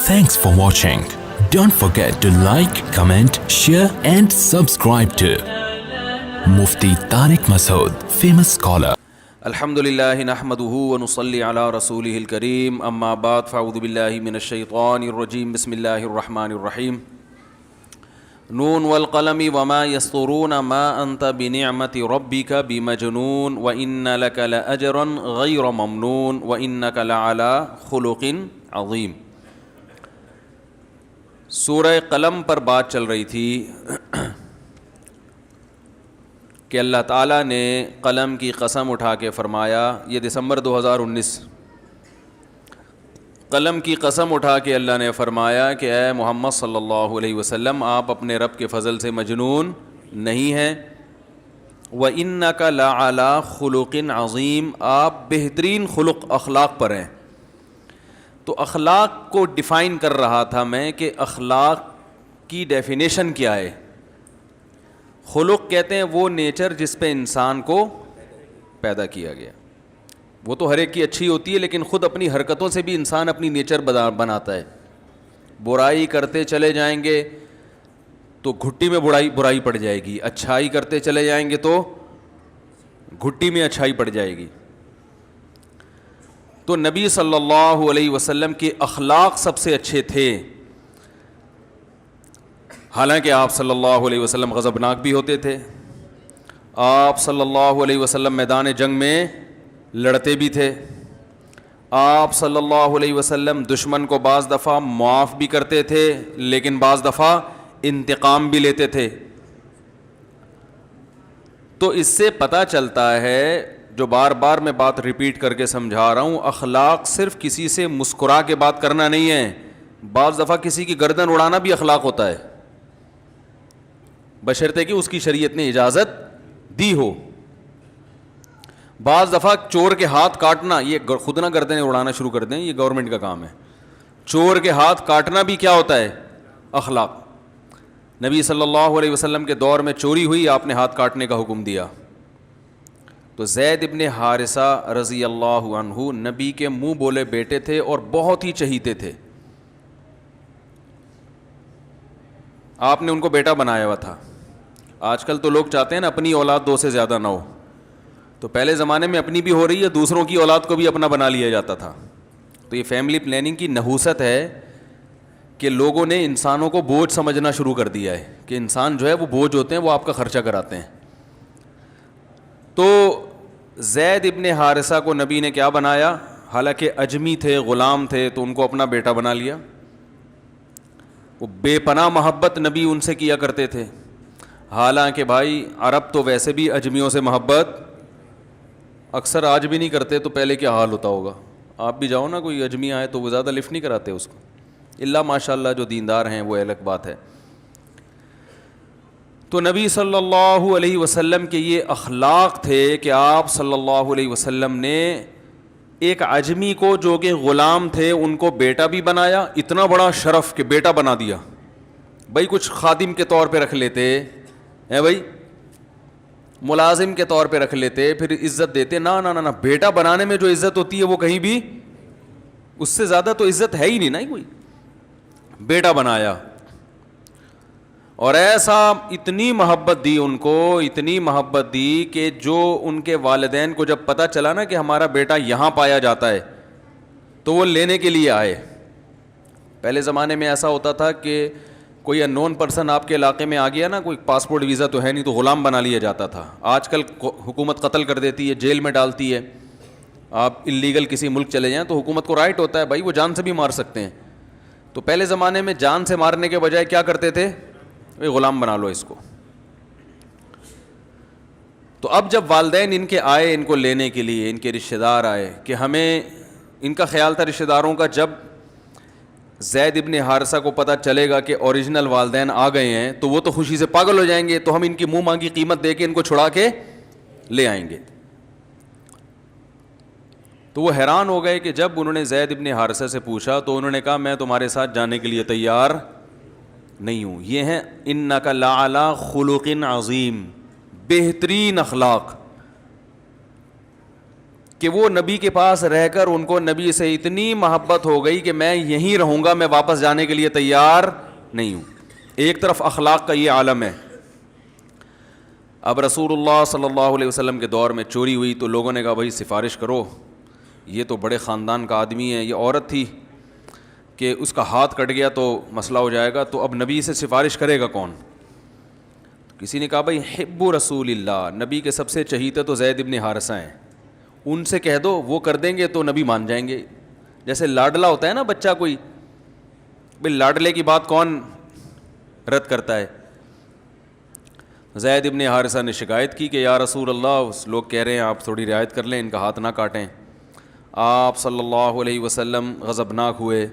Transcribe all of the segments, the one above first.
Thanks for watching. Don't forget to like, comment, share and subscribe to Mufti Tariq Masood, famous scholar. الحمدللہ نحمدہ ونصلی علی رسولہ الکریم اما بعد فاعوذ باللہ من الشیطان الرجیم بسم اللہ الرحمن الرحیم نون والقلم وما یسطرون ما انت بنعمت ربک بمجنون وان لک لاجرا غیر ممنون وانک لعلی خلق عظیم. سورہ قلم پر بات چل رہی تھی کہ اللہ تعالیٰ نے قلم کی قسم اٹھا کے فرمایا، یہ دسمبر 2019، قلم کی قسم اٹھا کے اللہ نے فرمایا کہ اے محمد صلی اللہ علیہ وسلم آپ اپنے رب کے فضل سے مجنون نہیں ہیں، وَإِنَّكَ لَعَلَىٰ خُلُقٍ عَظِيمٍ آپ بہترین خلق اخلاق پر ہیں. تو اخلاق کو ڈیفائن کر رہا تھا میں کہ اخلاق کی ڈیفینیشن کیا ہے. خلق کہتے ہیں وہ نیچر جس پہ انسان کو پیدا کیا گیا. وہ تو ہر ایک کی اچھی ہوتی ہے لیکن خود اپنی حرکتوں سے بھی انسان اپنی نیچر بناتا ہے. برائی کرتے چلے جائیں گے تو گھٹی میں برائی پڑ جائے گی، اچھائی کرتے چلے جائیں گے تو گھٹی میں اچھائی پڑ جائے گی. تو نبی صلی اللہ علیہ وسلم کے اخلاق سب سے اچھے تھے. حالانکہ آپ صلی اللہ علیہ وسلم غضبناک بھی ہوتے تھے، آپ صلی اللہ علیہ وسلم میدان جنگ میں لڑتے بھی تھے، آپ صلی اللہ علیہ وسلم دشمن کو بعض دفعہ معاف بھی کرتے تھے لیکن بعض دفعہ انتقام بھی لیتے تھے. تو اس سے پتہ چلتا ہے، جو بار بار میں بات ریپیٹ کر کے سمجھا رہا ہوں، اخلاق صرف کسی سے مسکرا کے بات کرنا نہیں ہے. بعض دفعہ کسی کی گردن اڑانا بھی اخلاق ہوتا ہے، بشرطے کہ اس کی شریعت نے اجازت دی ہو. بعض دفعہ چور کے ہاتھ کاٹنا، یہ خود نہ گردنیں اڑانا شروع کر دیں، یہ گورنمنٹ کا کام ہے. چور کے ہاتھ کاٹنا بھی کیا ہوتا ہے؟ اخلاق. نبی صلی اللہ علیہ وسلم کے دور میں چوری ہوئی، آپ نے ہاتھ کاٹنے کا حکم دیا. تو زید ابن حارثہ رضی اللہ عنہ نبی کے منہ بولے بیٹے تھے اور بہت ہی چہیتے تھے. آپ نے ان کو بیٹا بنایا ہوا تھا. آج کل تو لوگ چاہتے ہیں نا اپنی اولاد دو سے زیادہ نہ ہو، تو پہلے زمانے میں اپنی بھی ہو رہی ہے، دوسروں کی اولاد کو بھی اپنا بنا لیا جاتا تھا. تو یہ فیملی پلاننگ کی نحوست ہے کہ لوگوں نے انسانوں کو بوجھ سمجھنا شروع کر دیا ہے کہ انسان جو ہے وہ بوجھ ہوتے ہیں، وہ آپ کا خرچہ کراتے ہیں. تو زید ابن حارثہ کو نبی نے کیا بنایا؟ حالانکہ اجمی تھے، غلام تھے، تو ان کو اپنا بیٹا بنا لیا. وہ بے پناہ محبت نبی ان سے کیا کرتے تھے. حالانکہ بھائی عرب تو ویسے بھی اجمیوں سے محبت اکثر آج بھی نہیں کرتے، تو پہلے کیا حال ہوتا ہوگا. آپ بھی جاؤ نا، کوئی اجمی آئے تو وہ زیادہ لفٹ نہیں کراتے اس کو، اللہ ماشاء اللہ جو دیندار ہیں وہ الگ بات ہے. تو نبی صلی اللہ علیہ وسلم کے یہ اخلاق تھے کہ آپ صلی اللہ علیہ وسلم نے ایک عجمی کو جو کہ غلام تھے ان کو بیٹا بھی بنایا. اتنا بڑا شرف کہ بیٹا بنا دیا. بھائی کچھ خادم کے طور پہ رکھ لیتے ہیں، بھائی ملازم کے طور پہ رکھ لیتے، پھر عزت دیتے. نہ بیٹا بنانے میں جو عزت ہوتی ہے وہ کہیں بھی اس سے زیادہ تو عزت ہے ہی نہیں نا. کوئی بیٹا بنایا اور ایسا اتنی محبت دی ان کو، اتنی محبت دی کہ جو ان کے والدین کو جب پتہ چلا نا کہ ہمارا بیٹا یہاں پایا جاتا ہے تو وہ لینے کے لیے آئے. پہلے زمانے میں ایسا ہوتا تھا کہ کوئی ان نون پرسن آپ کے علاقے میں آ گیا نا، کوئی پاسپورٹ ویزا تو ہے نہیں، تو غلام بنا لیا جاتا تھا. آج کل حکومت قتل کر دیتی ہے، جیل میں ڈالتی ہے. آپ اللیگل کسی ملک چلے جائیں تو حکومت کو رائٹ ہوتا ہے بھائی وہ جان سے بھی مار سکتے ہیں. تو پہلے زمانے میں جان سے مارنے کے بجائے کیا کرتے تھے؟ غلام بنا لو اس کو. تو اب جب والدین ان کے آئے ان کو لینے کے لیے، ان کے رشتہ دار آئے کہ ہمیں، ان کا خیال تھا رشتہ داروں کا جب زید ابن حارثہ کو پتہ چلے گا کہ اوریجنل والدین آ گئے ہیں تو وہ تو خوشی سے پاگل ہو جائیں گے، تو ہم ان کی منہ مانگی قیمت دے کے ان کو چھڑا کے لے آئیں گے. تو وہ حیران ہو گئے کہ جب انہوں نے زید ابن حارثہ سے پوچھا تو انہوں نے کہا میں تمہارے ساتھ جانے کے لیے تیار نہیں ہوں. یہ ہیں انک لعلی خلق عظیم، بہترین اخلاق. کہ وہ نبی کے پاس رہ کر ان کو نبی سے اتنی محبت ہو گئی کہ میں یہیں رہوں گا, میں واپس جانے کے لیے تیار نہیں ہوں. ایک طرف اخلاق کا یہ عالم ہے. اب رسول اللہ صلی اللہ علیہ وسلم کے دور میں چوری ہوئی تو لوگوں نے کہا بھائی سفارش کرو, یہ تو بڑے خاندان کا آدمی ہے, یہ عورت تھی کہ اس کا ہاتھ کٹ گیا تو مسئلہ ہو جائے گا, تو اب نبی سے سفارش کرے گا کون؟ کسی نے کہا بھائی حب رسول اللہ, نبی کے سب سے چہیتے تو زید ابن حارثہ ہیں, ان سے کہہ دو, وہ کر دیں گے تو نبی مان جائیں گے. جیسے لاڈلا ہوتا ہے نا بچہ کوئی, بھائی لاڈلے کی بات کون رد کرتا ہے؟ زید ابن حارثہ نے شکایت کی کہ یا رسول اللہ, لوگ کہہ رہے ہیں آپ تھوڑی رعایت کر لیں, ان کا ہاتھ نہ کاٹیں. آپ صلی اللہ علیہ وسلم غضبناک ہوئے,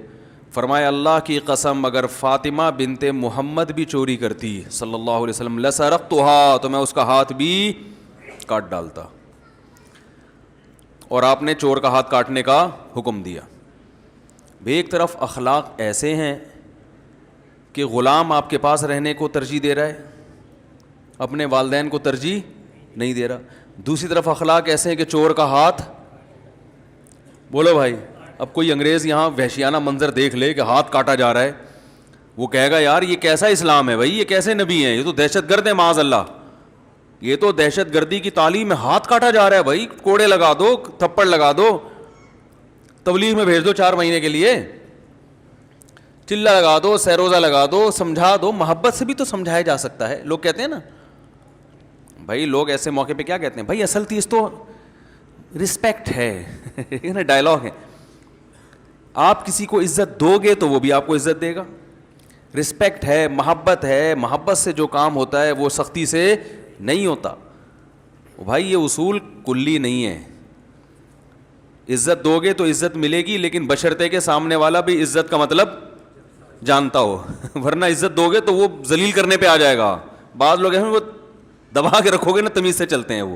فرمایا اللہ کی قسم اگر فاطمہ بنت محمد بھی چوری کرتی صلی اللہ علیہ وسلم لسرقتها, تو میں اس کا ہاتھ بھی کاٹ ڈالتا. اور آپ نے چور کا ہاتھ کاٹنے کا حکم دیا. ایک طرف اخلاق ایسے ہیں کہ غلام آپ کے پاس رہنے کو ترجیح دے رہا ہے, اپنے والدین کو ترجیح نہیں دے رہا. دوسری طرف اخلاق ایسے ہیں کہ چور کا ہاتھ, بولو بھائی, اب کوئی انگریز یہاں وحشیانہ منظر دیکھ لے کہ ہاتھ کاٹا جا رہا ہے, وہ کہے گا یار یہ کیسا اسلام ہے بھائی, یہ کیسے نبی ہیں, یہ تو دہشت گرد ہیں معاذ اللہ, یہ تو دہشت گردی کی تعلیم میں ہاتھ کاٹا جا رہا ہے بھائی, کوڑے لگا دو, تھپڑ لگا دو, تبلیغ میں بھیج دو 4 مہینے کے لیے, چلا لگا دو, سیروزہ لگا دو, سمجھا دو. محبت سے بھی تو سمجھایا جا سکتا ہے. لوگ کہتے ہیں نا بھائی, لوگ ایسے موقع پہ کیا کہتے ہیں, بھائی اصل چیز تو رسپیکٹ ہے, یہ نا ڈائلاگ ہے. آپ کسی کو عزت دو گے تو وہ بھی آپ کو عزت دے گا. رسپیکٹ ہے, محبت ہے, محبت سے جو کام ہوتا ہے وہ سختی سے نہیں ہوتا. بھائی یہ اصول کلی نہیں ہے. عزت دو گے تو عزت ملے گی, لیکن بشرطے کے سامنے والا بھی عزت کا مطلب جانتا ہو, ورنہ عزت دو گے تو وہ ذلیل کرنے پہ آ جائے گا. بعض لوگ ہیں وہ دبا کے رکھو گے نا, تمیز سے چلتے ہیں وہ,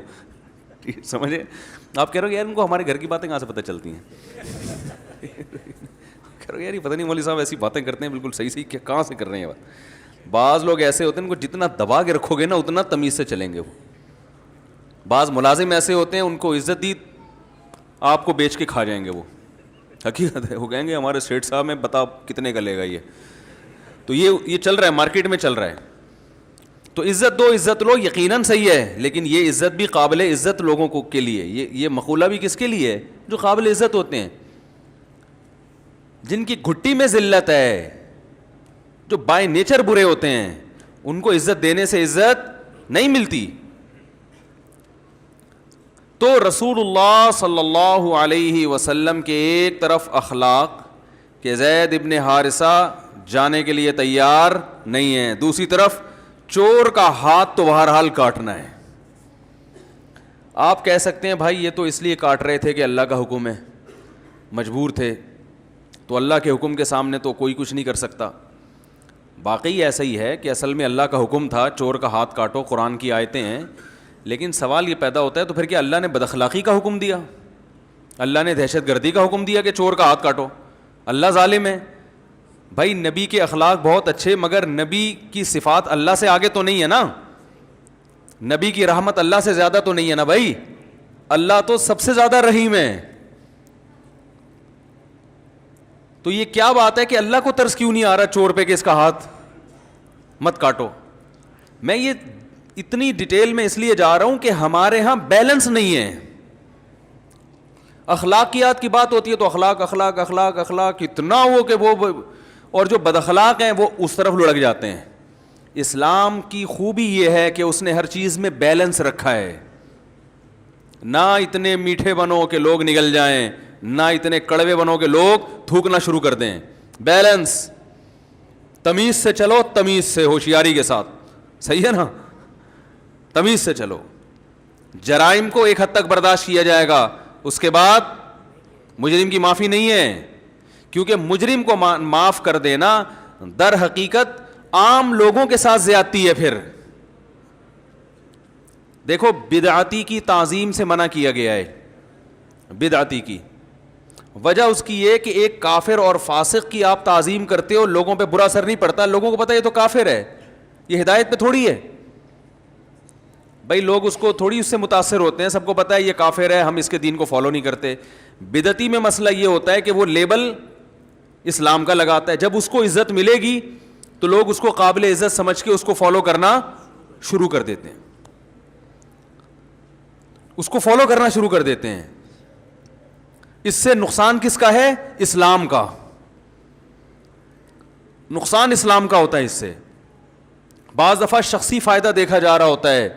سمجھے. آپ کہہ رہے ہو یار ان کو ہمارے گھر کی باتیں کہاں سے پتہ چلتی ہیں, کہہ رہے ہو یار یہ پتہ نہیں مولوی صاحب ایسی باتیں کرتے ہیں بالکل صحیح کہ کہاں سے کر رہے ہیں بات. بعض لوگ ایسے ہوتے ہیں ان کو جتنا دبا کے رکھو گے نا اتنا تمیز سے چلیں گے وہ. بعض ملازم ایسے ہوتے ہیں ان کو عزت دی آپ کو بیچ کے کھا جائیں گے وہ, حقیقت ہے. وہ کہیں گے ہمارے سیٹ صاحب میں بتا کتنے کا لے گا یہ. تو یہ چل رہا ہے, مارکیٹ میں چل رہا ہے. تو عزت دو, عزت لو, یقیناً صحیح ہے, لیکن یہ عزت بھی قابل عزت لوگوں کو کے لیے, یہ مقولہ بھی کس کے لیے ہے, جو قابل عزت ہوتے ہیں, جن کی گھٹی میں ذلت ہے, جو بائی نیچر برے ہوتے ہیں, ان کو عزت دینے سے عزت نہیں ملتی. تو رسول اللہ صلی اللہ علیہ وسلم کے ایک طرف اخلاق کہ زید ابن حارثہ جانے کے لیے تیار نہیں ہے, دوسری طرف چور کا ہاتھ تو بہرحال کاٹنا ہے. آپ کہہ سکتے ہیں بھائی یہ تو اس لیے کاٹ رہے تھے کہ اللہ کا حکم ہے, مجبور تھے, تو اللہ کے حکم کے سامنے تو کوئی کچھ نہیں کر سکتا. واقعی ایسا ہی ہے کہ اصل میں اللہ کا حکم تھا چور کا ہاتھ کاٹو, قرآن کی آیتیں ہیں, لیکن سوال یہ پیدا ہوتا ہے تو پھر کیا اللہ نے بد اخلاقی کا حکم دیا, اللہ نے دہشت گردی کا حکم دیا کہ چور کا ہاتھ کاٹو؟ اللہ ظالم ہے. بھائی نبی کے اخلاق بہت اچھے, مگر نبی کی صفات اللہ سے آگے تو نہیں ہے نا, نبی کی رحمت اللہ سے زیادہ تو نہیں ہے نا بھائی, اللہ تو سب سے زیادہ رحیم ہے. تو یہ کیا بات ہے کہ اللہ کو ترس کیوں نہیں آ رہا چور پہ کہ اس کا ہاتھ مت کاٹو؟ میں یہ اتنی ڈیٹیل میں اس لیے جا رہا ہوں کہ ہمارے ہاں بیلنس نہیں ہے. اخلاقیات کی بات ہوتی ہے تو اخلاق اخلاق اخلاق اخلاق اتنا وہ کہ وہ, اور جو بد اخلاق ہیں وہ اس طرف لڑک جاتے ہیں. اسلام کی خوبی یہ ہے کہ اس نے ہر چیز میں بیلنس رکھا ہے. نہ اتنے میٹھے بنو کہ لوگ نگل جائیں, نہ اتنے کڑوے بنو کہ لوگ تھوکنا شروع کر دیں. بیلنس, تمیز سے چلو, تمیز سے, ہوشیاری کے ساتھ, صحیح ہے نا, تمیز سے چلو. جرائم کو ایک حد تک برداشت کیا جائے گا, اس کے بعد مجرم کی معافی نہیں ہے, کیونکہ مجرم کو معاف کر دینا در حقیقت عام لوگوں کے ساتھ زیادتی ہے. پھر دیکھو بدعتی کی تعظیم سے منع کیا گیا ہے. بدعتی کی وجہ اس کی یہ کہ ایک کافر اور فاسق کی آپ تعظیم کرتے ہو, لوگوں پہ برا اثر نہیں پڑتا, لوگوں کو پتہ یہ تو کافر ہے, یہ ہدایت پہ تھوڑی ہے. بھائی لوگ اس کو تھوڑی اس سے متاثر ہوتے ہیں, سب کو پتہ ہے یہ کافر ہے, ہم اس کے دین کو فالو نہیں کرتے. بدعتی میں مسئلہ یہ ہوتا ہے کہ وہ لیبل اسلام کا لگاتا ہے, جب اس کو عزت ملے گی تو لوگ اس کو قابل عزت سمجھ کے اس کو فالو کرنا شروع کر دیتے ہیں, اس کو فالو کرنا شروع کر دیتے ہیں. اس سے نقصان کس کا ہے؟ اسلام کا. نقصان اسلام کا ہوتا ہے اس سے. بعض دفعہ شخصی فائدہ دیکھا جا رہا ہوتا ہے,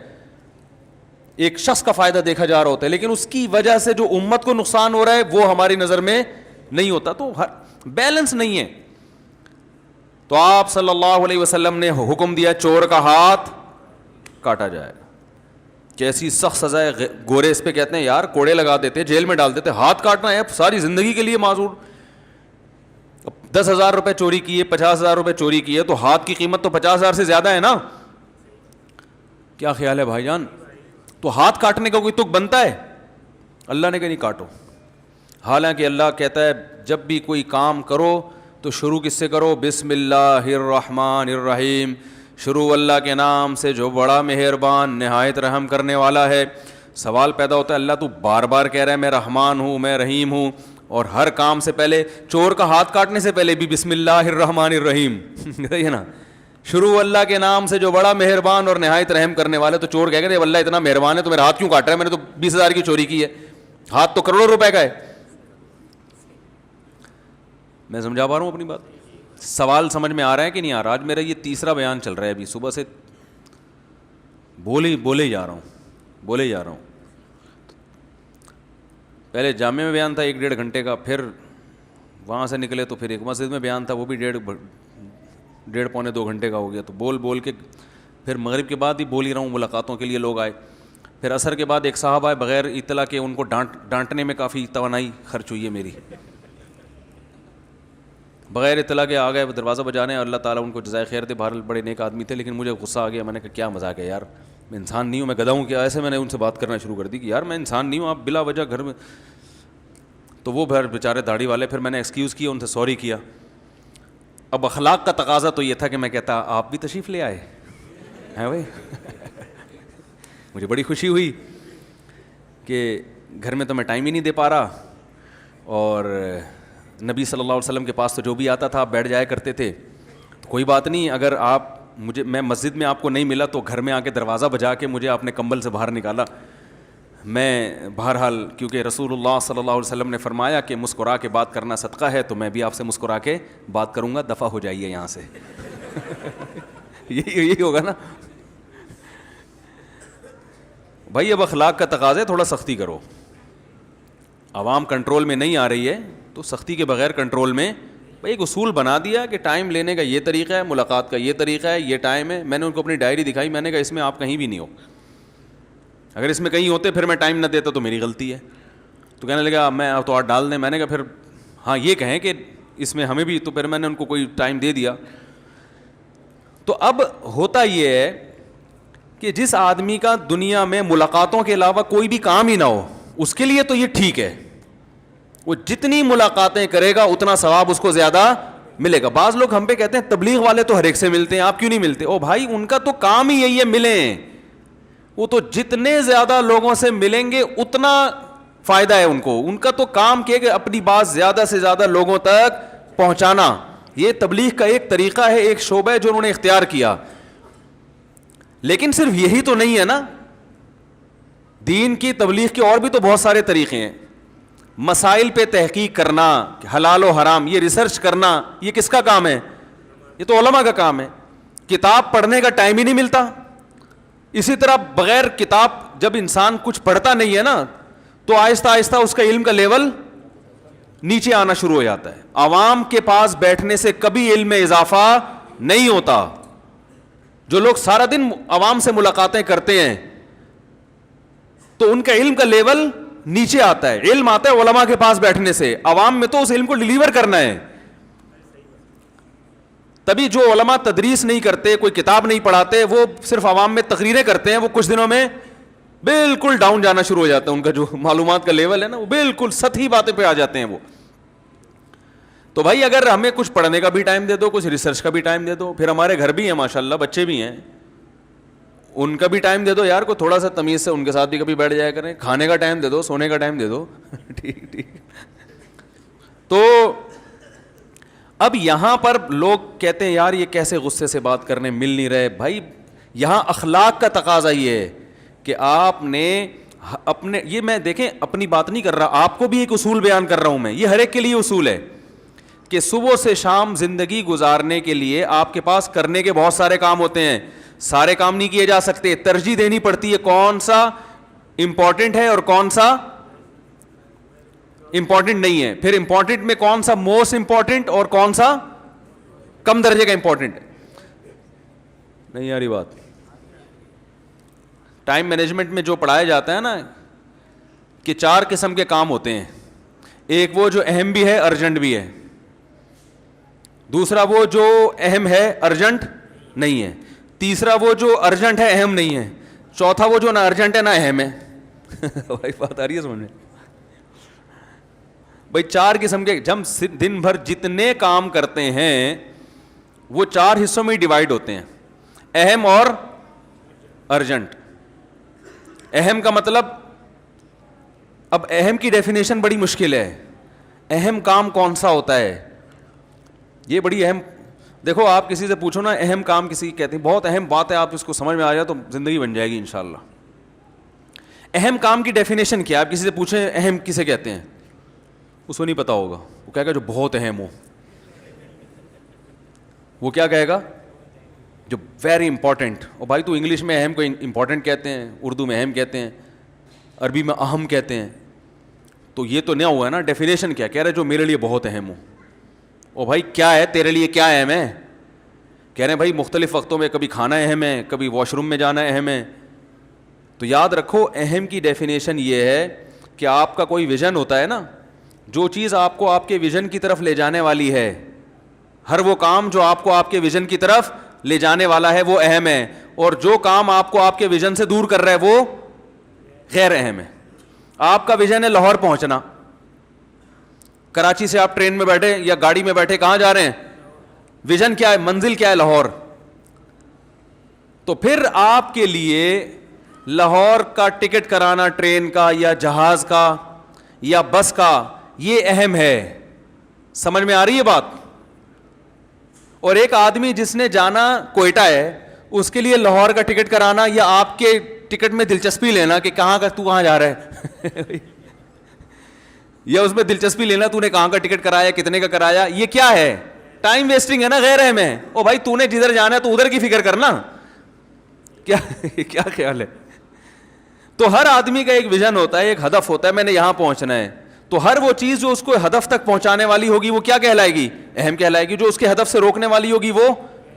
ایک شخص کا فائدہ دیکھا جا رہا ہوتا ہے, لیکن اس کی وجہ سے جو امت کو نقصان ہو رہا ہے وہ ہماری نظر میں نہیں ہوتا. تو بیلنس نہیں ہے. تو آپ صلی اللہ علیہ وسلم نے حکم دیا چور کا ہاتھ کاٹا جائے. کیسی سخت سزا ہے. گورے اس پہ کہتے ہیں یار کوڑے لگا دیتے, جیل میں ڈال دیتے, ہاتھ کاٹنا ہے ساری زندگی کے لیے معذور. 10,000 روپے چوری کیے, 50,000 روپے چوری کیے, تو ہاتھ کی قیمت تو 50,000 سے زیادہ ہے نا. کیا خیال ہے بھائی جان؟ تو ہاتھ کاٹنے کا کوئی تک بنتا ہے؟ اللہ نے کہا نہیں کاٹو. حالانکہ اللہ کہتا ہے جب بھی کوئی کام کرو تو شروع کس سے کرو؟ بسم اللہ الرحمن الرحیم. شروع اللہ کے نام سے جو بڑا مہربان نہایت رحم کرنے والا ہے. سوال پیدا ہوتا ہے اللہ تو بار بار کہہ رہا ہے میں رحمان ہوں, میں رحیم ہوں, اور ہر کام سے پہلے چور کا ہاتھ کاٹنے سے پہلے بھی بسم اللہ الرحمن الرحیم ہے نا. شروع اللہ کے نام سے جو بڑا مہربان اور نہایت رحم کرنے والا. تو چور کہہ گئے اللہ اتنا مہربان ہے تو میرا ہاتھ کیوں کاٹ رہا ہے؟ میں نے تو 20,000 کی چوری کی ہے, ہاتھ تو کروڑوں روپے کا ہے. میں سمجھا پا رہا ہوں اپنی بات؟ سوال سمجھ میں آ رہا ہے کہ نہیں آ رہا؟ آج میرا یہ تیسرا بیان چل رہا ہے, ابھی صبح سے بولے جا رہا ہوں. پہلے جامع میں بیان تھا 1-1.5 گھنٹے کا, پھر وہاں سے نکلے تو پھر ایک مسجد میں بیان تھا, وہ بھی 1.5-1.25-2 گھنٹے کا ہو گیا. تو بول کے پھر مغرب کے بعد ہی بول ہی رہا ہوں, ملاقاتوں کے لیے لوگ آئے. پھر عصر کے بعد ایک صاحب آئے بغیر اطلاع کے, ان کو ڈانٹنے میں کافی توانائی خرچ ہوئی ہے میری. بغیر اطلاع کے آ گئے دروازہ بجانے, اللہ تعالیٰ ان کو جزائے خیر دے, بہرحال بڑے نیک آدمی تھے. لیکن مجھے غصہ آ گیا, میں نے کہا کیا مذاق ہے یار, میں انسان نہیں ہوں, میں گدھا ہوں کیا؟ ایسے میں نے ان سے بات کرنا شروع کر دی کہ یار میں انسان نہیں ہوں, آپ بلا وجہ گھر میں. تو وہ بیچارے داڑھی والے, پھر میں نے ایکسکیوز کیا, ان سے سوری کیا. اب اخلاق کا تقاضا تو یہ تھا کہ میں کہتا آپ بھی تشریف لے آئے ہیں بھائی. مجھے بڑی خوشی ہوئی کہ گھر میں تو میں ٹائم ہی نہیں دے پا رہا, اور نبی صلی اللہ علیہ وسلم کے پاس تو جو بھی آتا تھا آپ بیٹھ جایا کرتے تھے. تو کوئی بات نہیں, اگر میں مسجد میں آپ کو نہیں ملا تو گھر میں آ کے دروازہ بجا کے مجھے آپ نے کمبل سے باہر نکالا. میں بہرحال کیونکہ رسول اللہ صلی اللہ علیہ وسلم نے فرمایا کہ مسکرا کے بات کرنا صدقہ ہے, تو میں بھی آپ سے مسکرا کے بات کروں گا, دفع ہو جائیے یہاں سے. یہی ہوگا نا بھائی. اب اخلاق کا تقاضا ہے تھوڑا سختی کرو. عوام کنٹرول میں نہیں آ رہی ہے تو سختی کے بغیر کنٹرول میں. بھائی ایک اصول بنا دیا کہ ٹائم لینے کا یہ طریقہ ہے, ملاقات کا یہ طریقہ ہے, یہ ٹائم ہے. میں نے ان کو اپنی ڈائری دکھائی, میں نے کہا اس میں آپ کہیں بھی نہیں ہو, اگر اس میں کہیں ہوتے پھر میں ٹائم نہ دیتا تو میری غلطی ہے. تو کہنے لگا میں تو آج ڈال دیں. میں نے کہا پھر ہاں یہ کہیں کہ اس میں ہمیں بھی, تو پھر میں نے ان کو کوئی ٹائم دے دیا. تو اب ہوتا یہ ہے کہ جس آدمی کا دنیا میں ملاقاتوں کے علاوہ کوئی بھی کام ہی نہ ہو, اس کے لیے تو یہ ٹھیک ہے, وہ جتنی ملاقاتیں کرے گا اتنا ثواب اس کو زیادہ ملے گا. بعض لوگ ہم پہ کہتے ہیں تبلیغ والے تو ہر ایک سے ملتے ہیں, آپ کیوں نہیں ملتے؟ او بھائی ان کا تو کام ہی یہی ہے ملیں. وہ تو جتنے زیادہ لوگوں سے ملیں گے اتنا فائدہ ہے ان کو. ان کا تو کام کیا کہ اپنی بات زیادہ سے زیادہ لوگوں تک پہنچانا. یہ تبلیغ کا ایک طریقہ ہے, ایک شعبہ ہے جو انہوں نے اختیار کیا. لیکن صرف یہی تو نہیں ہے نا, دین کی تبلیغ کے اور بھی تو بہت سارے طریقے ہیں. مسائل پہ تحقیق کرنا, حلال و حرام, یہ ریسرچ کرنا, یہ کس کا کام ہے؟ یہ تو علماء کا کام ہے. کتاب پڑھنے کا ٹائم ہی نہیں ملتا. اسی طرح بغیر کتاب جب انسان کچھ پڑھتا نہیں ہے نا تو آہستہ آہستہ اس کا علم کا لیول نیچے آنا شروع ہو جاتا ہے. عوام کے پاس بیٹھنے سے کبھی علم میں اضافہ نہیں ہوتا. جو لوگ سارا دن عوام سے ملاقاتیں کرتے ہیں تو ان کا علم کا لیول نیچے آتا ہے. علم آتا ہے علماء کے پاس بیٹھنے سے, عوام میں تو اس علم کو ڈیلیور کرنا ہے. تبھی جو علماء تدریس نہیں کرتے, کوئی کتاب نہیں پڑھاتے, وہ صرف عوام میں تقریریں کرتے ہیں, وہ کچھ دنوں میں بالکل ڈاؤن جانا شروع ہو جاتا ہے. ان کا جو معلومات کا لیول ہے نا وہ بالکل سطحی باتیں پہ آ جاتے ہیں وہ. تو بھائی اگر ہمیں کچھ پڑھنے کا بھی ٹائم دے دو, کچھ ریسرچ کا بھی ٹائم دے دو. پھر ہمارے گھر بھی ہیں ماشاءاللہ, بچے بھی ہیں, ان کا بھی ٹائم دے دو یار, کو تھوڑا سا تمیز سے ان کے ساتھ بھی کبھی بیٹھ جایا کریں, کھانے کا ٹائم دے دو, سونے کا ٹائم دے دو. ٹھیک ٹھیک. تو اب یہاں پر لوگ کہتے ہیں یار یہ کیسے غصے سے بات کرنے مل نہیں رہے. بھائی یہاں اخلاق کا تقاضا یہ ہے کہ آپ نے اپنے, یہ میں دیکھیں اپنی بات نہیں کر رہا, آپ کو بھی ایک اصول بیان کر رہا ہوں میں, یہ ہر ایک کے لیے اصول ہے کہ صبح سے شام زندگی گزارنے کے لیے آپ کے پاس کرنے کے بہت سارے کام ہوتے ہیں. سارے کام نہیں کیے جا سکتے, ترجیح دینی پڑتی ہے کون سا امپورٹنٹ ہے اور کون سا امپورٹنٹ نہیں ہے. پھر امپورٹنٹ میں کون سا موسٹ امپورٹنٹ اور کون سا کم درجے کا امپورٹنٹ ہے. نہیں آ رہی بات. ٹائم مینجمنٹ میں جو پڑھایا جاتا ہے نا کہ 4 قسم کے کام ہوتے ہیں. ایک وہ جو اہم بھی ہے ارجنٹ بھی ہے, دوسرا وہ جو اہم ہے ارجنٹ نہیں ہے, تیسرا وہ جو ارجنٹ ہے اہم نہیں ہے, چوتھا وہ جو نہ ارجنٹ ہے نہ اہم ہے. بھائی بات آ رہی ہے سمجھ میں؟ بھائی 4 قسم کے, جب دن بھر جتنے کام کرتے ہیں وہ 4 حصوں میں ہی ڈیوائڈ ہوتے ہیں, اہم اور ارجنٹ. اہم کا مطلب, اب اہم کی ڈیفینیشن بڑی مشکل ہے. اہم کام کون سا ہوتا ہے, یہ بڑی اہم. دیکھو آپ کسی سے پوچھو نا اہم کام کسی کہتے ہیں, بہت اہم بات ہے, آپ اس کو سمجھ میں آ جائے تو زندگی بن جائے گی انشاءاللہ. اہم کام کی ڈیفینیشن کیا ہے, آپ کسی سے پوچھیں اہم کسے کہتے ہیں, اس کو نہیں پتا ہوگا. وہ کہے گا جو بہت اہم ہو. وہ کیا کہے گا, جو ویری امپورٹنٹ. اور بھائی تو انگلش میں اہم کو امپورٹنٹ کہتے ہیں, اردو میں اہم کہتے ہیں, عربی میں اہم کہتے ہیں. تو یہ تو نیا ہوا ہے نا, ڈیفینیشن کیا کہہ رہے جو میرے لیے بہت اہم ہو. او بھائی کیا ہے تیرے لیے, کیا اہم ہے؟ کہہ رہے ہیں بھائی مختلف وقتوں میں کبھی کھانا اہم ہے, کبھی واش روم میں جانا اہم ہے. تو یاد رکھو اہم کی ڈیفینیشن یہ ہے کہ آپ کا کوئی ویژن ہوتا ہے نا, جو چیز آپ کو آپ کے ویژن کی طرف لے جانے والی ہے, ہر وہ کام جو آپ کو آپ کے ویژن کی طرف لے جانے والا ہے وہ اہم ہے, اور جو کام آپ کو آپ کے ویژن سے دور کر رہا ہے وہ غیر اہم ہے. آپ کا ویژن ہے لاہور پہنچنا, کراچی سے آپ ٹرین میں بیٹھے یا گاڑی میں بیٹھے کہاں جا رہے ہیں, ویژن کیا ہے, منزل کیا ہے, لاہور. تو پھر آپ کے لیے لاہور کا ٹکٹ کرانا ٹرین کا یا جہاز کا یا بس کا یہ اہم ہے. سمجھ میں آ رہی ہے بات؟ اور ایک آدمی جس نے جانا کوئٹہ ہے, اس کے لیے لاہور کا ٹکٹ کرانا یا آپ کے ٹکٹ میں دلچسپی لینا کہ کہاں کا تو کہاں جا رہا ہے یا اس میں دلچسپی لینا تو نے کہاں کا ٹکٹ کرایا, کتنے کا کرایا, یہ کیا ہے؟ ٹائم ویسٹنگ ہے نا, غیر اہم ہے. او بھائی تو نے جدھر جانا ہے تو ادھر کی فکر کرنا. کیا خیال ہے؟ تو ہر آدمی کا ایک ویژن ہوتا ہے, ایک ہدف ہوتا ہے, میں نے یہاں پہنچنا ہے. تو ہر وہ چیز جو اس کو ہدف تک پہنچانے والی ہوگی وہ کیا کہلائے گی, اہم کہلائے گی. جو اس کے ہدف سے روکنے والی ہوگی وہ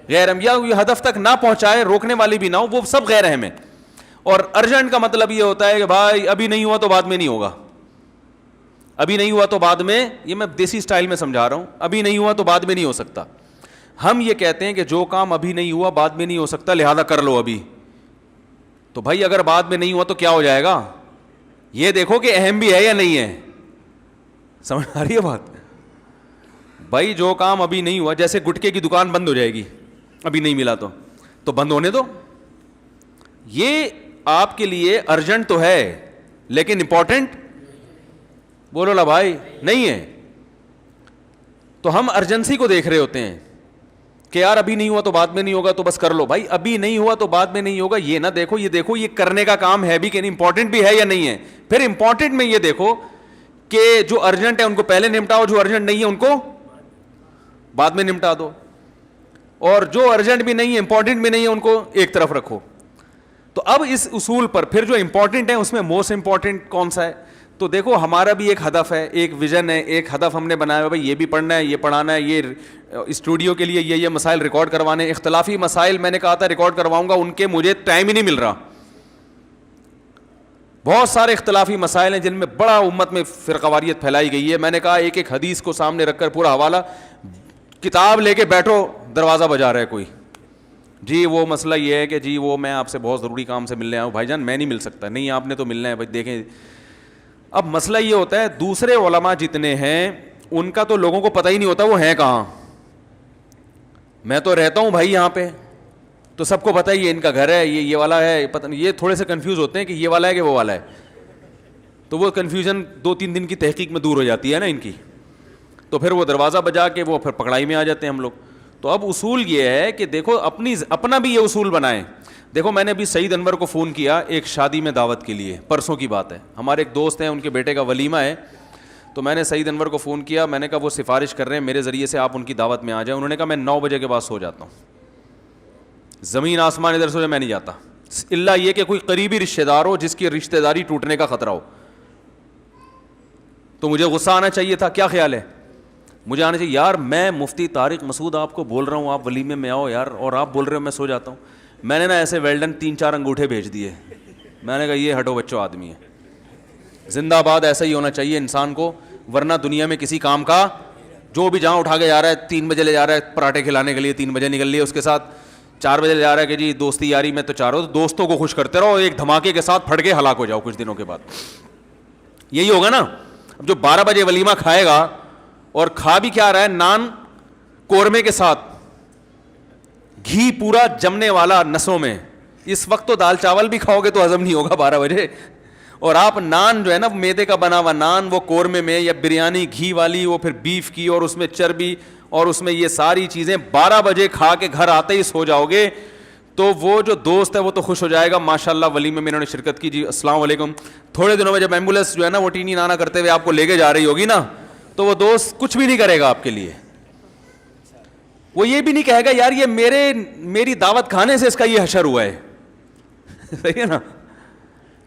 غیر اہم, یا ہدف تک نہ پہنچائے روکنے والی بھی نہ ہو, وہ سب غیر اہم ہے. اور ارجنٹ کا مطلب یہ ہوتا ہے کہ بھائی ابھی نہیں ہوا تو بعد میں نہیں ہوگا, ابھی نہیں ہوا تو بعد میں, یہ میں دیسی سٹائل میں سمجھا رہا ہوں, ابھی نہیں ہوا تو بعد میں نہیں ہو سکتا. ہم یہ کہتے ہیں کہ جو کام ابھی نہیں ہوا بعد میں نہیں ہو سکتا لہذا کر لو ابھی. تو بھائی اگر بعد میں نہیں ہوا تو کیا ہو جائے گا, یہ دیکھو کہ اہم بھی ہے یا نہیں ہے. سمجھ آ رہی ہے بات؟ بھائی جو کام ابھی نہیں ہوا, جیسے گٹکے کی دکان بند ہو جائے گی ابھی نہیں ملا تو بند ہونے دو. یہ آپ کے لیے ارجنٹ تو ہے لیکن امپورٹنٹ بولو لا بھائی نہیں ہے. تو ہم ارجنسی کو دیکھ رہے ہوتے ہیں کہ یار ابھی نہیں ہوا تو بعد میں نہیں ہوگا تو بس کر لو. بھائی ابھی نہیں ہوا تو بعد میں نہیں ہوگا یہ نہ دیکھو, یہ دیکھو یہ کرنے کا کام ہے بھی کہ نہیں, امپورٹنٹ بھی ہے یا نہیں ہے. پھر امپورٹنٹ میں یہ دیکھو کہ جو ارجنٹ ہے ان کو پہلے نمٹاؤ, جو ارجنٹ نہیں ہے ان کو بعد میں نمٹا دو, اور جو ارجنٹ بھی نہیں ہے امپورٹنٹ بھی نہیں ہے ان کو ایک طرف رکھو. تو اب اس اصول پر پھر جو امپورٹنٹ ہے اس میں موسٹ امپورٹنٹ کون سا ہے. تو دیکھو ہمارا بھی ایک ہدف ہے, ایک ویژن ہے, ایک ہدف ہم نے بنایا ہے, بھائی یہ بھی پڑھنا ہے, یہ پڑھانا ہے, یہ اسٹوڈیو کے لیے یہ مسائل ریکارڈ کروانے. اختلافی مسائل میں نے کہا تھا ریکارڈ کرواؤں گا, ان کے مجھے ٹائم ہی نہیں مل رہا. بہت سارے اختلافی مسائل ہیں جن میں بڑا امت میں فرقواریت پھیلائی گئی ہے. میں نے کہا ایک ایک حدیث کو سامنے رکھ کر پورا حوالہ, کتاب لے کے بیٹھو دروازہ بجا رہا ہے کوئی, جی وہ مسئلہ یہ ہے کہ جی وہ میں آپ سے بہت ضروری کام سے ملنے آیا ہوں. بھائی جان میں نہیں مل سکتا, نہیں آپ نے تو ملنا ہے. بھائی دیکھیں اب مسئلہ یہ ہوتا ہے, دوسرے علماء جتنے ہیں ان کا تو لوگوں کو پتہ ہی نہیں ہوتا وہ ہیں کہاں. میں تو رہتا ہوں بھائی یہاں پہ, تو سب کو پتہ ہے یہ ان کا گھر ہے, یہ والا ہے, پتہ نہیں, یہ تھوڑے سے کنفیوز ہوتے ہیں کہ یہ والا ہے کہ وہ والا ہے, تو وہ کنفیوژن 2-3 دن کی تحقیق میں دور ہو جاتی ہے نا ان کی, تو پھر وہ دروازہ بجا کے وہ پھر پکڑائی میں آ جاتے ہیں ہم لوگ. تو اب اصول یہ ہے کہ دیکھو اپنا بھی یہ اصول بنائیں. دیکھو میں نے ابھی سعید انور کو فون کیا ایک شادی میں دعوت کے لیے, پرسوں کی بات ہے, ہمارے ایک دوست ہیں ان کے بیٹے کا ولیمہ ہے, تو میں نے سعید انور کو فون کیا, میں نے کہا وہ سفارش کر رہے ہیں میرے ذریعے سے آپ ان کی دعوت میں آ جائیں. انہوں نے کہا میں 9 بجے کے بعد سو جاتا ہوں, زمین آسمان ادھر سے میں نہیں جاتا, اللہ یہ کہ کوئی قریبی رشتہ دار ہو جس کی رشتہ داری ٹوٹنے کا خطرہ ہو. تو مجھے غصہ آنا چاہیے تھا, کیا خیال ہے, مجھے آنا چاہیے یار میں مفتی طارق مسعود آپ کو بول رہا ہوں آپ ولیمے میں آؤ یار, اور آپ بول رہے ہو میں سو جاتا ہوں. میں نے نا ایسے ویلڈن 3-4 انگوٹھے بھیج دیے, میں نے کہا یہ ہٹو بچوں آدمی ہے, زندہ باد ایسا ہی ہونا چاہیے انسان کو, ورنہ دنیا میں کسی کام کا جو بھی جہاں اٹھا کے جا رہا ہے 3 بجے لے جا رہا ہے پراٹھے کھلانے کے لیے, 3 بجے نکل لیے, اس کے ساتھ 4 بجے لے جا رہا ہے کہ جی دوستی یاری میں تو چاروں دوستوں کو خوش کرتے رہو, ایک دھماکے کے ساتھ پھٹ کے ہلاک ہو جاؤ کچھ دنوں کے بعد. یہی ہوگا نا. اب جو 12 بجے ولیمہ کھائے گا اور کھا بھی کیا رہا ہے, نان قورمے کے ساتھ, گھی پورا جمنے والا نسوں میں, اس وقت تو دال چاول بھی کھاؤ گے تو ہضم نہیں ہوگا 12 بجے, اور آپ نان جو ہے نا میدے کا بنا ہوا نان وہ قورمے میں, یا بریانی گھی والی وہ پھر بیف کی اور اس میں چربی اور اس میں یہ ساری چیزیں 12 بجے کھا کے گھر آتے ہی سو جاؤ گے, تو وہ جو دوست ہے وہ تو خوش ہو جائے گا ماشاءاللہ ولیمے میں انہوں نے شرکت کی, جی السلام علیکم. تھوڑے دنوں میں جب ایمبولینس جو ہے نا وہ ٹینی نانا کرتے ہوئے آپ کو لے کے جا رہی ہوگی نا, تو وہ دوست کچھ بھی نہیں کرے گا آپ کے لیے, وہ یہ بھی نہیں کہے گا یار یہ میری دعوت کھانے سے اس کا یہ حشر ہوا ہے. صحیح ہے نا.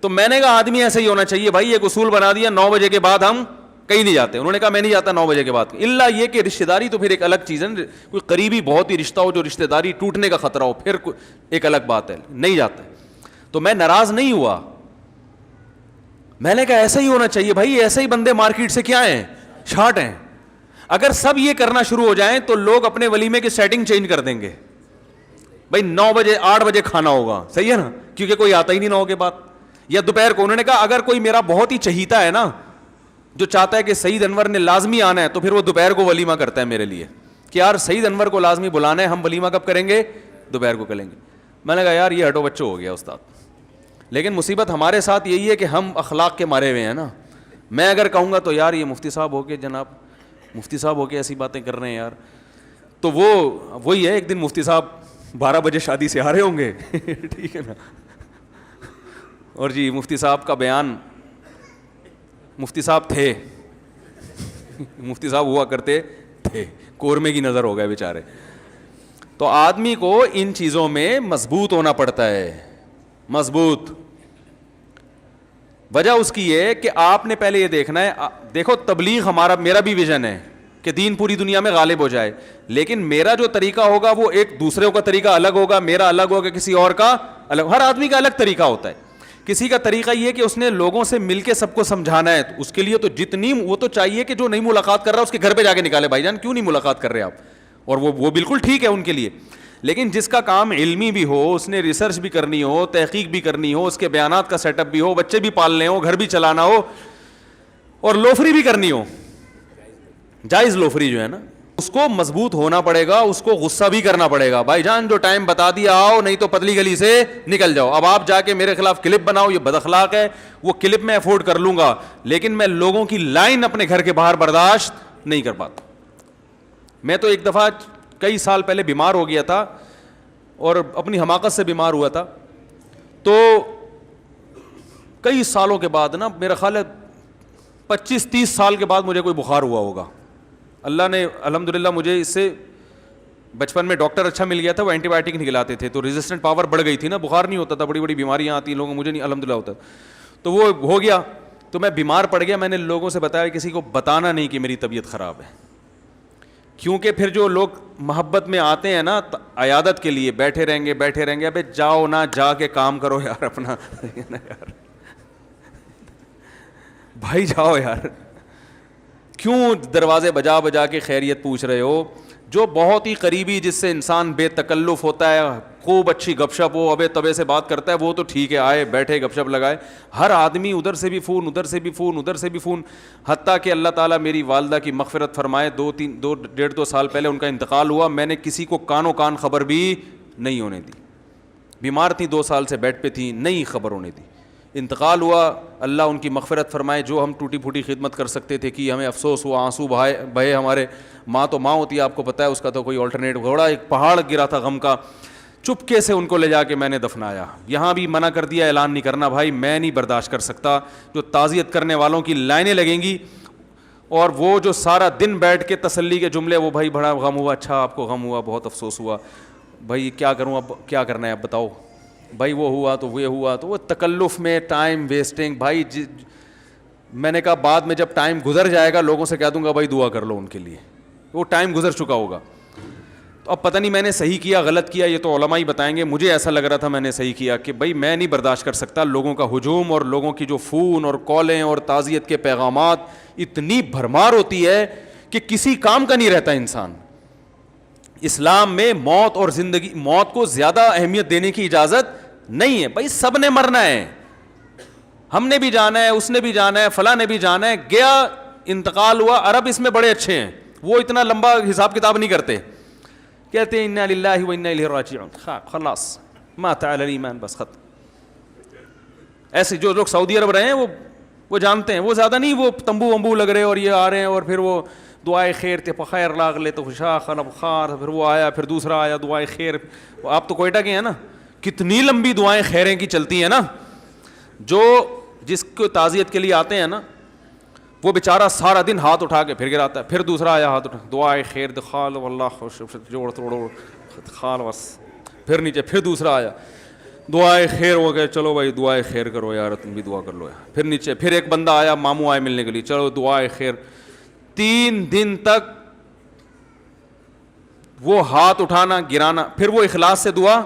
تو میں نے کہا آدمی ایسا ہی ہونا چاہیے بھائی, ایک اصول بنا دیا 9 بجے کے بعد ہم کہیں نہیں جاتے. انہوں نے کہا میں نہیں جاتا 9 بجے کے بعد, الا یہ کہ رشتہ داری تو پھر ایک الگ چیز ہے, کوئی قریبی بہت ہی رشتہ ہو جو رشتہ داری ٹوٹنے کا خطرہ ہو پھر ایک الگ بات ہے, نہیں جاتے. تو میں ناراض نہیں ہوا, میں نے کہا ایسا ہی ہونا چاہیے بھائی, ایسے ہی بندے مارکیٹ سے کیا ہیں, شارٹ ہیں. اگر سب یہ کرنا شروع ہو جائیں تو لوگ اپنے ولیمے کی سیٹنگ چینج کر دیں گے. بھائی 9 بجے 8 بجے کھانا ہوگا, صحیح ہے نا, کیونکہ کوئی آتا ہی نہیں 9 کے بعد, یا دوپہر کو. انہوں نے کہا اگر کوئی میرا بہت ہی چہیتا ہے نا جو چاہتا ہے کہ سعید انور نے لازمی آنا ہے, تو پھر وہ دوپہر کو ولیمہ کرتا ہے میرے لیے کہ یار سعید انور کو لازمی بلانا ہے, ہم ولیمہ کب کریں گے, دوپہر کو کریں گے. میں نے کہا یار یہ ہٹو بچوں ہو گیا استاد. لیکن مصیبت ہمارے ساتھ یہی ہے کہ ہم اخلاق کے مارے ہوئے ہیں نا. میں اگر کہوں گا تو یار یہ مفتی صاحب ہو کے جناب مفتی صاحب ہو کے ایسی باتیں کر رہے ہیں یار, تو وہی ہے, ایک دن مفتی صاحب 12 بجے شادی سے آ رہے ہوں گے ٹھیک ہے نا, اور جی مفتی صاحب کا بیان, مفتی صاحب تھے مفتی صاحب ہوا کرتے تھے, قورمے کی نظر ہو گئے بیچارے. تو آدمی کو ان چیزوں میں مضبوط ہونا پڑتا ہے, مضبوط. وجہ اس کی یہ کہ آپ نے پہلے یہ دیکھنا ہے, دیکھو تبلیغ میرا بھی ویژن ہے کہ دین پوری دنیا میں غالب ہو جائے, لیکن میرا جو طریقہ ہوگا وہ ایک دوسرے کا طریقہ الگ ہوگا, میرا الگ ہوگا, کسی اور کا الگ, ہر آدمی کا الگ طریقہ ہوتا ہے. کسی کا طریقہ یہ کہ اس نے لوگوں سے مل کے سب کو سمجھانا ہے, اس کے لیے تو جتنی وہ تو چاہیے کہ جو نہیں ملاقات کر رہا اس کے گھر پہ جا کے نکالے, بھائی جان کیوں نہیں ملاقات کر رہے آپ, اور وہ بالکل ٹھیک ہے ان کے لیے. لیکن جس کا کام علمی بھی ہو, اس نے ریسرچ بھی کرنی ہو, تحقیق بھی کرنی ہو, اس کے بیانات کا سیٹ اپ بھی ہو, بچے بھی پالنے ہو, گھر بھی چلانا ہو, اور لوفری بھی کرنی ہو, جائز لوفری جو ہے نا, اس کو مضبوط ہونا پڑے گا, اس کو غصہ بھی کرنا پڑے گا. بھائی جان جو ٹائم بتا دیا آؤ, نہیں تو پتلی گلی سے نکل جاؤ. اب آپ جا کے میرے خلاف کلپ بناؤ, یہ بد اخلاق ہے, وہ کلپ میں افورڈ کر لوں گا, لیکن میں لوگوں کی لائن اپنے گھر کے باہر برداشت نہیں کر پاتا. میں تو ایک دفعہ کئی سال پہلے بیمار ہو گیا تھا, اور اپنی حماقت سے بیمار ہوا تھا, تو کئی سالوں کے بعد نا, میرا خیال ہے 25-30 سال کے بعد مجھے کوئی بخار ہوا ہوگا. اللہ نے الحمدللہ مجھے اس سے بچپن میں ڈاکٹر اچھا مل گیا تھا, وہ اینٹی بایوٹک نہیں کھلاتے تھے, تو ریزسٹنٹ پاور بڑھ گئی تھی نا, بخار نہیں ہوتا تھا, بڑی بڑی بیماریاں آتی ہیں لوگوں, مجھے نہیں الحمدللہ ہوتا. تو وہ ہو گیا, تو میں بیمار پڑ گیا. میں نے لوگوں سے بتایا کسی کو بتانا نہیں کہ میری طبیعت خراب ہے, کیونکہ پھر جو لوگ محبت میں آتے ہیں نا عیادت کے لیے, بیٹھے رہیں گے, ابے جاؤ نا, جا کے کام کرو یار اپنا یار بھائی جاؤ یار, کیوں دروازے بجا بجا کے خیریت پوچھ رہے ہو. جو بہت ہی قریبی, جس سے انسان بے تکلف ہوتا ہے, خوب اچھی گپ شپ ہو, ابے تبے سے بات کرتا ہے, وہ تو ٹھیک ہے, آئے بیٹھے گپ شپ لگائے. ہر آدمی ادھر سے بھی فون, ادھر سے بھی فون, ادھر سے بھی فون. حتیٰ کہ اللہ تعالیٰ میری والدہ کی مغفرت فرمائے, 2 سال پہلے ان کا انتقال ہوا, میں نے کسی کو کانوں کان خبر بھی نہیں ہونے دی. بیمار تھیں 2 سال سے بیڈ پہ تھیں, نہیں خبر ہونے دی. انتقال ہوا, اللہ ان کی مغفرت فرمائے. جو ہم ٹوٹی پھوٹی خدمت کر سکتے تھے کی, ہمیں افسوس ہوا, آنسو بہے ہمارے. ماں تو ماں ہوتی ہے, آپ کو پتہ ہے, اس کا تو کوئی آلٹرنیٹ. گھوڑا ایک پہاڑ گرا تھا غم کا, چپکے سے ان کو لے جا کے میں نے دفنایا. یہاں بھی منع کر دیا, اعلان نہیں کرنا بھائی, میں نہیں برداشت کر سکتا. جو تعزیت کرنے والوں کی لائنیں لگیں گی, اور وہ جو سارا دن بیٹھ کے تسلی کے جملے, وہ بھائی بڑا غم ہوا, اچھا آپ کو غم ہوا, بہت افسوس ہوا, بھائی کیا کروں, اب کیا کرنا ہے, اب بتاؤ بھائی, وہ ہوا تو وہ ہوا تو وہ تکلف میں ٹائم ویسٹنگ. بھائی میں نے کہا بعد میں جب ٹائم گزر جائے گا لوگوں سے کہہ دوں گا بھائی دعا کر لو ان کے لیے, وہ ٹائم گزر چکا ہوگا. تو اب پتہ نہیں میں نے صحیح کیا غلط کیا, یہ تو علماء ہی بتائیں گے. مجھے ایسا لگ رہا تھا میں نے صحیح کیا کہ بھائی میں نہیں برداشت کر سکتا لوگوں کا ہجوم, اور لوگوں کی جو فون اور کالیں اور تعزیت کے پیغامات, اتنی بھرمار ہوتی ہے کہ کسی کام کا نہیں رہتا انسان. اسلام میں موت اور زندگی, موت کو زیادہ اہمیت دینے کی اجازت نہیں ہے. بھائی سب نے مرنا ہے, ہم نے بھی جانا ہے, اس نے بھی جانا ہے, فلاں نے بھی جانا ہے. گیا, انتقال ہوا. عرب اس میں بڑے اچھے ہیں, وہ اتنا لمبا حساب کتاب نہیں کرتے. کہتے ہیں انا للہ و انا الیہ راجعون, خلاص مات علی الایمان, بس ختم. ایسے جو لوگ سعودی عرب رہے ہیں وہ جانتے ہیں, وہ زیادہ نہیں, وہ تمبو ومبو لگ رہے اور یہ آ رہے ہیں, اور پھر وہ دعائے خیر تے بخیر لاغ لے تو خوشا خلب خار, پھر وہ آیا, پھر دوسرا آیا دعائے خیر. آپ تو کوئٹہ کے ہیں نا, کتنی لمبی دعائیں خیریں کی چلتی ہیں نا. جو جس کو تعزیت کے لیے آتے ہیں نا, وہ بیچارہ سارا دن ہاتھ اٹھا کے پھر گراتا ہے, پھر دوسرا آیا ہاتھ اٹھا, دعائے خیر دخال واللہ خوش جوڑ توڑو خال بس, پھر نیچے, پھر دوسرا آیا دعائے خیر ہو گئے, چلو بھائی دعائے خیر کرو یار, تم بھی دعا کر لو یار. پھر نیچے, پھر ایک بندہ آیا, ماموں آئے ملنے کے لیے, چلو دعائے خیر. 3 دن تک وہ ہاتھ اٹھانا گرانا, پھر وہ اخلاص سے دعا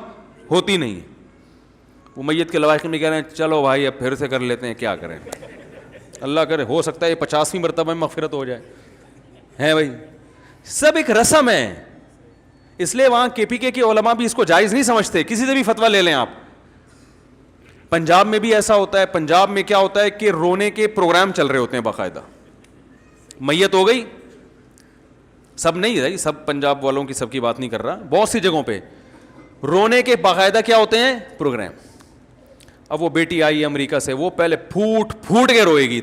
ہوتی نہیں. وہ میت کے لواحق میں کہہ رہے ہیں چلو بھائی اب پھر سے کر لیتے ہیں, کیا کریں, اللہ کرے ہو سکتا ہے یہ 50ویں مرتبہ میں مغفرت ہو جائے. ہیں بھائی, سب ایک رسم ہے. اس لیے وہاں کے پی کے علماء بھی اس کو جائز نہیں سمجھتے. کسی سے بھی فتویٰ لے لیں آپ, پنجاب میں بھی ایسا ہوتا ہے. پنجاب میں کیا ہوتا ہے کہ رونے کے پروگرام چل رہے ہوتے ہیں باقاعدہ. میت ہو گئی, سب نہیں ہے, سب پنجاب والوں کی سب کی بات نہیں کر رہا, بہت سی جگہوں پہ رونے کے باقاعدہ کیا ہوتے ہیں پروگرام. اب وہ بیٹی آئی امریکہ سے, وہ پہلے پھوٹ پھوٹ کے روئے گی.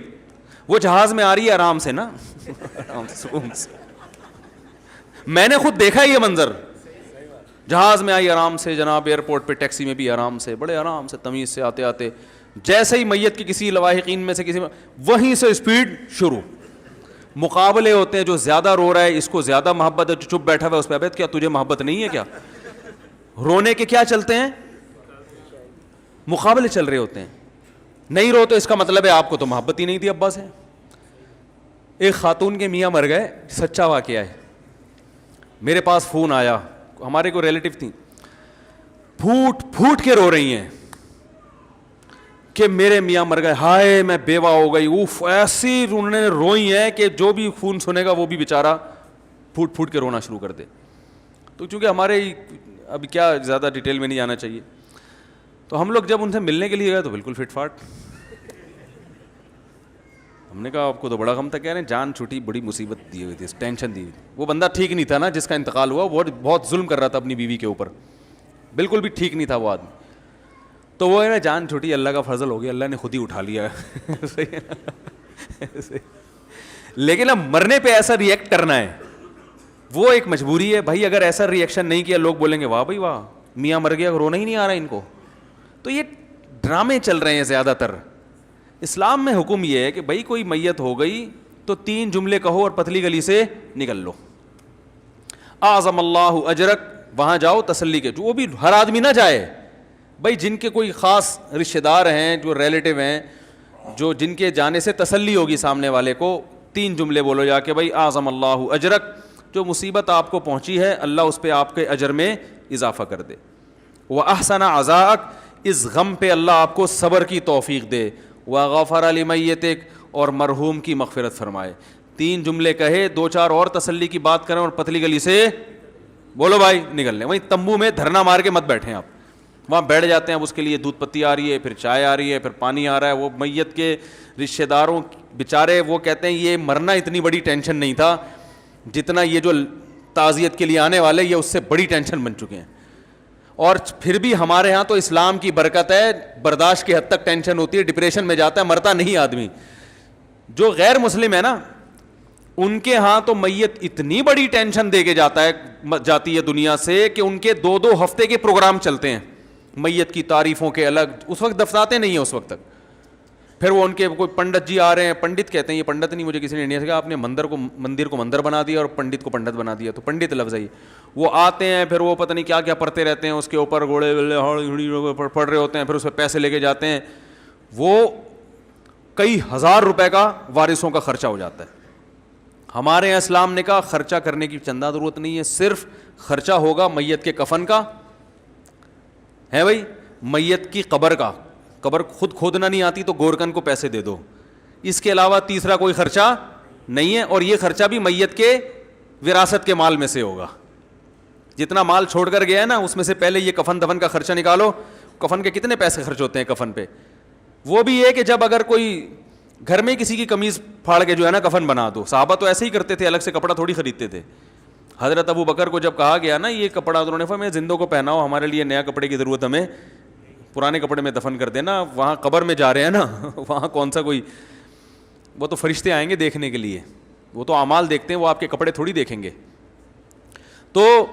وہ جہاز میں آ رہی ہے آرام سے نا, آرام سے سکون سے. میں نے خود دیکھا یہ منظر, جہاز میں آئی آرام سے جناب, ایئرپورٹ پہ ٹیکسی میں بھی آرام سے, بڑے آرام سے تمیز سے آتے آتے, جیسے ہی میت کی کسی لواحقین میں سے کسی میں, وہیں سے اسپیڈ شروع. مقابلے ہوتے ہیں, جو زیادہ رو رہا ہے اس کو زیادہ محبت ہے, جو چپ بیٹھا ہوا ہے اس پہ ابد کیا تجھے محبت نہیں ہے کیا. رونے کے کیا چلتے ہیں, مقابلے چل رہے ہوتے ہیں. نہیں رو تو اس کا مطلب ہے آپ کو تو محبت ہی نہیں تھی ابا سے. ایک خاتون کے میاں مر گئے, سچا واقعہ ہے, میرے پاس فون آیا, ہمارے کوئی ریلیٹیو تھیں, پھوٹ پھوٹ کے رو رہی ہیں کہ میرے میاں مر گئے, ہائے میں بیوہ ہو گئی. اوف, ایسی انہوں نے روئی ہیں کہ جو بھی فون سنے گا وہ بھی بیچارہ پھوٹ پھوٹ کے رونا شروع کر دے. تو چونکہ ہمارے ابھی کیا زیادہ ڈیٹیل میں نہیں جانا چاہیے, تو ہم لوگ جب ان سے ملنے کے لیے گئے تو بالکل فٹ فاٹ. ہم نے کہا آپ کو تو بڑا غم تھا, کہہ رہے ہیں جان چھوٹی, بڑی مصیبت دی ہوئی تھی, ٹینشن دی ہوئی تھی. وہ بندہ ٹھیک نہیں تھا نا جس کا انتقال ہوا, وہ بہت ظلم کر رہا تھا اپنی بیوی کے اوپر, بالکل بھی ٹھیک نہیں تھا وہ آدمی. تو وہ ہے نا جان چھوٹی, اللہ کا فضل ہو گیا, اللہ نے خود ہی اٹھا لیا. لیکن اب مرنے پہ ایسا ریئیکٹ کرنا ہے وہ ایک مجبوری ہے. بھائی اگر ایسا ریئیکشن نہیں کیا لوگ بولیں گے واہ بھائی واہ, میاں مر گیا, رونا ہی نہیں آ رہا ان کو. تو یہ ڈرامے چل رہے ہیں زیادہ تر. اسلام میں حکم یہ ہے کہ بھائی کوئی میت ہو گئی تو 3 جملے کہو اور پتلی گلی سے نکل لو. اعظم اللہ اجرک, وہاں جاؤ تسلی کے, جو وہ بھی ہر آدمی نہ جائے بھائی, جن کے کوئی خاص رشتہ دار ہیں, جو ریلیٹیو ہیں, جو جن کے جانے سے تسلی ہوگی سامنے والے کو, 3 جملے بولو جا کے بھائی اعظم اللہ اجرک, جو مصیبت آپ کو پہنچی ہے اللہ اس پہ آپ کے اجر میں اضافہ کر دے. واحسن عزاءک, اس غم پہ اللہ آپ کو صبر کی توفیق دے. وغفر لمیتک, اور مرحوم کی مغفرت فرمائے. 3 جملے کہے, 2-4 اور تسلی کی بات کریں اور پتلی گلی سے بولو بھائی نکل لیں. وہیں تمبو میں دھرنا مار کے مت بیٹھیں آپ, وہاں بیٹھ جاتے ہیں, اب اس کے لیے دودھ پتی آ رہی ہے, پھر چائے آ رہی ہے, پھر پانی آ رہا ہے. وہ میت کے رشتہ داروں بیچارے وہ کہتے ہیں یہ مرنا اتنی بڑی ٹینشن نہیں تھا جتنا یہ جو تعزیت کے لیے آنے والے یہ اس سے بڑی ٹینشن بن چکے ہیں. اور پھر بھی ہمارے ہاں تو اسلام کی برکت ہے, برداشت کی حد تک ٹینشن ہوتی ہے, ڈپریشن میں جاتا ہے, مرتا نہیں آدمی. جو غیر مسلم ہے نا, ان کے ہاں تو میت اتنی بڑی ٹینشن دے کے جاتی ہے دنیا سے کہ ان کے 2 ہفتے کے پروگرام چلتے ہیں میت کی تعریفوں کے الگ. اس وقت دفناتے نہیں ہیں اس وقت تک. پھر وہ ان کے کوئی پنڈت جی آ رہے ہیں, پنڈت کہتے ہیں, یہ پنڈت نہیں, مجھے کسی نے انڈیا سے کہا آپ نے مندر کو مندر بنا دیا اور پنڈت کو پنڈت بنا دیا, تو پنڈت لفظ ہے. وہ آتے ہیں, پھر وہ پتہ نہیں کیا کیا پڑھتے رہتے ہیں, اس کے اوپر گھوڑے پڑھ رہے ہوتے ہیں, پھر اس پہ پیسے لے کے جاتے ہیں. وہ کئی ہزار روپے کا وارثوں کا خرچہ ہو جاتا ہے. ہمارے یہاں اسلام نے کہا خرچہ کرنے کی چندہ ضرورت نہیں ہے, صرف خرچہ ہوگا میت کے کفن کا ہے بھائی, میت کی قبر کا. قبر خود کھودنا نہیں آتی تو گورکن کو پیسے دے دو, اس کے علاوہ تیسرا کوئی خرچہ نہیں ہے. اور یہ خرچہ بھی میت کے وراثت کے مال میں سے ہوگا. جتنا مال چھوڑ کر گیا ہے نا, اس میں سے پہلے یہ کفن دفن کا خرچہ نکالو. کفن کے کتنے پیسے خرچ ہوتے ہیں کفن پہ؟ وہ بھی یہ کہ جب اگر کوئی گھر میں کسی کی قمیض پھاڑ کے جو ہے نا کفن بنا دو. صحابہ تو ایسے ہی کرتے تھے, الگ سے کپڑا تھوڑی خریدتے تھے. حضرت ابو بکر کو جب کہا گیا نا یہ کپڑا, انہوں نے فرمایا زندوں کو پہناؤ, ہمارے لیے نیا کپڑے کی ضرورت, ہمیں پرانے کپڑے میں دفن کر دینا. وہاں قبر میں جا رہے ہیں نا, وہاں کون سا کوئی, وہ تو فرشتے آئیں گے دیکھنے کے لیے, وہ تو اعمال دیکھتے ہیں, وہ آپ کے کپڑے تھوڑی دیکھیں گے. تو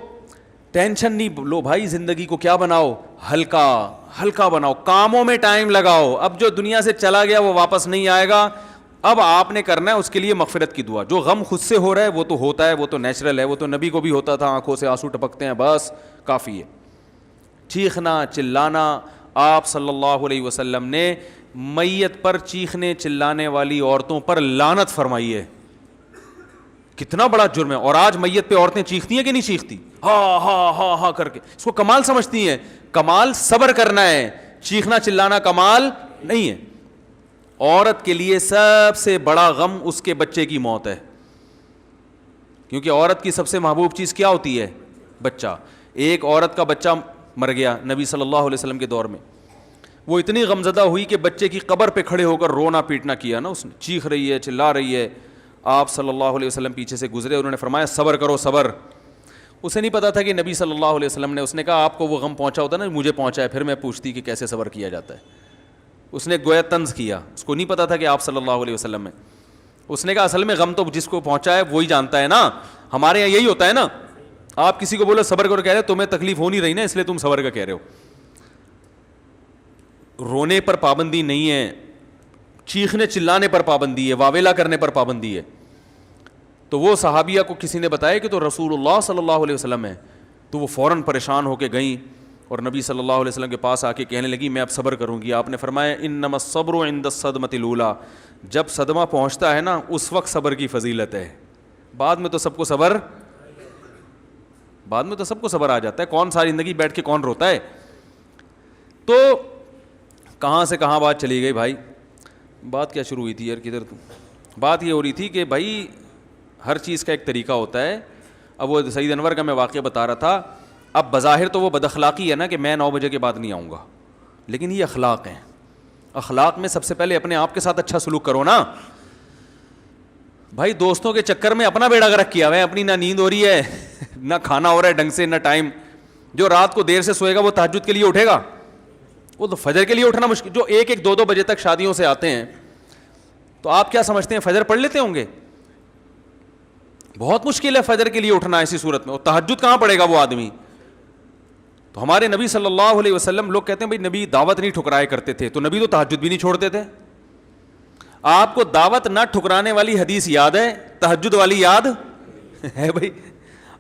ٹینشن نہیں لو بھائی, زندگی کو کیا بناؤ, ہلکا ہلکا بناؤ, کاموں میں ٹائم لگاؤ. اب جو دنیا سے چلا گیا وہ واپس نہیں آئے گا. اب آپ نے کرنا ہے اس کے لیے مغفرت کی دعا. جو غم خود سے ہو رہا ہے وہ تو ہوتا ہے, وہ تو نیچرل ہے, وہ تو نبی کو بھی ہوتا تھا, آنکھوں سے آنسو ٹپکتے ہیں, بس کافی ہے. چیخنا چلانا, آپ صلی اللہ علیہ وسلم نے میت پر چیخنے چلانے والی عورتوں پر لعنت فرمائی ہے. کتنا بڑا جرم ہے. اور آج میت پہ عورتیں چیختی ہیں کہ نہیں چیختی, ہاں ہاں ہاں ہاں کر کے, اس کو کمال سمجھتی ہیں. کمال صبر کرنا ہے, چیخنا چلانا کمال نہیں ہے. عورت کے لیے سب سے بڑا غم اس کے بچے کی موت ہے, کیونکہ عورت کی سب سے محبوب چیز کیا ہوتی ہے؟ بچہ. ایک عورت کا بچہ مر گیا نبی صلی اللہ علیہ وسلم کے دور میں, وہ اتنی غمزدہ ہوئی کہ بچے کی قبر پہ کھڑے ہو کر رونا پیٹنا کیا نا اس نے, چیخ رہی ہے چلا رہی ہے. آپ صلی اللہ علیہ وسلم پیچھے سے گزرے, انہوں نے فرمایا صبر کرو صبر. اسے نہیں پتا تھا کہ نبی صلی اللہ علیہ وسلم نے, اس نے کہا آپ کو وہ غم پہنچا ہوتا نا, مجھے پہنچا ہے, پھر میں پوچھتی کہ کیسے صبر کیا جاتا ہے. اس نے گویا طنز کیا, اس کو نہیں پتا تھا کہ آپ صلی اللہ علیہ وسلم میں. اس نے کہا اصل میں غم تو جس کو پہنچا ہے وہی جانتا ہے نا, ہمارے یہاں یہی ہوتا ہے نا. آپ کسی کو بولو صبر کرو, کہہ رہے تمہیں تکلیف ہو نہیں رہی نا اس لیے تم صبر کا کہہ رہے ہو. رونے پر پابندی نہیں ہے, چیخنے چلانے پر پابندی ہے, واویلا کرنے پر پابندی ہے. تو وہ صحابیہ کو کسی نے بتایا کہ تو رسول اللہ صلی اللہ علیہ وسلم ہے, تو وہ فوراً پریشان ہو کے گئیں اور نبی صلی اللہ علیہ وسلم کے پاس آ کے کہنے لگی میں اب صبر کروں گی. آپ نے فرمایا انما الصبر عند الصدمۃ الاولیٰ, جب صدمہ پہنچتا ہے نا اس وقت صبر کی فضیلت ہے, بعد میں تو سب کو صبر آ جاتا ہے. کون ساری زندگی بیٹھ کے کون روتا ہے. تو کہاں سے کہاں بات چلی گئی بھائی, بات کیا شروع ہوئی تھی یار, کدھر تو بات یہ ہو رہی تھی کہ بھائی ہر چیز کا ایک طریقہ ہوتا ہے. اب وہ سعید انور کا میں واقعہ بتا رہا تھا. اب بظاہر تو وہ بد اخلاقی ہے نا کہ میں 9 بجے کے بعد نہیں آؤں گا, لیکن یہ اخلاق ہیں. اخلاق میں سب سے پہلے اپنے آپ کے ساتھ اچھا سلوک کرو نا بھائی. دوستوں کے چکر میں اپنا بیڑا غرق کیا ہوا ہے, اپنی نہ نیند ہو رہی ہے نہ کھانا ہو رہا ہے ڈھنگ سے, نہ ٹائم. جو رات کو دیر سے سوئے گا وہ تہجد کے لیے اٹھے گا, وہ تو فجر کے لیے اٹھنا مشکل. جو 1-2 بجے تک شادیوں سے آتے ہیں, تو آپ کیا سمجھتے ہیں فجر پڑھ لیتے ہوں گے؟ بہت مشکل ہے فجر کے لیے اٹھنا ایسی صورت میں. اور تہجد کہاں پڑے گا وہ آدمی؟ تو ہمارے نبی صلی اللہ علیہ وسلم, لوگ کہتے ہیں بھائی نبی دعوت نہیں ٹھکرایا کرتے تھے, تو نبی تو تہجد بھی نہیں چھوڑتے تھے. آپ کو دعوت نہ ٹھکرانے والی حدیث یاد ہے, تہجد والی یاد ہے بھائی؟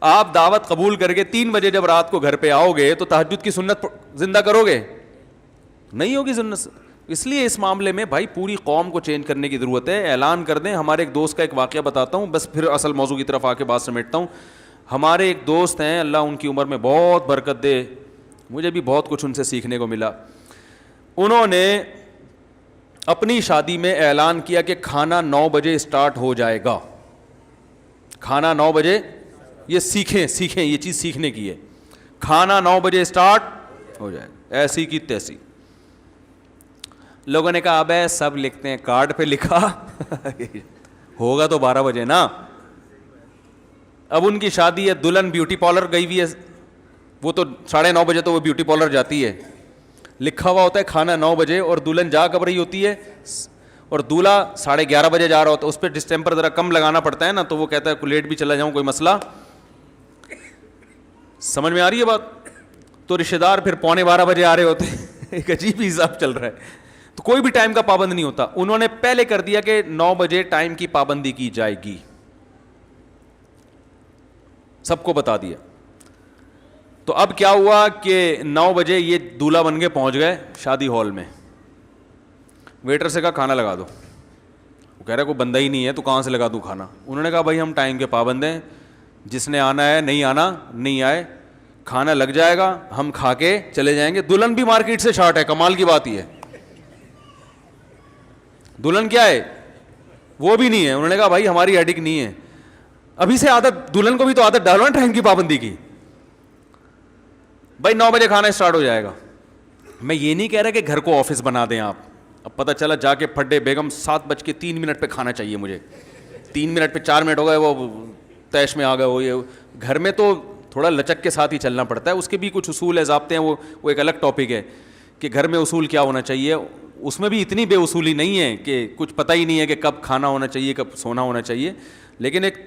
آپ دعوت قبول کر کے 3 بجے جب رات کو گھر پہ آؤ گے تو تہجد کی سنت زندہ کرو گے؟ نہیں ہوگی سنت. اس لیے اس معاملے میں بھائی پوری قوم کو چینج کرنے کی ضرورت ہے. اعلان کر دیں. ہمارے ایک دوست کا ایک واقعہ بتاتا ہوں, بس پھر اصل موضوع کی طرف آ کے بات سمیٹتا ہوں. ہمارے ایک دوست ہیں, اللہ ان کی عمر میں بہت برکت دے, مجھے بھی بہت کچھ ان سے سیکھنے کو ملا. انہوں نے اپنی شادی میں اعلان کیا کہ کھانا 9 بجے اسٹارٹ ہو جائے گا. کھانا 9 بجے, یہ سیکھیں, یہ چیز سیکھنے کی ہے. کھانا 9 بجے اسٹارٹ ہو جائے گا, ایسی کی تیسی. لوگوں نے کہا اب سب لکھتے ہیں, کارڈ پہ لکھا ہوگا تو 12 بجے نا. اب ان کی شادی ہے, دلہن بیوٹی پارلر گئی ہوئی ہے, وہ تو 9:30 بجے تو وہ بیوٹی پارلر جاتی ہے, لکھا ہوا ہوتا ہے کھانا 9 بجے, اور دلہن جا کب رہی ہوتی ہے اور دولہا 11:30 بجے جا رہا ہوتا ہے. اس پہ ڈسٹیمپر ذرا کم لگانا پڑتا ہے نا, تو وہ کہتا ہے لیٹ بھی چلا جاؤں کوئی مسئلہ. سمجھ میں آ رہی ہے بات؟ تو رشتے دار پھر 11:45 بجے آ رہے ہوتے ہیں. ایک عجیب ہی حساب چل رہا ہے. تو کوئی بھی ٹائم کا پابند نہیں ہوتا. انہوں نے پہلے کر دیا کہ 9 بجے ٹائم کی پابندی کی جائے گی, سب کو بتا دیا. تو اب کیا ہوا کہ 9 بجے یہ دولہا بن کے پہنچ گئے شادی ہال میں. ویٹر سے کہا کھانا لگا دو. وہ کہہ رہا کوئی بندہ ہی نہیں ہے تو کہاں سے لگا دوں کھانا. انہوں نے کہا بھائی ہم ٹائم کے پابند ہیں, جس نے آنا ہے نہیں آنا نہیں آئے, کھانا لگ جائے گا, ہم کھا کے چلے جائیں گے. دلہن بھی مارکیٹ سے شارٹ ہے, کمال کی بات ہی ہے. دلہن کیا ہے, وہ بھی نہیں ہے. انہوں نے کہا بھائی ہماری ہیڈک نہیں ہے. ابھی سے عادت, دلہن کو بھی تو عادت ڈالو نا ٹائم کی پابندی کی. بھائی 9 بجے کھانا اسٹارٹ ہو جائے گا. میں یہ نہیں کہہ رہا کہ گھر کو آفس بنا دیں آپ. اب پتہ چلا جا کے پھڈے بیگم 7:03 پہ کھانا چاہیے مجھے, 3 منٹ پہ 4 منٹ ہو گئے وہ تیش میں آ گئے. وہ یہ گھر میں تو تھوڑا لچک کے ساتھ ہی چلنا پڑتا ہے. اس کے بھی کچھ اصول ہے, ضابطے ہیں, وہ ایک الگ ٹاپک ہے کہ گھر میں اصول کیا ہونا چاہیے. اس میں بھی اتنی بے اصولی نہیں ہے کہ کچھ پتہ ہی نہیں ہے کہ کب کھانا ہونا چاہیے کب سونا ہونا چاہیے. لیکن ایک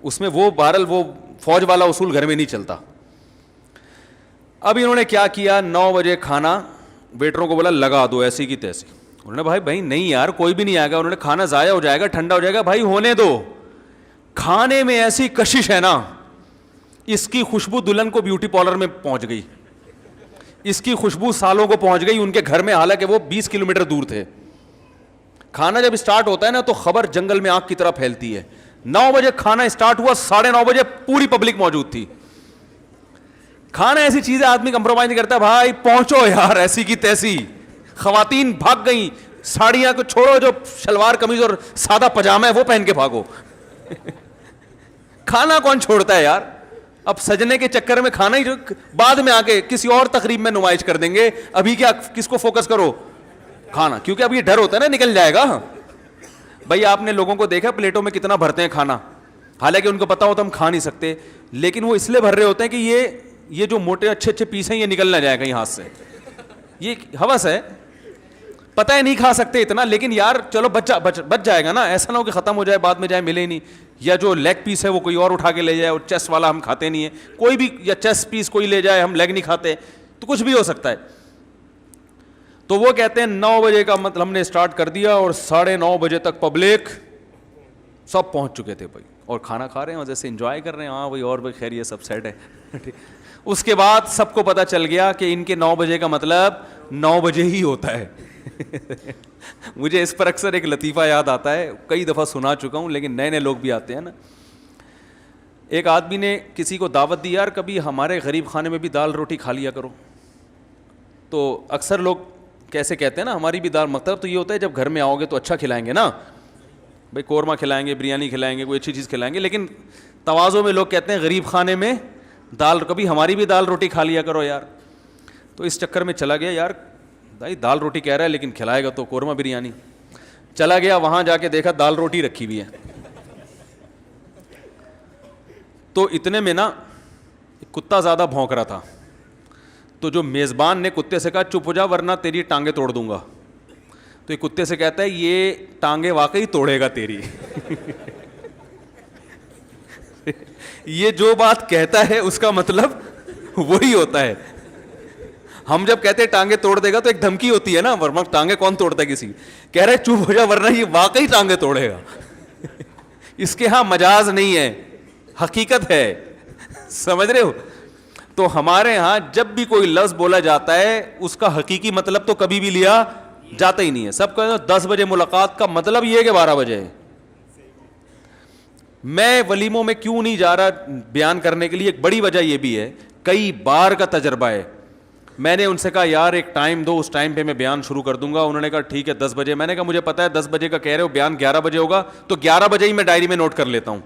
اس میں وہ بہرحال وہ فوج والا اصول گھر میں نہیں چلتا. اب انہوں نے کیا کیا, 9 بجے کھانا ویٹروں کو بولا لگا دو ایسی کی تیسی. انہوں نے بھائی نہیں یار کوئی بھی نہیں آئے گا. انہوں نے کھانا ضائع ہو جائے گا, ٹھنڈا ہو جائے گا. بھائی ہونے دو. کھانے میں ایسی کشش ہے نا, اس کی خوشبو دلہن کو بیوٹی پارلر میں پہنچ گئی, اس کی خوشبو سالوں کو پہنچ گئی ان کے گھر میں, حالانکہ وہ 20 کلومیٹر دور تھے. کھانا جب اسٹارٹ ہوتا ہے نا تو خبر جنگل میں آگ کی طرح پھیلتی ہے. 9 بجے کھانا اسٹارٹ ہوا, 9:30 بجے پوری پبلک موجود تھی. کھانا ایسی چیز ہے آدمی کمپرومائز نہیں کرتا. بھائی پہنچو یار ایسی کی تیسی. خواتین بھاگ گئیں, ساڑیاں کو چھوڑو, جو شلوار قمیض اور سادہ پجامہ ہے وہ پہن کے بھاگو. کھانا کون چھوڑتا ہے یار. اب سجنے کے چکر میں کھانا ہی بعد میں آ کے کسی اور تقریب میں نمائش کر دیں گے. ابھی کیا کس کو فوکس کرو, کھانا. کیونکہ اب یہ ڈر ہوتا ہے نا نکل جائے گا. بھائی آپ نے لوگوں کو دیکھا پلیٹوں میں کتنا بھرتے ہیں کھانا, حالانکہ ان کو پتا ہوتا ہم کھا نہیں سکتے, لیکن وہ اس لیے بھر رہے ہوتے ہیں کہ یہ جو موٹے اچھے پیس ہیں یہ نکل نہ جائے کہیں ہاتھ سے. یہ ہوس ہے, پتہ ہے نہیں کھا سکتے اتنا, لیکن یار چلو بچ جائے گا نا. ایسا نہ ہو کہ ختم ہو جائے بعد میں جائے ملے ہی نہیں, یا جو لیگ پیس ہے وہ کوئی اور اٹھا کے لے جائے, اور چیسٹ والا ہم کھاتے نہیں ہیں کوئی بھی, یا چیسٹ پیس کوئی لے جائے, ہم لیگ نہیں کھاتے, تو کچھ بھی ہو سکتا ہے. تو وہ کہتے ہیں 9 بجے کا مطلب ہم نے اسٹارٹ کر دیا, اور 9:30 بجے تک پبلک سب پہنچ چکے تھے بھائی, اور کھانا کھا رہے ہیں, جیسے انجوائے کر رہے ہیں. ہاں بھائی اور بھائی خیر یہ سب سیٹ ہے. اس کے بعد سب کو پتا چل گیا کہ ان کے 9 بجے کا مطلب 9 بجے ہی ہوتا ہے. مجھے اس پر اکثر ایک لطیفہ یاد آتا ہے, کئی دفعہ سنا چکا ہوں, لیکن نئے لوگ بھی آتے ہیں نا. ایک آدمی نے کسی کو دعوت دی, یار کبھی ہمارے غریب خانے میں بھی دال روٹی کھا لیا کرو. تو اکثر لوگ کیسے کہتے ہیں نا, ہماری بھی دال, مطلب تو یہ ہوتا ہے جب گھر میں آؤ گے تو اچھا کھلائیں گے نا بھائی, قورمہ کھلائیں گے, بریانی کھلائیں گے, کوئی اچھی چیز کھلائیں گے. لیکن تواضع میں لوگ کہتے ہیں غریب خانے میں دال, کبھی ہماری بھی دال روٹی کھا لیا کرو یار. تو اس چکر میں چلا گیا, یار بھائی دال روٹی کہہ رہا ہے لیکن کھلائے گا تو قورمہ بریانی. چلا گیا وہاں, جا کے دیکھا دال روٹی رکھی ہوئی ہے. تو اتنے میں نا کتا زیادہ بھونک رہا تھا, تو جو میزبان نے کتے سے کہا چپ ہو جا ورنہ تیری ٹانگیں توڑ دوں گا. تو یہ کتے سے کہتا ہے یہ ٹانگیں واقعی توڑے گا تیری. یہ جو بات کہتا ہے اس کا مطلب وہی ہوتا ہے. ہم جب کہتے ہیں ٹانگیں توڑ دے گا تو ایک دھمکی ہوتی ہے نا, ورنہ ٹانگیں کون توڑتا ہے کسی. کہہ رہے چپ ہو جا ورنہ یہ واقعی ٹانگیں توڑے گا. اس کے ہاں مجاز نہیں ہے, حقیقت ہے. سمجھ رہے ہو؟ تو ہمارے ہاں جب بھی کوئی لفظ بولا جاتا ہے اس کا حقیقی مطلب تو کبھی بھی لیا جاتا ہی نہیں ہے. سب کہتے ہیں 10 بجے ملاقات کا مطلب یہ ہے کہ 12 بجے. میں ولیموں میں کیوں نہیں جا رہا بیان کرنے کے لیے, ایک بڑی وجہ یہ بھی ہے, کئی بار کا تجربہ ہے. میں نے ان سے کہا یار ایک ٹائم دو, اس ٹائم پہ میں بیان شروع کر دوں گا. انہوں نے کہا ٹھیک ہے 10 بجے. میں نے کہا مجھے پتا ہے 10 بجے کا کہہ رہے ہو, بیان 11 بجے ہوگا, تو 11 بجے ہی میں ڈائری میں نوٹ کر لیتا ہوں.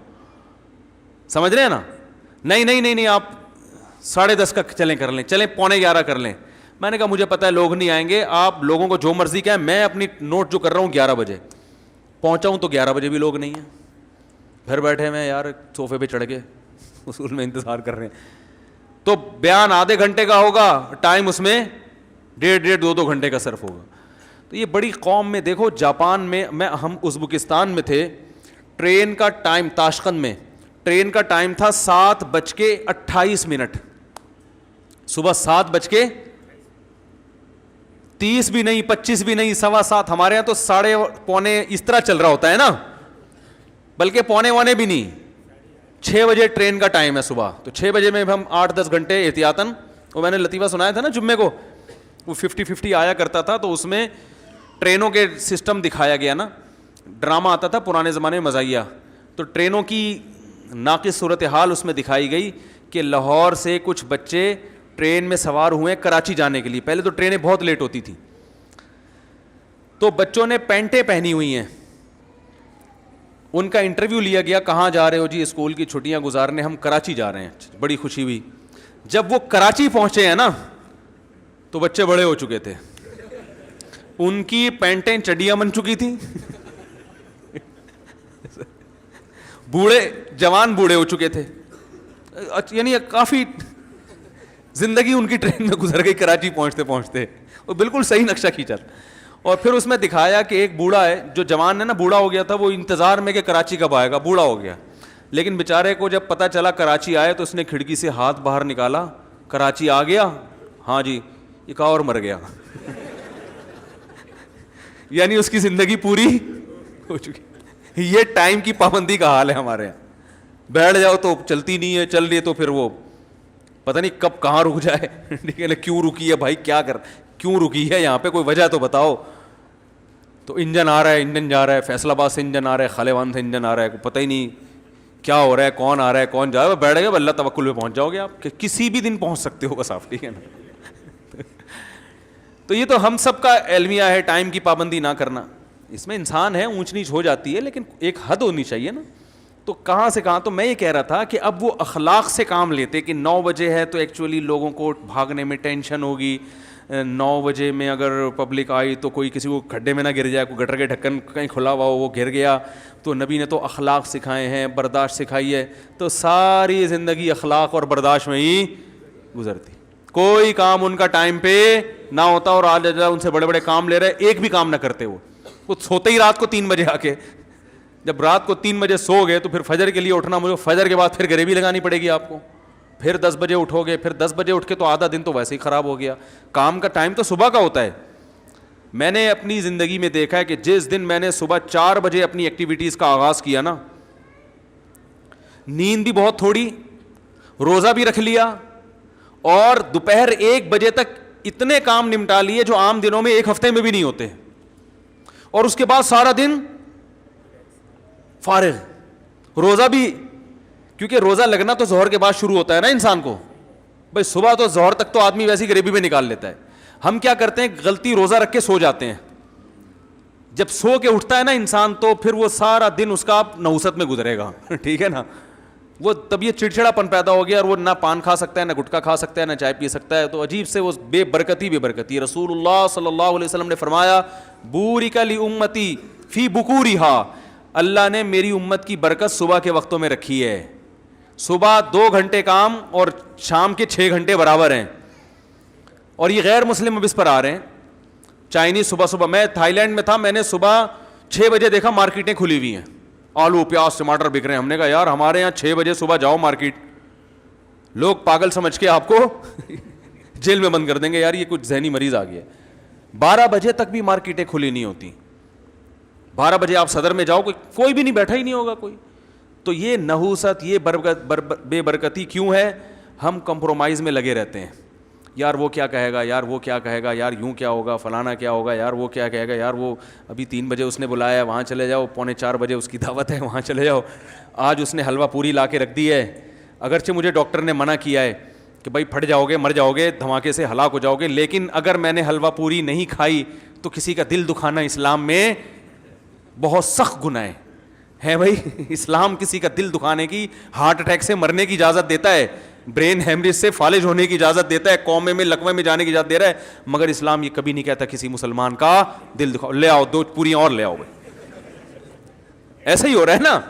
سمجھ رہے ہیں نا؟ نہیں آپ 10:30 کا چلیں کر لیں, چلیں 11:15 کر لیں. میں نے کہا مجھے پتا ہے لوگ نہیں آئیں گے, آپ لوگوں کو جو مرضی کہیں, میں اپنی نوٹ جو کر رہا ہوں 11 بجے پہنچا ہوں, تو 11 بجے بھی لوگ نہیں ہیں, گھر بیٹھے میں یار صوفے پہ چڑھ کے اصول میں انتظار کر رہے ہیں. تو بیان آدھے گھنٹے کا ہوگا, ٹائم اس میں 1.5-2 گھنٹے کا صرف ہوگا. تو یہ بڑی قوم میں دیکھو, جاپان میں ہم ازبکستان میں تھے, ٹرین کا ٹائم تاشقند میں ٹرین کا ٹائم تھا 7:28, صبح 7:30 بھی نہیں, 25 بھی نہیں, 7:15. ہمارے یہاں تو 6:45 اس طرح چل رہا ہوتا ہے نا, بلکہ 6:45 بھی نہیں, 6 بجے ٹرین کا ٹائم ہے صبح. تو 6 بجے میں ہم 8-10 گھنٹے احتیاطاً, وہ میں نے لطیفہ سنایا تھا نا جمعے کو, وہ 50-50 آیا کرتا تھا, تو اس میں ٹرینوں کے سسٹم دکھایا گیا نا, ڈرامہ آتا تھا پرانے زمانے میں مزاحیہ, تو ٹرینوں کی ناقص صورتحال اس میں دکھائی گئی کہ لاہور سے کچھ بچے ٹرین میں سوار ہوئے کراچی جانے کے لیے. پہلے تو ٹرینیں بہت لیٹ ہوتی تھیں, تو بچوں نے پینٹیں پہنی ہوئی ہیں, ان کا انٹرویو لیا گیا, کہاں جا رہے ہو جی؟ اسکول کی چھٹیاں گزارنے, ہم کراچی جا رہے ہیں. بڑی خوشی ہوئی. جب وہ کراچی پہنچے ہیں نا, تو بچے بڑے ہو چکے تھے, ان کی پینٹیں چڈیاں بن چکی تھیں, جوان بوڑھے ہو چکے تھے, یعنی کافی زندگی ان کی ٹرین میں گزر گئی کراچی پہنچتے پہنچتے. وہ بالکل صحیح نقشہ کھینچا. اور پھر اس میں دکھایا کہ ایک بوڑھا ہے, جو جوان ہے نا, بوڑھا ہو گیا تھا, وہ انتظار میں کہ کراچی کب آئے گا, بوڑھا ہو گیا. لیکن بیچارے کو جب پتہ چلا کراچی آئے, تو اس نے کھڑکی سے ہاتھ باہر نکالا, کراچی آ گیا, ہاں جی, ایک اور مر گیا. یعنی اس کی زندگی پوری ہو چکی. یہ ٹائم کی پابندی کا حال ہے ہمارے یہاں. بیٹھ جاؤ تو چلتی نہیں ہے, چل رہی ہے تو پھر وہ پتہ نہیں کب کہاں رک جائے. ٹھیک ہے نا, کیوں رکی ہے بھائی, کیا کیوں رکی ہے یہاں پہ, کوئی وجہ تو بتاؤ. تو انجن آ رہا ہے, انجن جا رہا ہے, فیصل آباد سے انجن آ رہا ہے, خالوان سے انجن آ رہا ہے, پتہ ہی نہیں کیا ہو رہا ہے, کون آ رہا ہے, کون جا رہا ہے. بیٹھ گئے, اللہ توکل پہ پہنچ جاؤ گے آپ, کہ کسی بھی دن پہنچ سکتے ہو بس آپ. ٹھیک ہے نا. تو یہ تو ہم سب کا المیہ ہے, ٹائم کی پابندی نہ کرنا. اس میں انسان ہے, اونچ نیچ ہو جاتی ہے, لیکن ایک حد ہونی چاہیے نا. تو کہاں سے کہاں, تو میں یہ کہہ رہا تھا کہ اب وہ اخلاق سے کام لیتے کہ 9 بجے ہے تو ایکچولی لوگوں کو بھاگنے میں ٹینشن ہوگی. 9 بجے میں اگر پبلک آئی تو کوئی کسی کو کھڈے میں نہ گر جائے, کوئی گٹر کے ڈھکن کہیں کھلا ہوا ہو وہ گر گیا. تو نبی نے تو اخلاق سکھائے ہیں, برداشت سکھائی ہے. تو ساری زندگی اخلاق اور برداشت میں ہی گزرتی. کوئی کام ان کا ٹائم پہ نہ ہوتا, اور آج ان سے بڑے بڑے کام لے رہے, ایک بھی کام نہ کرتے. وہ سوتے ہی رات کو 3 بجے آ کے, جب رات کو 3 بجے سو گئے تو پھر فجر کے لیے اٹھنا, مجھے فجر کے بعد پھر گریوی لگانی پڑے گی آپ کو, پھر 10 بجے اٹھو گے, پھر 10 بجے اٹھ کے تو آدھا دن تو ویسے ہی خراب ہو گیا. کام کا ٹائم تو صبح کا ہوتا ہے. میں نے اپنی زندگی میں دیکھا ہے کہ جس دن میں نے صبح 4 بجے اپنی ایکٹیویٹیز کا آغاز کیا نا, نیند بھی بہت تھوڑی, روزہ بھی رکھ لیا, اور دوپہر 1 بجے تک اتنے کام نمٹا لیے جو عام دنوں میں 1 ہفتے میں بھی نہیں ہوتے, اور اس کے بعد سارا دن فارغ. روزہ بھی, کیونکہ روزہ لگنا تو ظہر کے بعد شروع ہوتا ہے نا انسان کو. بھائی صبح تو ظہر تک تو آدمی ویسی غریبی میں نکال لیتا ہے. ہم کیا کرتے ہیں, غلطی روزہ رکھ کے سو جاتے ہیں. جب سو کے اٹھتا ہے نا انسان, تو پھر وہ سارا دن اس کا نحوست میں گزرے گا. ٹھیک ہے نا. وہ طبیعت چڑچڑاپن پیدا ہو گیا, اور وہ نہ پان کھا سکتا ہے, نہ گٹکا کھا سکتا ہے, نہ چائے پی سکتا ہے. تو عجیب سے وہ بے برکتی. رسول اللہ صلی اللہ علیہ وسلم نے فرمایا, بورک لامتی فی بکورہا, اللہ نے میری امت کی برکت صبح کے وقتوں میں رکھی ہے. صبح 2 گھنٹے کام اور شام کے 6 گھنٹے برابر ہیں. اور یہ غیر مسلم اب اس پر آ رہے ہیں. چائنیز صبح, میں تھائی لینڈ میں تھا, میں نے صبح 6 بجے دیکھا مارکیٹیں کھلی ہوئی ہیں, آلو پیاز ٹماٹر بک رہے ہیں. ہم نے کہا یار ہمارے یہاں 6 بجے صبح جاؤ مارکیٹ, لوگ پاگل سمجھ کے آپ کو جیل میں بند کر دیں گے, یار یہ کچھ ذہنی مریض آ گیا. 12 بجے تک بھی مارکیٹیں کھلی نہیں ہوتی. 12 بجے آپ صدر میں جاؤ, کوئی بھی نہیں, بیٹھا ہی نہیں ہوگا کوئی. تو یہ نحوست, یہ بے برکتی کیوں ہے؟ ہم کمپرومائز میں لگے رہتے ہیں. یار وہ کیا کہے گا, یار وہ کیا کہے گا, یار یوں کیا ہوگا, فلانا کیا ہوگا, یار وہ کیا کہے گا, یار وہ ابھی 3 بجے اس نے بلایا ہے وہاں چلے جاؤ, 3:45 بجے اس کی دعوت ہے وہاں چلے جاؤ, آج اس نے حلوہ پوری لا کے رکھ دی ہے. اگرچہ مجھے ڈاکٹر نے منع کیا ہے کہ بھائی پھٹ جاؤ گے, مر جاؤ گے, دھماکے سے ہلاک ہو جاؤ گے, لیکن اگر میں نے حلوہ پوری نہیں کھائی تو کسی کا دل دکھانا اسلام میں بہت سخت گناہ ہے بھائی. اسلام کسی کا دل دکھانے کی, ہارٹ اٹیک سے مرنے کی اجازت دیتا ہے, برین ہیمریج سے فالج ہونے کی اجازت دیتا ہے, قومے میں لقمے میں جانے کی اجازت دے رہا ہے, مگر اسلام یہ کبھی نہیں کہتا کسی مسلمان کا دل دکھاؤ. لے آؤ 2 پوریاں اور لے آؤ بھائی. ایسا ہی ہو رہا ہے نا,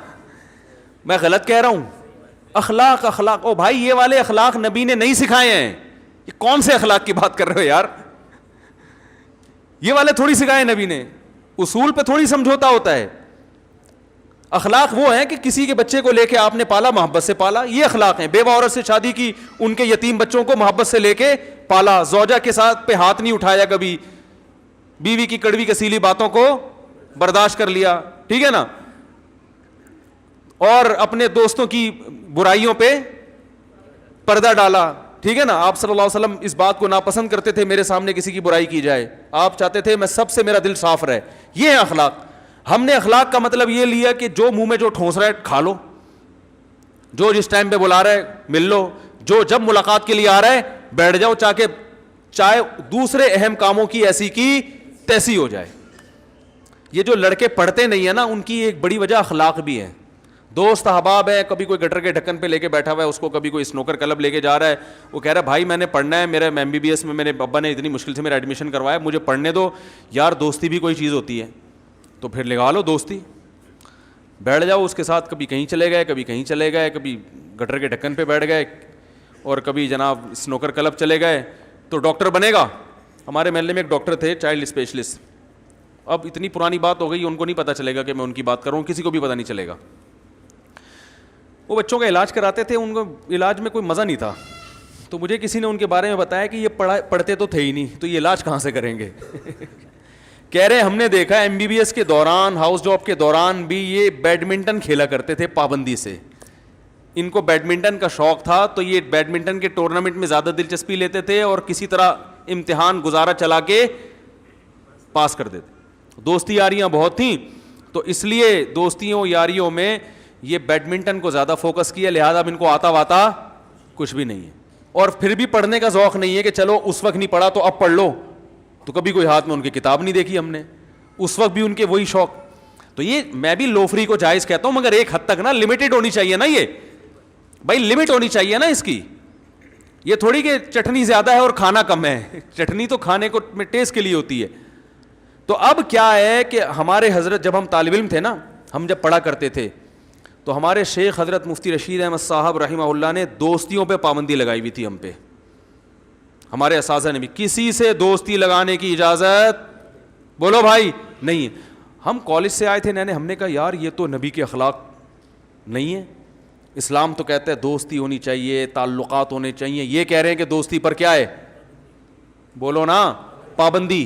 میں غلط کہہ رہا ہوں؟ اخلاق اخلاق، او بھائی یہ والے اخلاق نبی نے نہیں سکھائے ہیں. یہ کون سے اخلاق کی بات کر رہے ہو یار؟ یہ والے تھوڑی سکھائے نبی نے، اصول پہ تھوڑی سمجھوتا ہوتا ہے. اخلاق وہ ہیں کہ کسی کے بچے کو لے کے آپ نے پالا، محبت سے پالا، یہ اخلاق ہیں. بیوہ عورت سے شادی کی، ان کے یتیم بچوں کو محبت سے لے کے پالا، زوجہ کے ساتھ پہ ہاتھ نہیں اٹھایا کبھی، بیوی کی کڑوی کسیلی باتوں کو برداشت کر لیا، ٹھیک ہے نا، اور اپنے دوستوں کی برائیوں پہ پردہ ڈالا، ٹھیک ہے نا. آپ صلی اللہ علیہ وسلم اس بات کو ناپسند کرتے تھے میرے سامنے کسی کی برائی کی جائے، آپ چاہتے تھے میں سب سے میرا دل صاف رہے. یہ ہے اخلاق. ہم نے اخلاق کا مطلب یہ لیا کہ جو منہ میں جو ٹھونس رہا ہے کھا لو، جو جس ٹائم پہ بلا رہا ہے مل لو، جو جب ملاقات کے لیے آ رہا ہے بیٹھ جاؤ، چاہے دوسرے اہم کاموں کی ایسی کی تیسی ہو جائے. یہ جو لڑکے پڑھتے نہیں ہیں نا، ان کی ایک بڑی وجہ اخلاق بھی ہے. دوست احباب ہے، کبھی کوئی گٹر کے ڈھکن پہ لے کے بیٹھا ہوا ہے، اس کو کبھی کوئی اسنوکر کلب لے کے جا رہا ہے، وہ کہہ رہا ہے بھائی میں نے پڑھنا ہے، میرا MBBS میں میرے ابا نے اتنی مشکل سے میرا ایڈمیشن کروایا، مجھے پڑھنے دو. یار دوستی بھی کوئی چیز ہوتی ہے تو پھر لگا لو دوستی، بیٹھ جاؤ اس کے ساتھ. کبھی کہیں چلے گئے، کبھی کہیں چلے گئے، کبھی گٹر کے ڈھکن پہ بیٹھ گئے، اور کبھی جناب اسنوکر کلب چلے گئے. تو ڈاکٹر بنے گا. ہمارے محلے میں ایک ڈاکٹر تھے، چائلڈ اسپیشلسٹ. اب اتنی پرانی بات ہو گئی، ان کو نہیں پتہ چلے گا کہ میں ان کی بات کروں، کسی کو بھی پتہ نہیں چلے گا. وہ بچوں کا علاج کراتے تھے، ان کو علاج میں کوئی مزہ نہیں تھا. تو مجھے کسی نے ان کے بارے میں بتایا کہ یہ پڑھتے تو تھے ہی نہیں، تو یہ علاج کہاں سے کریں گے؟ کہہ رہے ہم نے دیکھا MBBS کے دوران، ہاؤس جاب کے دوران بھی یہ بیڈمنٹن کھیلا کرتے تھے پابندی سے. ان کو بیڈمنٹن کا شوق تھا تو یہ بیڈمنٹن کے ٹورنامنٹ میں زیادہ دلچسپی لیتے تھے اور کسی طرح امتحان گزارا چلا کے پاس کر دیتے. دوستی یاریاں بہت تھیں تو اس لیے دوستیوں یاریوں میں یہ بیڈمنٹن کو زیادہ فوکس کیا، لہذا اب ان کو آتا واتا کچھ بھی نہیں ہے. اور پھر بھی پڑھنے کا ذوق نہیں ہے کہ چلو اس وقت نہیں پڑھا تو اب پڑھ لو. تو کبھی کوئی ہاتھ میں ان کی کتاب نہیں دیکھی ہم نے، اس وقت بھی ان کے وہی شوق. تو یہ میں بھی لوفری کو جائز کہتا ہوں، مگر ایک حد تک نا لمیٹڈ ہونی چاہیے نا. یہ بھائی لمٹ ہونی چاہیے نا اس کی. یہ تھوڑی کہ چٹنی زیادہ ہے اور کھانا کم ہے. چٹنی تو کھانے کو ٹیسٹ کے لیے ہوتی ہے. تو اب کیا ہے کہ ہمارے حضرت جب ہم طالب علم تھے نا، ہم جب پڑھا کرتے تھے تو ہمارے شیخ حضرت مفتی رشید احمد صاحب رحمہ اللہ نے دوستیوں پہ پابندی لگائی ہوئی تھی ہم پہ. ہمارے اساتذہ نے بھی کسی سے دوستی لگانے کی اجازت بولو بھائی نہیں ہے. ہم کالج سے آئے تھے نئے، ہم نے کہا یار یہ تو نبی کے اخلاق نہیں ہے. اسلام تو کہتا ہے دوستی ہونی چاہیے، تعلقات ہونے چاہیے. یہ کہہ رہے ہیں کہ دوستی پر کیا ہے، بولو نا، پابندی.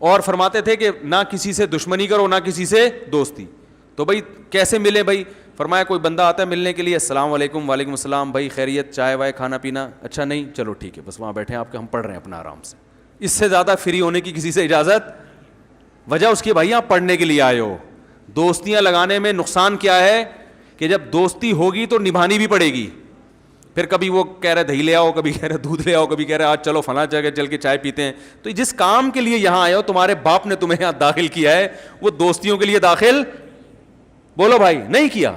اور فرماتے تھے کہ نہ کسی سے دشمنی کرو نہ کسی سے دوستی. تو بھائی کیسے ملے بھائی؟ فرمایا کوئی بندہ آتا ہے ملنے کے لیے، السلام علیکم، وعلیکم السلام، بھائی خیریت، چائے وائے کھانا پینا؟ اچھا نہیں، چلو ٹھیک ہے، بس وہاں بیٹھے ہیں آپ کے، ہم پڑھ رہے ہیں اپنا آرام سے. اس سے زیادہ فری ہونے کی کسی سے اجازت؟ وجہ اس کی بھائی آپ پڑھنے کے لیے آئے ہو. دوستیاں لگانے میں نقصان کیا ہے کہ جب دوستی ہوگی تو نبھانی بھی پڑے گی. پھر کبھی وہ کہہ رہے دہی لے آؤ، کبھی کہہ رہے دودھ لے آؤ، کبھی کہہ رہے آج چلو فلاں جگہ چل کے چائے پیتے ہیں. تو جس کام کے لیے یہاں آئے ہو، تمہارے باپ نے تمہیں یہاں داخل کیا ہے، وہ دوستیوں کے لیے داخل بولو بھائی نہیں کیا.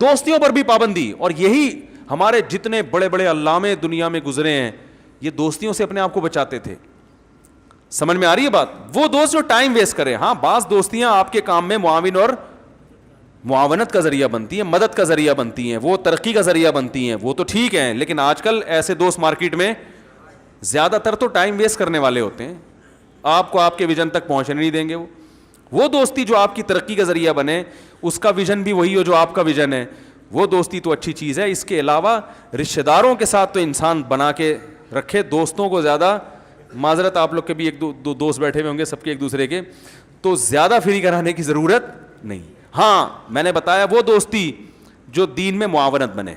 دوستیوں پر بھی پابندی. اور یہی ہمارے جتنے بڑے بڑے علامے دنیا میں گزرے ہیں یہ دوستیوں سے اپنے آپ کو بچاتے تھے. سمجھ میں آ رہی ہے بات؟ وہ دوست جو ٹائم ویسٹ کرے. ہاں بعض دوستیاں آپ کے کام میں معاون اور معاونت کا ذریعہ بنتی ہیں، مدد کا ذریعہ بنتی ہیں، وہ ترقی کا ذریعہ بنتی ہیں، وہ تو ٹھیک ہیں. لیکن آج کل ایسے دوست مارکیٹ میں زیادہ تر تو ٹائم ویسٹ کرنے والے ہوتے ہیں، آپ کو آپ کے ویژن تک پہنچنے نہیں دیں گے. وہ دوستی جو آپ کی ترقی کا ذریعہ بنے، اس کا ویژن بھی وہی ہو جو آپ کا ویژن ہے، وہ دوستی تو اچھی چیز ہے. اس کے علاوہ رشتہ داروں کے ساتھ تو انسان بنا کے رکھے. دوستوں کو زیادہ، معذرت آپ لوگ کے بھی ایک دو دوست بیٹھے ہوئے ہوں گے سب کے ایک دوسرے کے، تو زیادہ فری کرانے کی ضرورت نہیں. ہاں میں نے بتایا وہ دوستی جو دین میں معاونت بنے.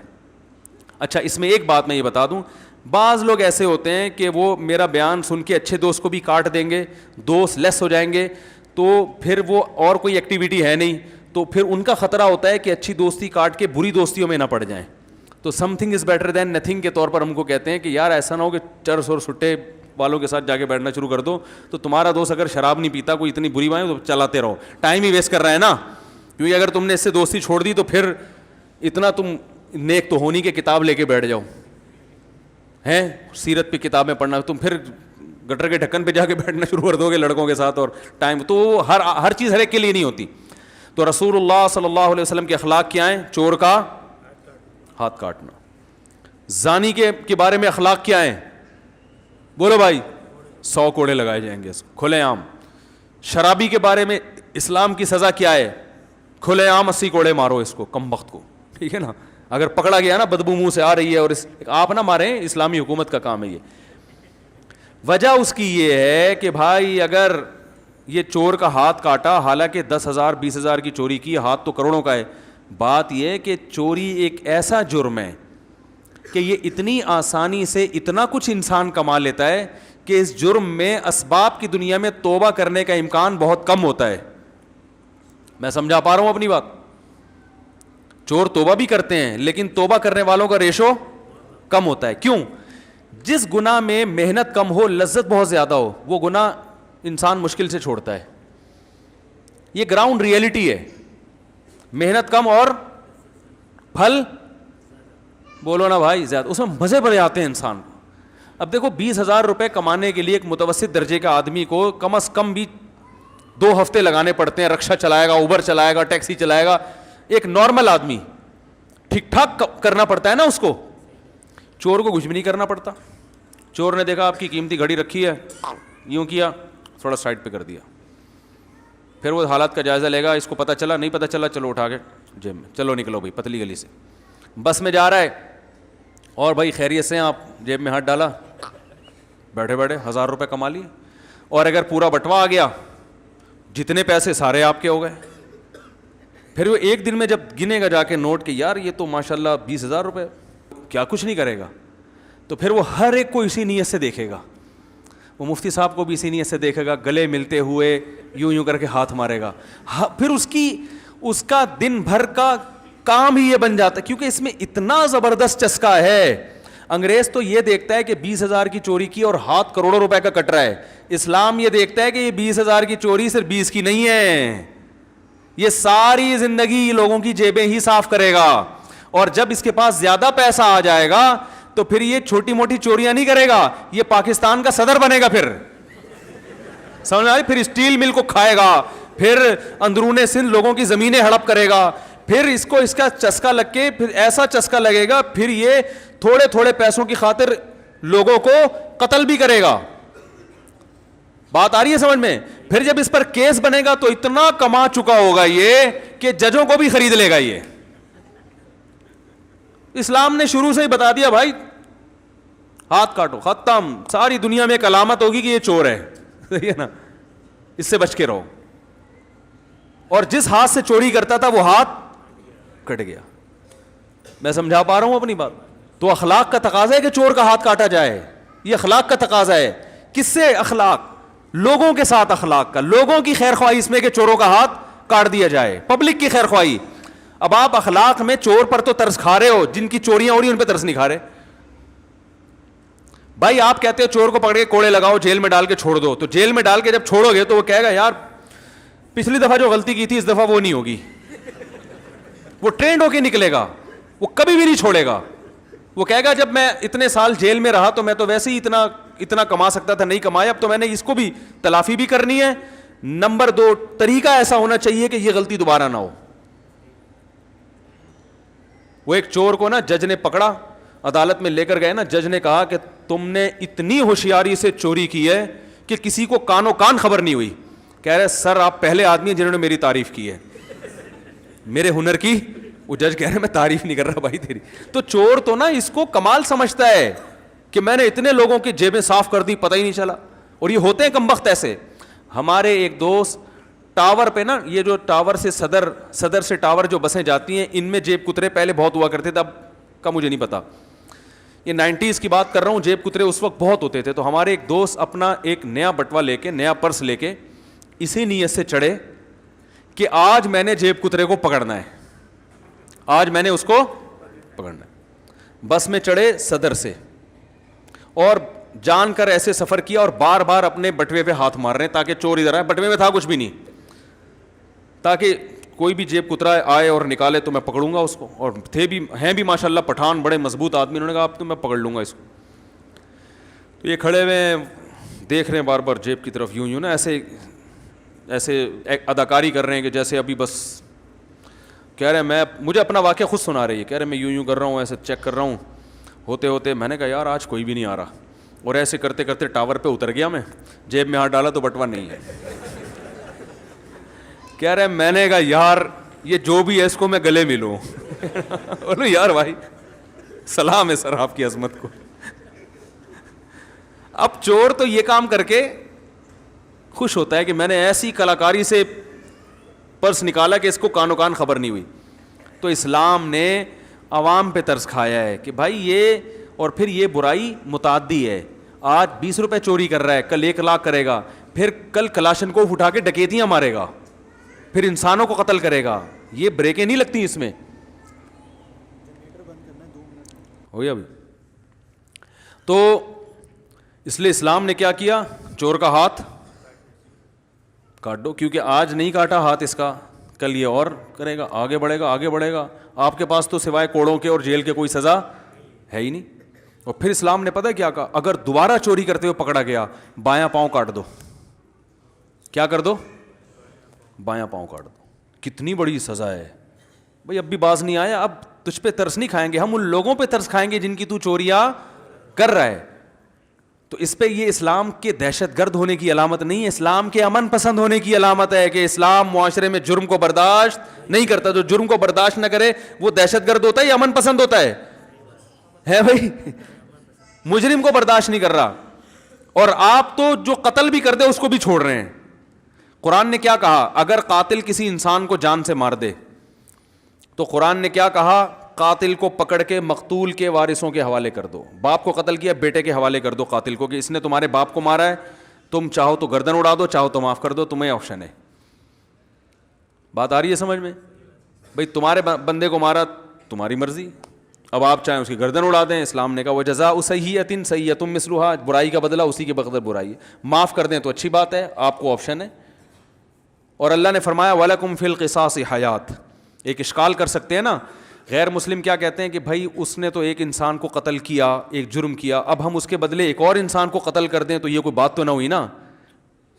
اچھا اس میں ایک بات میں یہ بتا دوں، بعض لوگ ایسے ہوتے ہیں کہ وہ میرا بیان سن کے اچھے دوست کو بھی کاٹ دیں گے، دوست لیس ہو جائیں گے، تو پھر وہ اور کوئی ایکٹیویٹی ہے نہیں، تو پھر ان کا خطرہ ہوتا ہے کہ اچھی دوستی کاٹ کے بری دوستیوں میں نہ پڑ جائیں. تو some thing is better than nothing کے طور پر ہم کو کہتے ہیں کہ یار ایسا نہ ہو کہ چرس اور سٹے والوں کے ساتھ جا کے بیٹھنا شروع کر دو. تو تمہارا دوست اگر شراب نہیں پیتا، کوئی اتنی بری بات ہے، تو چلاتے رہو، ٹائم ہی ویسٹ کر رہا ہے نا. کیونکہ اگر تم نے اس سے دوستی چھوڑ دی تو پھر اتنا تم نیک تو ہونی کہ کتاب لے کے بیٹھ جاؤ ہیں سیرت پہ کتابیں پڑھنا، تم پھر گٹر کے ڈھکن پہ جا کے بیٹھنا شروع کر دو گے لڑکوں کے ساتھ. اور ٹائم تو ہر چیز ہر ایک کے لیے نہیں ہوتی. تو رسول اللہ صلی اللہ علیہ وسلم کے اخلاق کیا ہیں؟ چور کا ہاتھ کاٹنا. زانی کے بارے میں اخلاق کیا ہیں؟ بولو بھائی, 100 کوڑے لگائے جائیں گے اس کو کھلے عام. شرابی کے بارے میں اسلام کی سزا کیا ہے؟ کھلے عام 80 کوڑے مارو اس کو, کم وقت کو, ٹھیک ہے نا. اگر پکڑا گیا نا بدبو منہ سے آ رہی ہے اور آپ نہ ماریں, اسلامی حکومت کا کام ہے یہ. وجہ اس کی یہ ہے کہ بھائی اگر یہ چور کا ہاتھ کاٹا, حالانکہ 10,000 20,000 کی چوری کی, ہاتھ تو کروڑوں کا ہے. بات یہ ہے کہ چوری ایک ایسا جرم ہے کہ یہ اتنی آسانی سے اتنا کچھ انسان کما لیتا ہے کہ اس جرم میں اسباب کی دنیا میں توبہ کرنے کا امکان بہت کم ہوتا ہے. میں سمجھا پا رہا ہوں اپنی بات؟ چور توبہ بھی کرتے ہیں لیکن توبہ کرنے والوں کا ریشو کم ہوتا ہے. کیوں؟ جس گناہ میں محنت کم ہو, لذت بہت زیادہ ہو, وہ گناہ انسان مشکل سے چھوڑتا ہے. یہ گراؤنڈ ریئلٹی ہے. محنت کم اور پھل, بولو نا بھائی, زیادہ, اس میں مزے بڑے آتے ہیں انسان کو. اب دیکھو 20,000 روپے کمانے کے لیے ایک متوسط درجے کا آدمی کو کم از کم بھی 2 ہفتے لگانے پڑتے ہیں. رکشہ چلائے گا, اوبر چلائے گا, ٹیکسی چلائے گا. ایک نارمل آدمی ٹھیک ٹھاک کرنا پڑتا ہے نا اس کو. چور کو کچھ بھی نہیں کرنا پڑتا. چور نے دیکھا آپ کی قیمتی گھڑی رکھی ہے, یوں کیا, تھوڑا سائڈ پہ کر دیا, پھر وہ حالات کا جائزہ لے گا. اس کو پتہ چلا, نہیں پتہ چلا, چلو اٹھا کے جیب میں, چلو نکلو بھائی پتلی گلی سے. بس میں جا رہا ہے اور بھائی خیریت سے آپ, جیب میں ہاتھ ڈالا, بیٹھے بیٹھے 1,000 روپے کما لیے. اور اگر پورا بٹوا آ گیا, جتنے پیسے سارے آپ کے ہو گئے. پھر وہ ایک دن میں جب گنے گا جا کے نوٹ کہ یار یہ تو ماشاءاللہ 20,000 روپے, کیا کچھ نہیں کرے گا, تو پھر وہ ہر ایک کو اسی نیت سے دیکھے گا. وہ مفتی صاحب کو بھی اسی نیت سے دیکھے گا, گلے ملتے ہوئے یوں یوں کر کے ہاتھ مارے گا. پھر اس کا دن بھر کا کام ہی یہ بن جاتا ہے, کیونکہ اس میں اتنا زبردست چسکا ہے. انگریز تو یہ دیکھتا ہے کہ 20,000 کی چوری کی اور ہاتھ کروڑوں روپے کا کٹ رہا ہے. اسلام یہ دیکھتا ہے کہ یہ 20,000 کی چوری صرف 20 کی نہیں ہے, یہ ساری زندگی لوگوں کی جیبیں ہی صاف کرے گا. اور جب اس کے پاس زیادہ پیسہ آ جائے گا تو پھر یہ چھوٹی موٹی چوریاں نہیں کرے گا, یہ پاکستان کا صدر بنے گا. پھر سمجھ آئی؟ پھر اسٹیل مل کو کھائے گا, پھر اندرون سندھ لوگوں کی زمینیں ہڑپ کرے گا. پھر اس کو اس کا چسکا لگ کے, پھر ایسا چسکا لگے گا, پھر یہ تھوڑے تھوڑے پیسوں کی خاطر لوگوں کو قتل بھی کرے گا. بات آ رہی ہے سمجھ میں؟ پھر جب اس پر کیس بنے گا تو اتنا کما چکا ہوگا یہ کہ ججوں کو بھی خرید لے گا. یہ اسلام نے شروع سے ہی بتا دیا بھائی ہاتھ کاٹو, ختم. ساری دنیا میں ایک علامت ہوگی کہ یہ چور ہے, صحیح ہے نا, اس سے بچ کے رہو. اور جس ہاتھ سے چوری کرتا تھا وہ ہاتھ کٹ گیا. میں سمجھا پا رہا ہوں اپنی بات؟ تو اخلاق کا تقاضا ہے کہ چور کا ہاتھ کاٹا جائے. یہ اخلاق کا تقاضا ہے. کس سے اخلاق؟ لوگوں کے ساتھ اخلاق کا, لوگوں کی خیر خواہی اس میں کہ چوروں کا ہاتھ کاٹ دیا جائے, پبلک کی خیر خواہی. اب آپ اخلاق میں چور پر تو ترس کھا رہے ہو, جن کی چوریاں ہو رہی ہیں ان پہ ترس نہیں کھا رہے. بھائی آپ کہتے ہو چور کو پکڑ کے کوڑے لگاؤ, جیل میں ڈال کے چھوڑ دو, تو جیل میں ڈال کے جب چھوڑو گے تو وہ کہے گا یار پچھلی دفعہ جو غلطی کی تھی اس دفعہ وہ نہیں ہوگی. وہ ٹرینڈ ہو کے نکلے گا, وہ کبھی بھی نہیں چھوڑے گا. وہ کہے گا جب میں اتنے سال جیل میں رہا تو میں تو ویسے ہی اتنا کما سکتا تھا, نہیں کمایا, اب تو میں نے اس کو بھی تلافی بھی کرنی ہے. نمبر 2, طریقہ ایسا ہونا چاہیے کہ یہ غلطی دوبارہ نہ ہو. وہ ایک چور کو نا جج نے پکڑا, عدالت میں لے کر گئے نا, جج نے کہا کہ تم نے اتنی ہوشیاری سے چوری کی ہے کہ کسی کو کانوں کان خبر نہیں ہوئی. کہہ رہے سر آپ پہلے آدمی ہیں جنہوں نے میری تعریف کی ہے, میرے ہنر کی. وہ جج کہہ رہے میں تعریف نہیں کر رہا بھائی تیری. تو چور تو نا اس کو کمال سمجھتا ہے کہ میں نے اتنے لوگوں کی جیبیں صاف کر دی, پتہ ہی نہیں چلا. اور یہ ہوتے ہیں کم وقت ایسے. ہمارے ایک دوست ٹاور پہ نا, یہ جو ٹاور سے صدر سے ٹاور جو بسیں جاتی ہیں, ان میں جیب کترے پہلے بہت ہوا کرتے تھے, اب کا مجھے نہیں پتا, یہ 90s کی بات کر رہا ہوں. جیب کترے اس وقت بہت ہوتے تھے. تو ہمارے ایک دوست اپنا ایک نیا بٹوا لے کے, نیا پرس لے کے اسی نیت سے چڑھے کہ آج میں نے جیب کترے کو پکڑنا ہے, آج میں نے اس کو پکڑنا ہے. بس میں چڑھے صدر سے اور جان کر ایسے سفر کیا, اور بار بار اپنے بٹوے پہ ہاتھ مار رہے ہیں تاکہ چور ادھر آئے. بٹوے میں تھا کچھ بھی نہیں, تاکہ کوئی بھی جیب کترا آئے اور نکالے تو میں پکڑوں گا اس کو. اور ہیں بھی ماشاءاللہ پٹھان, بڑے مضبوط آدمی. انہوں نے کہا اب تو میں پکڑ لوں گا اس کو. تو یہ کھڑے ہوئے دیکھ رہے ہیں بار بار جیب کی طرف, یوں نا ایسے اداکاری کر رہے ہیں کہ جیسے ابھی بس کہہ رہے میں مجھے اپنا واقعہ خود سنا رہی ہے, کہہ رہے میں یوں کر رہا ہوں, ایسے چیک کر رہا ہوں, ہوتے ہوتے میں نے کہا یار آج کوئی بھی نہیں آ رہا, اور ایسے کرتے کرتے ٹاور پہ اتر گیا, میں جیب میں ہاتھ ڈالا تو بٹوا نہیں ہے. کہہ رہے میں نے کہا یار یہ جو بھی ہے اس کو میں گلے ملوں. بولو یار بھائی سلام ہے سر آپ کی عظمت کو. اب چور تو یہ کام کر کے خوش ہوتا ہے کہ میں نے ایسی کلاکاری سے پرس نکالا کہ اس کو کانو کان خبر نہیں ہوئی. تو اسلام نے عوام پہ ترس کھایا ہے کہ بھائی یہ, اور پھر یہ برائی متعدی ہے. آج 20 روپے چوری کر رہا ہے, کل 1 لاکھ کرے گا, پھر کل کلاشن کو اٹھا کے ڈکیتیاں مارے گا, پھر انسانوں کو قتل کرے گا. یہ بریکیں نہیں لگتی اس میں. ہو گیا ابھی. تو اس لیے اسلام نے کیا کیا, چور کا ہاتھ کاٹ دو, کیونکہ آج نہیں کاٹا ہاتھ اس کا, کل یہ اور کرے گا, آگے بڑھے گا آگے بڑھے گا. آپ کے پاس تو سوائے کوڑوں کے اور جیل کے کوئی سزا ہے ہی نہیں. اور پھر اسلام نے پتہ کیا کہا, اگر دوبارہ چوری کرتے ہوئے پکڑا گیا بایاں پاؤں کاٹ دو. کیا کر دو؟ بایاں پاؤں کاٹ دو. کتنی بڑی سزا ہے بھائی. اب بھی باز نہیں آیا, اب تجھ پہ ترس نہیں کھائیں گے, ہم ان لوگوں پہ ترس کھائیں گے جن کی تو چوریاں کر رہا ہے. تو اس پہ یہ اسلام کے دہشت گرد ہونے کی علامت نہیں ہے, اسلام کے امن پسند ہونے کی علامت ہے کہ اسلام معاشرے میں جرم کو برداشت نہیں کرتا. جو جرم کو برداشت نہ کرے وہ دہشت گرد ہوتا ہے یا امن پسند ہوتا ہے بھائی. مجرم کو برداشت نہیں کر رہا, اور آپ تو جو قتل بھی کر دے اس کو بھی چھوڑ رہے ہیں. قرآن نے کیا کہا, اگر قاتل کسی انسان کو جان سے مار دے تو قرآن نے کیا کہا, قاتل کو پکڑ کے مقتول کے وارثوں کے حوالے کر دو. باپ کو قتل کیا, بیٹے کے حوالے کر دو قاتل کو کہ اس نے تمہارے باپ کو مارا ہے, تم چاہو تو گردن اڑا دو, چاہو تو معاف کر دو, تمہیں آپشن ہے. بات آ رہی ہے سمجھ میں بھائی؟ تمہارے بندے کو مارا, تمہاری مرضی, اب آپ چاہیں اس کی گردن اڑا دیں. اسلام نے کہا وہ جزاء سیئۃ سیئۃ مثلھا, برائی کا بدلہ اسی کے بقدر برائی ہے. معاف کر دیں تو اچھی بات ہے, آپ کو آپشن ہے. اور اللہ نے فرمایا وَلَكُمْ فِي الْقِصَاصِ حَيَاةٌ. ایک اشکال کر سکتے ہیں نا, غیر مسلم کیا کہتے ہیں کہ بھائی اس نے تو ایک انسان کو قتل کیا, ایک جرم کیا, اب ہم اس کے بدلے ایک اور انسان کو قتل کر دیں تو یہ کوئی بات تو نہ ہوئی نا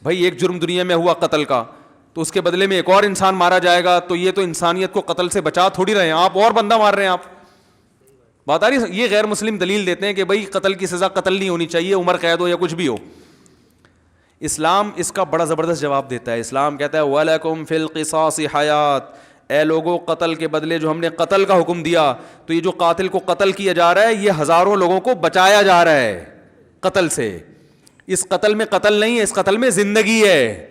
بھائی. ایک جرم دنیا میں ہوا قتل کا, تو اس کے بدلے میں ایک اور انسان مارا جائے گا, تو یہ تو انسانیت کو قتل سے بچا تھوڑی رہے ہیں, آپ اور بندہ مار رہے ہیں. آپ بات آ رہی ہے؟ یہ غیر مسلم دلیل دیتے ہیں کہ بھائی قتل کی سزا قتل نہیں ہونی چاہیے, عمر قید ہو یا کچھ بھی ہو. اسلام اس کا بڑا زبردست جواب دیتا ہے. اسلام کہتا ہے وَلَكُمْ فِي الْقِصَاصِ حَيَاةٌ, اے لوگوں قتل کے بدلے جو ہم نے قتل کا حکم دیا, تو یہ جو قاتل کو قتل کیا جا رہا ہے یہ ہزاروں لوگوں کو بچایا جا رہا ہے قتل سے. اس قتل میں قتل نہیں ہے, اس قتل میں زندگی ہے.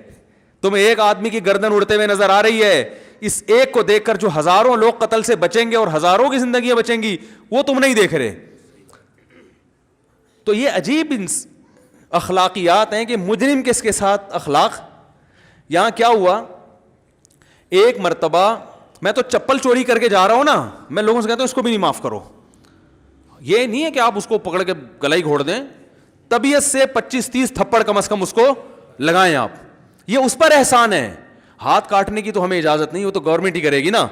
تمہیں ایک آدمی کی گردن اڑتے ہوئے نظر آ رہی ہے, اس ایک کو دیکھ کر جو ہزاروں لوگ قتل سے بچیں گے اور ہزاروں کی زندگیاں بچیں گی وہ تم نہیں دیکھ رہے. تو یہ عجیب اخلاقیات ہیں کہ مجرم کس کے ساتھ اخلاق. یہاں کیا ہوا, ایک مرتبہ میں تو چپل چوری کر کے جا رہا ہوں نا, میں لوگوں سے کہتا ہوں اس کو بھی نہیں معاف کرو. یہ نہیں ہے کہ آپ اس کو پکڑ کے گلا ہی گھوڑ دیں, طبیعت سے 25-30 تھپڑ کم از کم اس کو لگائیں آپ. یہ اس پر احسان ہے. ہاتھ کاٹنے کی تو ہمیں اجازت نہیں, وہ تو گورنمنٹ ہی کرے گی نا,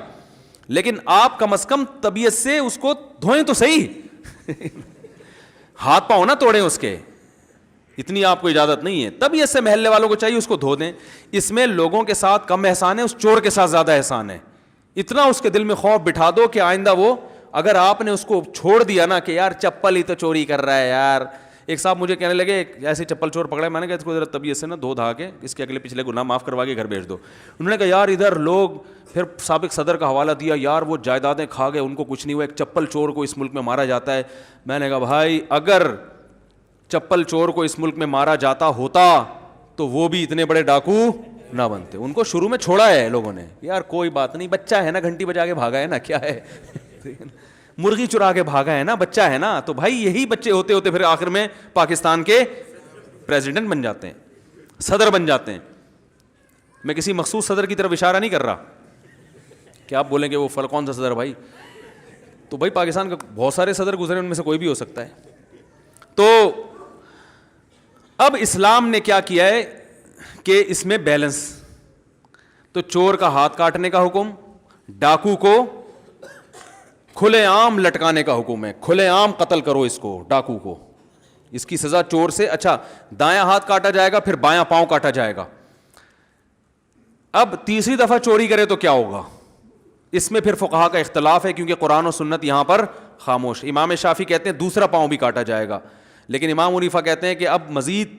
لیکن آپ کم از کم طبیعت سے اس کو دھوئیں تو صحیح. ہاتھ پاؤں نہ توڑیں اس کے, اتنی آپ کو اجازت نہیں ہے. طبیعت سے محلے والوں کو چاہیے اس کو دھو دیں. اس میں لوگوں کے ساتھ کم احسان ہے, اس چور کے ساتھ زیادہ احسان ہے. اتنا اس کے دل میں خوف بٹھا دو کہ آئندہ وہ, اگر آپ نے اس کو چھوڑ دیا نا کہ یار چپل ہی تو چوری کر رہا ہے یار. ایک صاحب مجھے کہنے لگے, ایسے چپل چور پکڑا, میں نے کہا اس کو ذرا طبیعت سے نا دھو دھا کے اس کے اگلے پچھلے گناہ معاف کروا کے گھر بھیج دو. انہوں نے کہا یار ادھر لوگ, پھر سابق صدر کا حوالہ دیا, یار وہ جائیدادیں کھا گئے, ان کو کچھ نہیں ہوا, ایک چپل چور کو اس ملک میں مارا جاتا ہے. میں نے کہا بھائی اگر چپل چور کو اس ملک میں مارا جاتا ہوتا تو وہ بھی اتنے بڑے ڈاکو نہ بنتے. ان کو شروع میں چھوڑا ہے لوگوں نے, یار کوئی بات نہیں, بچہ ہے نا, گھنٹی بجا کے بھاگا ہے نا, کیا ہے, مرغی چرا کے بھاگا ہے نا, بچہ ہے نا. تو بھائی یہی بچے ہوتے ہوتے پھر آخر میں پاکستان کے پریزیڈنٹ بن جاتے ہیں, صدر بن جاتے ہیں. میں کسی مخصوص صدر کی طرف اشارہ نہیں کر رہا کہ آپ بولیں کہ وہ کون سا صدر بھائی, تو بھائی پاکستان کا بہت سارے صدر گزرے, ان میں سے کوئی بھی ہو سکتا ہے. تو اب اسلام نے کیا کیا ہے کہ اس میں بیلنس, تو چور کا ہاتھ کاٹنے کا حکم, ڈاکو کو کھلے عام لٹکانے کا حکم ہے, کھلے عام قتل کرو اس کو, ڈاکو کو. اس کی سزا چور سے, اچھا دایاں ہاتھ کاٹا جائے گا, پھر بایاں پاؤں کاٹا جائے گا. اب تیسری دفعہ چوری کرے تو کیا ہوگا, اس میں پھر فقہا کا اختلاف ہے کیونکہ قرآن و سنت یہاں پر خاموش. امام شافعی کہتے ہیں دوسرا پاؤں بھی کاٹا جائے گا, لیکن امام حنیفہ کہتے ہیں کہ اب مزید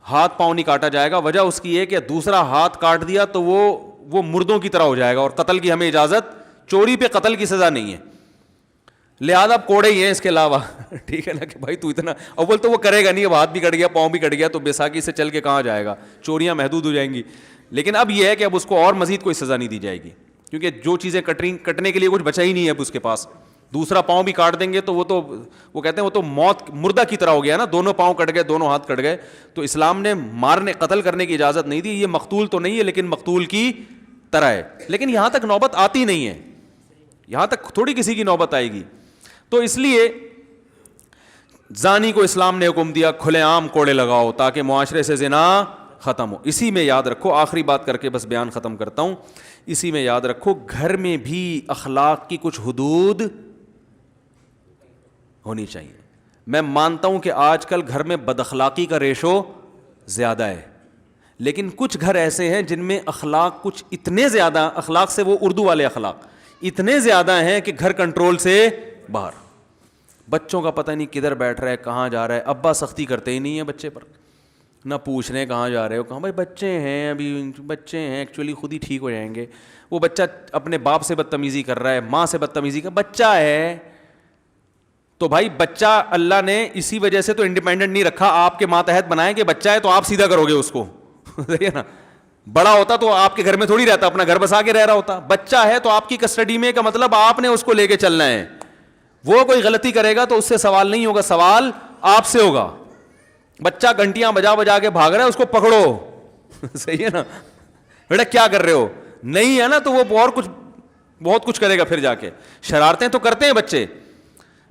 ہاتھ پاؤں نہیں کاٹا جائے گا. وجہ اس کی ہے کہ دوسرا ہاتھ کاٹ دیا تو وہ مردوں کی طرح ہو جائے گا, اور قتل کی ہمیں اجازت, چوری پہ قتل کی سزا نہیں ہے, لہٰذا اب کوڑے ہی ہیں اس کے علاوہ. ٹھیک ہے نا, کہ بھائی تو اتنا اول تو وہ کرے گا نہیں, اب ہاتھ بھی کٹ گیا پاؤں بھی کٹ گیا تو بیساکھی سے چل کے کہاں جائے گا, چوریاں محدود ہو جائیں گی. لیکن اب یہ ہے کہ اب اس کو اور مزید کوئی سزا نہیں دی جائے گی, کیونکہ جو چیزیں کٹنے کے لیے کچھ بچا ہی نہیں ہے اب اس کے پاس. دوسرا پاؤں بھی کاٹ دیں گے تو وہ کہتے ہیں وہ تو موت مردہ کی طرح ہو گیا نا, دونوں پاؤں کٹ گئے, دونوں ہاتھ کٹ گئے. تو اسلام نے مارنے قتل کرنے کی اجازت نہیں دی. یہ مقتول تو نہیں ہے لیکن مقتول کی طرح ہے, لیکن یہاں تک نوبت آتی نہیں ہے, یہاں تک تھوڑی کسی کی نوبت آئے گی. تو اس لیے زانی کو اسلام نے حکم دیا کھلے عام کوڑے لگاؤ تاکہ معاشرے سے زنا ختم ہو. اسی میں یاد رکھو, آخری بات کر کے بس بیان ختم کرتا ہوں, اسی میں یاد رکھو گھر میں بھی اخلاق کی کچھ حدود ہونی چاہیے. میں مانتا ہوں کہ آج کل گھر میں بد اخلاقی کا ریشو زیادہ ہے, لیکن کچھ گھر ایسے ہیں جن میں اخلاق کچھ اتنے زیادہ, اخلاق سے وہ اردو والے اخلاق اتنے زیادہ ہیں کہ گھر کنٹرول سے باہر. بچوں کا پتہ نہیں کدھر بیٹھ رہا ہے, کہاں جا رہا ہے, ابا سختی کرتے ہی نہیں ہیں بچے پر, نہ پوچھ رہے ہیں کہاں جا رہے ہو, کہاں, بھائی بچے ہیں, ابھی بچے ہیں, ایکچولی خود ہی ٹھیک ہو جائیں گے. وہ بچہ اپنے باپ سے بدتمیزی کر رہا ہے, ماں سے بدتمیزی کر, بچہ ہے تو بھائی بچہ اللہ نے اسی وجہ سے تو انڈیپینڈنٹ نہیں رکھا, آپ کے ماتحت بنائے کہ بچہ ہے تو آپ سیدھا کرو گے اس کو. صحیح ہے نا, بڑا ہوتا تو آپ کے گھر میں تھوڑی رہتا, اپنا گھر بسا کے رہ رہا ہوتا. بچہ ہے تو آپ کی کسٹڈی میں, کا مطلب آپ نے اس کو لے کے چلنا ہے. وہ کوئی غلطی کرے گا تو اس سے سوال نہیں ہوگا, سوال آپ سے ہوگا. بچہ گھنٹیاں بجا بجا کے بھاگ رہا ہے, اس کو پکڑو. صحیح ہے نا, بیٹا کیا کر رہے ہو, نہیں ہے نا تو وہ اور کچھ بہت کچھ کرے گا پھر جا کے. شرارتیں تو کرتے ہیں بچے,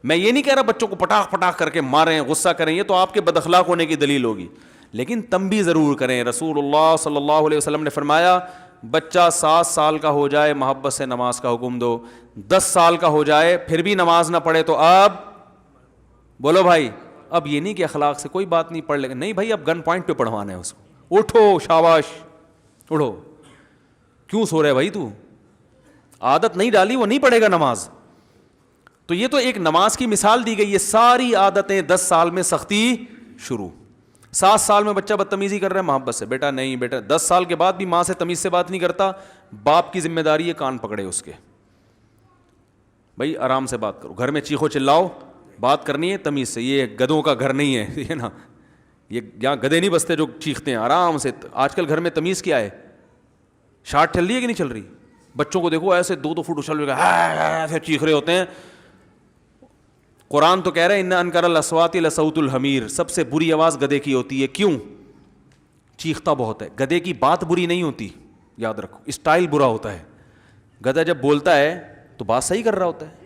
میں یہ نہیں کہہ رہا بچوں کو پٹاخ پٹاخ کر کے ماریں, غصہ کریں, یہ تو آپ کے بد اخلاق ہونے کی دلیل ہوگی, لیکن تنبیہ ضرور کریں. رسول اللہ صلی اللہ علیہ وسلم نے فرمایا بچہ 7 سال کا ہو جائے محبت سے نماز کا حکم دو, 10 سال کا ہو جائے پھر بھی نماز نہ پڑھے تو اب بولو بھائی, اب یہ نہیں کہ اخلاق سے کوئی بات نہیں, پڑھ لے, نہیں بھائی اب گن پوائنٹ پہ پڑھوانا ہے اس کو, اٹھو شاباش اٹھو, کیوں سو رہے بھائی, تو عادت نہیں ڈالی وہ نہیں پڑھے گا نماز. تو یہ تو ایک نماز کی مثال دی گئی. یہ ساری عادتیں 10 سال میں سختی شروع. 7 سال میں بچہ بدتمیزی کر رہا ہے محبت سے, بیٹا نہیں, بیٹا 10 سال کے بعد بھی ماں سے تمیز سے بات نہیں کرتا, باپ کی ذمہ داری ہے کان پکڑے اس کے, بھائی آرام سے بات کرو, گھر میں چیخو چلاؤ, بات کرنی ہے تمیز سے. یہ گدھوں کا گھر نہیں ہے, یہ نا, یہ یہاں گدھے نہیں بستے جو چیختے ہیں, آرام سے. آج کل گھر میں تمیز کیا ہے, شارٹ چل رہی ہے کہ نہیں چل رہی, بچوں کو دیکھو ایسے 2 فٹ اچھل کے چیخ رہے ہوتے ہیں. قرآن تو کہہ رہے ہیں ان انکر الاصوات لصوت الحمیر, سب سے بری آواز گدھے کی ہوتی ہے. کیوں, چیختا بہت ہے. گدھے کی بات بری نہیں ہوتی, یاد رکھو, اسٹائل برا ہوتا ہے. گدھا جب بولتا ہے تو بات صحیح کر رہا ہوتا ہے.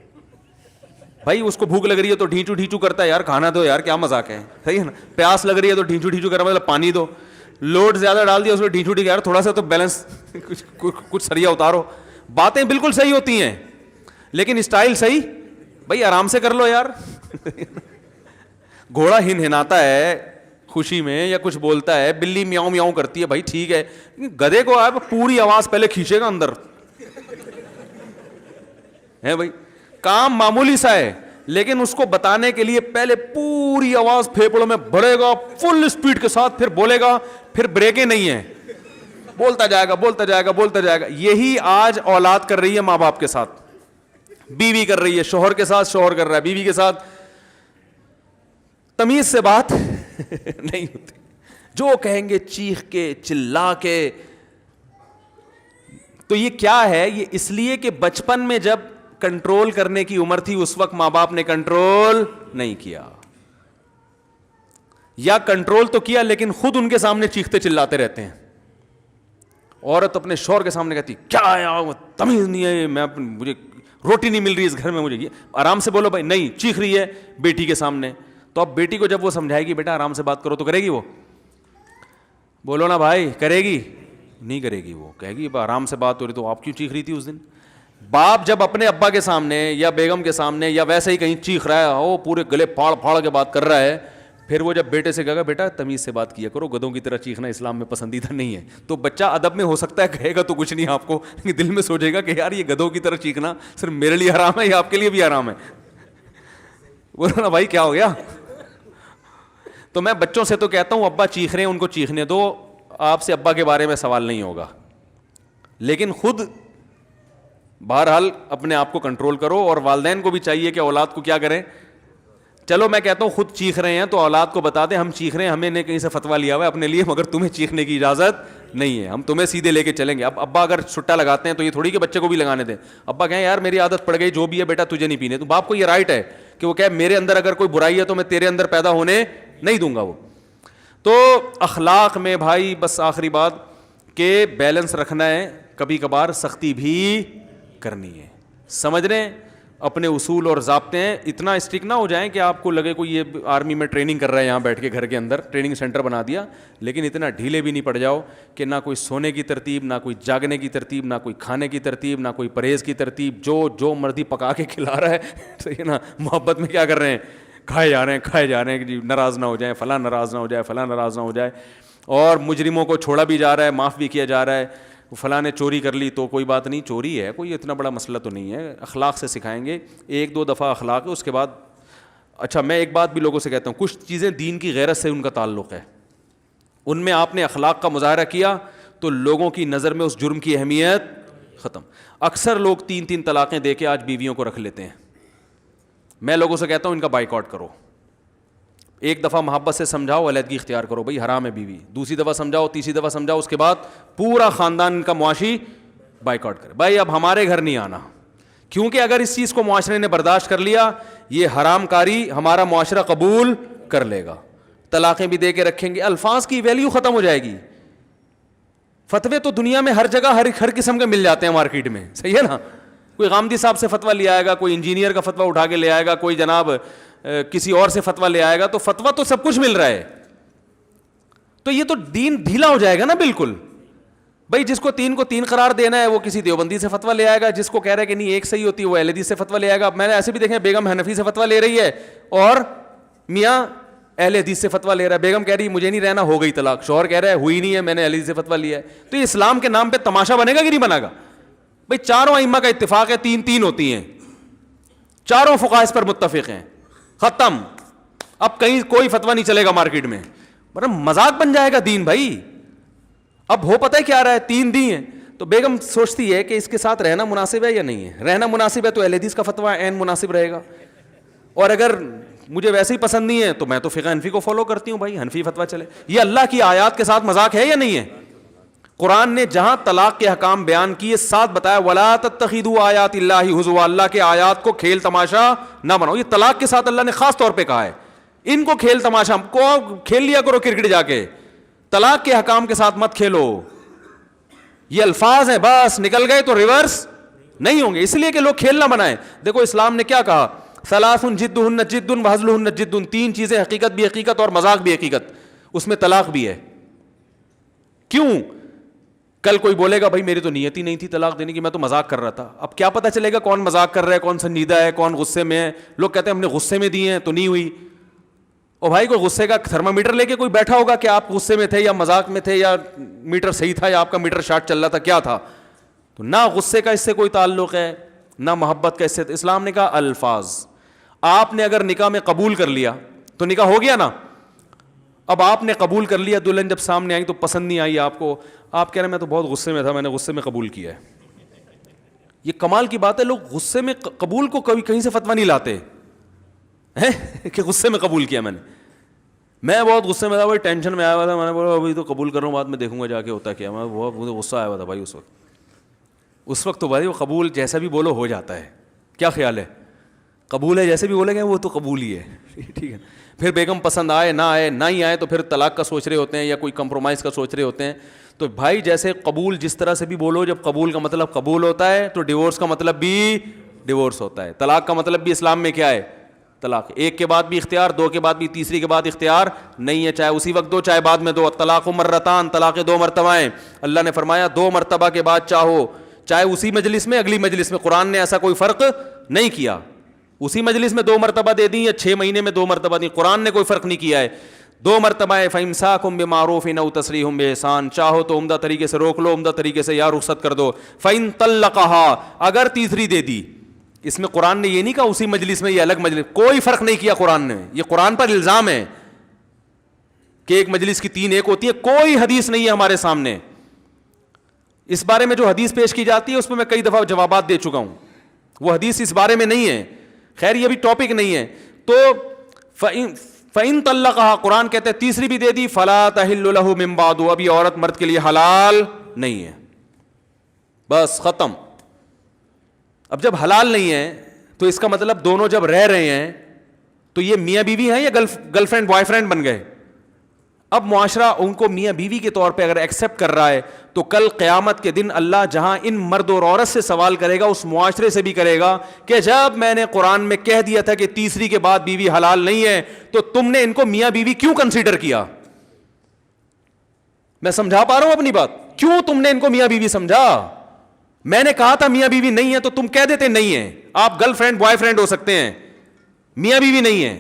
بھائی اس کو بھوک لگ رہی ہے تو ڈھینچو ڈھینچو کرتا ہے, یار کھانا دو یار, کیا مذاق ہے, صحیح ہے نا. پیاس لگ رہی ہے تو ڈھینچو ڈھینچو کر رہا ہے, مطلب پانی دو. لوڈ زیادہ ڈال دیا اس کو, ڈھینچو ڈھینچو, یار تھوڑا سا تو بیلنس, کچھ سریا اتارو. باتیں بالکل صحیح ہوتی ہیں لیکن اسٹائل صحیح, بھائی آرام سے کر لو یار. گھوڑا ہنہناتا ہے خوشی میں یا کچھ بولتا ہے, بلی میاؤں میاؤں کرتی ہے, بھائی ٹھیک ہے. گدھے کو آپ پوری آواز پہلے کھینچے گا اندر ہے, بھائی کام معمولی سا ہے لیکن اس کو بتانے کے لیے پہلے پوری آواز پھیپڑوں میں بھرے گا فل اسپیڈ کے ساتھ, پھر بولے گا, پھر بریکیں نہیں ہیں, بولتا جائے گا بولتا جائے گا بولتا جائے گا. یہی آج اولاد کر رہی ہے ماں باپ کے ساتھ, بیوی کر رہی ہے شوہر کے ساتھ, شوہر کر رہا ہے بیوی کے ساتھ. تمیز سے بات نہیں ہوتی, جو کہیں گے چیخ کے چلا کے. تو یہ کیا ہے, یہ اس لیے کہ بچپن میں جب کنٹرول کرنے کی عمر تھی اس وقت ماں باپ نے کنٹرول نہیں کیا, یا کنٹرول تو کیا لیکن خود ان کے سامنے چیختے چلاتے رہتے ہیں. عورت اپنے شوہر کے سامنے کہتی کیا ہے, تمیز نہیں ہے, میں مجھے روٹی نہیں مل رہی اس گھر میں, مجھے آرام سے بولو. بھائی نہیں, چیخ رہی ہے بیٹی کے سامنے, تو اب بیٹی کو جب وہ سمجھائے گی بیٹا آرام سے بات کرو, تو کرے گی وہ, بولو نا بھائی, کرے گی نہیں کرے گی. وہ کہے گی آرام سے بات ہو رہی تو آپ کیوں چیخ رہی تھی اس دن. باپ جب اپنے ابا کے سامنے یا بیگم کے سامنے یا ویسے ہی کہیں چیخ رہا ہے, وہ پورے گلے پھاڑ پھاڑ کے بات کر رہا ہے, پھر وہ جب بیٹے سے کہا بیٹا تمیز سے بات کیا کرو, گدھوں کی طرح چیخنا اسلام میں پسندیدہ نہیں ہے, تو بچہ ادب میں ہو سکتا ہے کہے گا تو کچھ نہیں آپ کو, لیکن دل میں سوچے گا کہ یار یہ گدھوں کی طرح چیخنا صرف میرے لیے حرام ہے یا آپ کے لیے بھی حرام ہے. بولو نا بھائی کیا ہو گیا. تو میں بچوں سے تو کہتا ہوں ابا چیخ رہے ہیں ان کو چیخنے دو, آپ سے ابا کے بارے میں سوال نہیں ہوگا, لیکن خود بہرحال اپنے آپ کو کنٹرول کرو. اور والدین کو بھی چاہیے کہ اولاد کو کیا کریں, چلو میں کہتا ہوں خود چیخ رہے ہیں تو اولاد کو بتا دیں ہم چیخ رہے ہیں, ہمیں نے کہیں سے فتویٰ لیا ہوا ہے اپنے لیے, مگر تمہیں چیخنے کی اجازت نہیں ہے, ہم تمہیں سیدھے لے کے چلیں گے. اب ابا اگر چھٹا لگاتے ہیں تو یہ تھوڑی کہ بچے کو بھی لگانے دیں. ابا کہیں یار میری عادت پڑ گئی, جو بھی ہے بیٹا تجھے نہیں پینے, تو باپ کو یہ رائٹ ہے کہ وہ کہ میرے اندر اگر کوئی برائی ہے تو میں تیرے اندر پیدا ہونے نہیں دوں گا. وہ تو اخلاق میں بھائی بس آخری بات کہ بیلنس رکھنا ہے, کبھی کبھار سختی بھی کرنی ہے, سمجھ رہے ہیں اپنے اصول اور ضابطے ہیں. اتنا اسٹرک نہ ہو جائیں کہ آپ کو لگے کوئی یہ آرمی میں ٹریننگ کر رہا ہے یہاں بیٹھ کے گھر کے اندر, ٹریننگ سینٹر بنا دیا, لیکن اتنا ڈھیلے بھی نہیں پڑ جاؤ کہ نہ کوئی سونے کی ترتیب, نہ کوئی جاگنے کی ترتیب, نہ کوئی کھانے کی ترتیب, نہ کوئی پرہیز کی ترتیب, جو مرضی پکا کے کھلا رہا ہے صحیح ہے نا, محبت میں کیا کر رہے ہیں, کھائے جا رہے ہیں کہ ناراض نہ ہو جائیں, فلاں ناراض نہ ہو جائے, فلاں ناراض نہ ہو جائے, اور مجرموں کو چھوڑا بھی جا رہا ہے, معاف بھی کیا جا رہا ہے. فلاں نے چوری کر لی تو کوئی بات نہیں, چوری ہے کوئی اتنا بڑا مسئلہ تو نہیں ہے, اخلاق سے سکھائیں گے, ایک دو دفعہ اخلاق ہے, اس کے بعد. اچھا میں ایک بات بھی لوگوں سے کہتا ہوں, کچھ چیزیں دین کی غیرت سے ان کا تعلق ہے, ان میں آپ نے اخلاق کا مظاہرہ کیا تو لوگوں کی نظر میں اس جرم کی اہمیت ختم. اکثر لوگ 3 طلاقیں دے کے آج بیویوں کو رکھ لیتے ہیں. میں لوگوں سے کہتا ہوں ان کا بائیکاٹ کرو, ایک دفعہ محبت سے سمجھاؤ, علیحدگی اختیار کرو, بھائی حرام ہے بیوی, دوسری دفعہ سمجھاؤ, تیسری دفعہ سمجھاؤ, اس کے بعد پورا خاندان کا معاشی بائیکاٹ کرے, بھائی اب ہمارے گھر نہیں آنا, کیونکہ اگر اس چیز کو معاشرے نے برداشت کر لیا یہ حرام کاری ہمارا معاشرہ قبول کر لے گا, طلاقیں بھی دے کے رکھیں گے, الفاظ کی ویلیو ختم ہو جائے گی. فتوے تو دنیا میں ہر جگہ ہر قسم کے مل جاتے ہیں مارکیٹ میں, صحیح ہے نا, کوئی غامدی صاحب سے فتویٰ لے آئے گا, کوئی انجینئر کا فتویٰ اٹھا کے لے آئے گا, کوئی جناب کسی اور سے فتویٰ لے آئے گا, تو فتویٰ تو سب کچھ مل رہا ہے, تو یہ تو دین ڈھیلا ہو جائے گا نا بالکل. بھائی جس کو 3 کو 3 قرار دینا ہے وہ کسی دیوبندی سے فتویٰ لے آئے گا, جس کو کہہ رہا ہے کہ نہیں ایک صحیح ہوتی ہے وہ اہل حدیث سے فتویٰ لے آئے گا. میں نے ایسے بھی دیکھے بیگم حنفی سے فتویٰ لے رہی ہے اور میاں اہل حدیث سے فتویٰ لے رہا ہے, بیگم کہہ رہی ہے مجھے نہیں رہنا, ہو گئی طلاق, شوہر کہہ رہا ہے ہوئی نہیں ہے میں نے اہل حدیث سے فتویٰ لیا ہے. تو یہ اسلام کے نام پہ تماشا بنے گا کہ نہیں بنے گا؟ بھائی چاروں ائمہ کا اتفاق ہے 3 ہوتی ہیں, چاروں فقہاء اس پر متفق ہیں, ختم. اب کہیں کوئی فتویٰ نہیں چلے گا مارکیٹ میں, ورنہ مذاق بن جائے گا دین. بھائی اب ہو پتہ ہے کیا رہا ہے, 3 دی ہیں, تو بیگم سوچتی ہے کہ اس کے ساتھ رہنا مناسب ہے یا نہیں ہے, رہنا مناسب ہے تو اہل حدیث کا فتویٰ عین مناسب رہے گا, اور اگر مجھے ویسے ہی پسند نہیں ہے تو میں تو فقہ حنفی کو فالو کرتی ہوں, بھائی حنفی فتویٰ چلے. یہ اللہ کی آیات کے ساتھ مذاق ہے یا نہیں ہے؟ قرآن نے جہاں طلاق کے حکام بیان کیے ساتھ بتایا وَلَا تَتَّخِذُوا آیَاتِ اللَّهِ هُزُوًا, اللہ کے آیات کو کھیل تماشا نہ بناؤ. یہ طلاق کے ساتھ اللہ نے خاص طور پہ کہا ہے, ان کو کھیل تماشا کو کھیل لیا کرو کرکٹ جا کے, طلاق کے حکام کے ساتھ مت کھیلو. یہ الفاظ ہیں بس, نکل گئے تو ریورس نہیں ہوں گے, اس لیے کہ لوگ کھیل نہ بنائیں. دیکھو اسلام نے کیا کہا, ثلاث جدہن جد وہزلہن جد, 3 چیزیں حقیقت بھی حقیقت اور مذاق بھی حقیقت, اس میں طلاق بھی ہے. کیوں؟ کل کوئی بولے گا بھائی میری تو نیت ہی نہیں تھی طلاق دینے کی, میں تو مذاق کر رہا تھا. اب کیا پتہ چلے گا کون مذاق کر رہا ہے, کون سنجیدہ ہے, کون غصے میں ہے. لوگ کہتے ہیں ہم نے غصے میں دی ہیں تو نہیں ہوئی. اور بھائی کوئی غصے کا تھرمامیٹر لے کے کوئی بیٹھا ہوگا کہ آپ غصے میں تھے یا مذاق میں تھے, یا میٹر صحیح تھا یا آپ کا میٹر شارٹ چل رہا تھا, کیا تھا؟ تو نہ غصے کا اس سے کوئی تعلق ہے, نہ محبت کا اس سے. اسلام نے کہا الفاظ. آپ نے اگر نکاح میں قبول کر لیا تو نکاح ہو گیا نا. اب آپ نے قبول کر لیا, دلہن جب سامنے آئی تو پسند نہیں آئی آپ کو, آپ کہہ رہے ہیں میں تو بہت غصے میں تھا, میں نے غصے میں قبول کیا ہے. یہ کمال کی بات ہے, لوگ غصے میں قبول کو کبھی کہیں سے فتویٰ نہیں لاتے کہ غصے میں قبول کیا میں نے. میں بہت غصے میں تھا بھائی, ٹینشن میں آیا ہوا تھا, میں نے بولا ابھی تو قبول کر رہا ہوں, بعد میں دیکھوں گا جا کے ہوتا کیا. میں بہت مجھے غصہ آیا ہوا تھا بھائی اس وقت تو بھائی وہ قبول جیسا بھی بولو ہو جاتا ہے. کیا خیال ہے؟ قبول ہے جیسے بھی بولے گے وہ تو قبول ہی ہے, ٹھیک ہے. پھر بیگم پسند آئے نہ ہی آئے تو پھر طلاق کا سوچ رہے ہوتے ہیں یا کوئی کمپرومائز کا سوچ رہے ہوتے ہیں. تو بھائی جیسے قبول جس طرح سے بھی بولو, جب قبول کا مطلب قبول ہوتا ہے تو ڈیورس کا مطلب بھی ڈیورس ہوتا ہے. طلاق کا مطلب بھی اسلام میں کیا ہے؟ طلاق. 1 کے بعد بھی اختیار, 2 کے بعد بھی, تیسری کے بعد اختیار نہیں ہے, چاہے اسی وقت دو چاہے بعد میں دو. طلاق مرتان, طلاق 2 مرتبہ ہیں. اللہ نے فرمایا 2 مرتبہ کے بعد چاہو, چاہے اسی مجلس میں اگلی مجلس میں. قرآن نے ایسا کوئی فرق نہیں کیا. اسی مجلس میں 2 مرتبہ دے دیں یا 6 مہینے میں 2 مرتبہ دیں, قرآن نے کوئی فرق نہیں کیا ہے. 2 مرتبہ ہے. فَإِمْسَاكُمْ بِمَعْرُوفٍ أَوْ تَسْرِيحٌ بِإِحْسَان, چاہو تو عمدہ طریقے سے روک لو, عمدہ طریقے سے یا رخصت کر دو. فَإِن طَلَّقَهَا, اگر تیسری دے دی. اس میں قرآن نے یہ نہیں کہا اسی مجلس میں یہ الگ مجلس, کوئی فرق نہیں کیا قرآن نے. یہ قرآن پر الزام ہے کہ ایک مجلس کی 3 ایک ہوتی ہے, کوئی حدیث نہیں ہے ہمارے سامنے. اس بارے میں جو حدیث پیش کی جاتی ہے اس میں کئی دفعہ جوابات دے چکا ہوں, وہ حدیث اس بارے میں نہیں ہے. خیر یہ بھی ٹاپک نہیں ہے. تو فَإِن طَلَّقَهَا, قرآن کہتے ہیں تیسری بھی دے دی, فَلَا تَحِلُّ لَهُ مِن بَعْدُ, اب یہ عورت مرد کے لیے حلال نہیں ہے, بس ختم. اب جب حلال نہیں ہے تو اس کا مطلب دونوں جب رہ رہے ہیں تو یہ میاں بیوی ہیں یا گرل فرینڈ بوائے فرینڈ بن گئے. اب معاشرہ ان کو میاں بیوی کے طور پہ اگر ایکسیپٹ کر رہا ہے تو کل قیامت کے دن اللہ جہاں ان مرد اور عورت سے سوال کرے گا اس معاشرے سے بھی کرے گا کہ جب میں نے قرآن میں کہہ دیا تھا کہ تیسری کے بعد بیوی حلال نہیں ہے تو تم نے ان کو میاں بیوی کیوں کنسیڈر کیا. میں سمجھا پا رہا ہوں اپنی بات, کیوں تم نے ان کو میاں بیوی سمجھا؟ میں نے کہا تھا میاں بیوی نہیں ہے تو تم کہہ دیتے نہیں ہے. آپ گرل فرینڈ بوائے فرینڈ ہو سکتے ہیں, میاں بیوی نہیں ہے.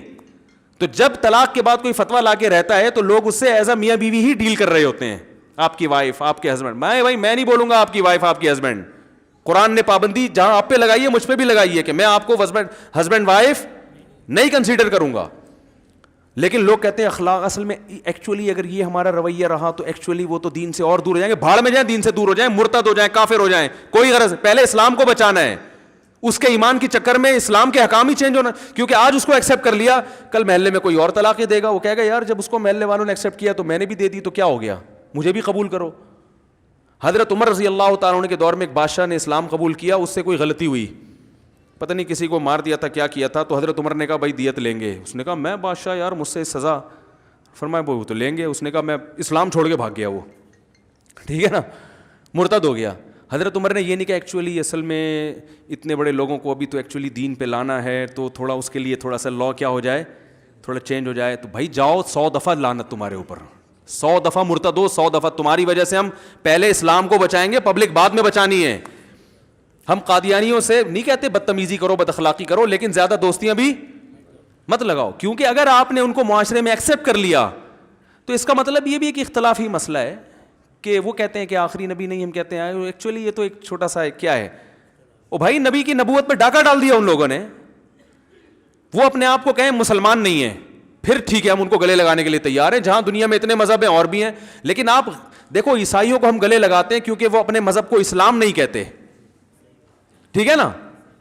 تو جب طلاق کے بعد کوئی فتویٰ لا کے رہتا ہے تو لوگ اس سے ایز اے میاں بیوی ہی ڈیل کر رہے ہوتے ہیں. آپ کی وائف, آپ کے ہسبینڈ. میں نہیں بولوں گا آپ کی وائف, آپ کی ہسبینڈ. قرآن نے پابندی جہاں آپ پہ لگائی ہے مجھ پہ بھی لگائی ہے کہ میں آپ کو ہسبینڈ وائف نہیں کنسیڈر کروں گا. لیکن لوگ کہتے ہیں اخلاق, اصل میں ایکچولی اگر یہ ہمارا رویہ رہا تو ایکچولی وہ تو دین سے اور دور ہو جائیں گے. بھاڑ میں جائیں, دین سے دور ہو جائیں, مرتد ہو جائیں, کافر ہو جائیں, کوئی غرض. پہلے اسلام کو بچانا ہے, اس کے ایمان کے چکر میں اسلام کے احکام ہی چینج ہونا. کیونکہ آج اس کو ایکسیپٹ کر لیا, کل محلے میں کوئی اور طلاقیں دے گا, وہ کہے گا یار جب اس کو محلے والوں نے ایکسیپٹ کیا تو میں نے بھی دے دی تو کیا ہو گیا, مجھے بھی قبول کرو. حضرت عمر رضی اللہ تعالیٰ عنہ کے دور میں ایک بادشاہ نے اسلام قبول کیا, اس سے کوئی غلطی ہوئی, پتہ نہیں کسی کو مار دیا تھا, کیا کیا تھا. تو حضرت عمر نے کہا بھائی دیت لیں گے. اس نے کہا میں بادشاہ, یار مجھ سے سزا. فرمایا وہ تو لیں گے. اس نے کہا میں اسلام چھوڑ کے بھاگ گیا, وہ ٹھیک ہے نا, مرتد ہو گیا. حضرت عمر نے یہ نہیں کہا ایکچولی اصل میں اتنے بڑے لوگوں کو ابھی تو ایکچولی دین پہ لانا ہے تو تھوڑا اس کے لیے تھوڑا سا لا کیا ہو جائے, تھوڑا چینج ہو جائے. تو بھائی جاؤ 100 دفعہ لعنت تمہارے اوپر, 100 دفعہ مرتد ہو, 100 دفعہ. تمہاری وجہ سے ہم پہلے اسلام کو بچائیں گے, پبلک بعد میں بچانی ہے. ہم قادیانیوں سے نہیں کہتے بدتمیزی کرو, بد اخلاقی کرو, لیکن زیادہ دوستیاں بھی مت لگاؤ. کیونکہ اگر آپ نے ان کو معاشرے میں ایکسیپٹ کر لیا تو اس کا مطلب یہ بھی ایک اختلافی مسئلہ ہے کہ وہ کہتے ہیں کہ آخری نبی نہیں, ہم کہتے ہیں ایکچولی یہ تو ایک چھوٹا سا کیا ہے. او بھائی نبی کی نبوت پہ ڈاکہ ڈال دیا ان لوگوں نے. وہ اپنے آپ کو کہیں مسلمان نہیں ہیں, پھر ٹھیک ہے ہم ان کو گلے لگانے کے لیے تیار ہیں, جہاں دنیا میں اتنے مذہب ہیں اور بھی ہیں. لیکن آپ دیکھو عیسائیوں کو ہم گلے لگاتے ہیں کیونکہ وہ اپنے مذہب کو اسلام نہیں کہتے, ٹھیک ہے نا.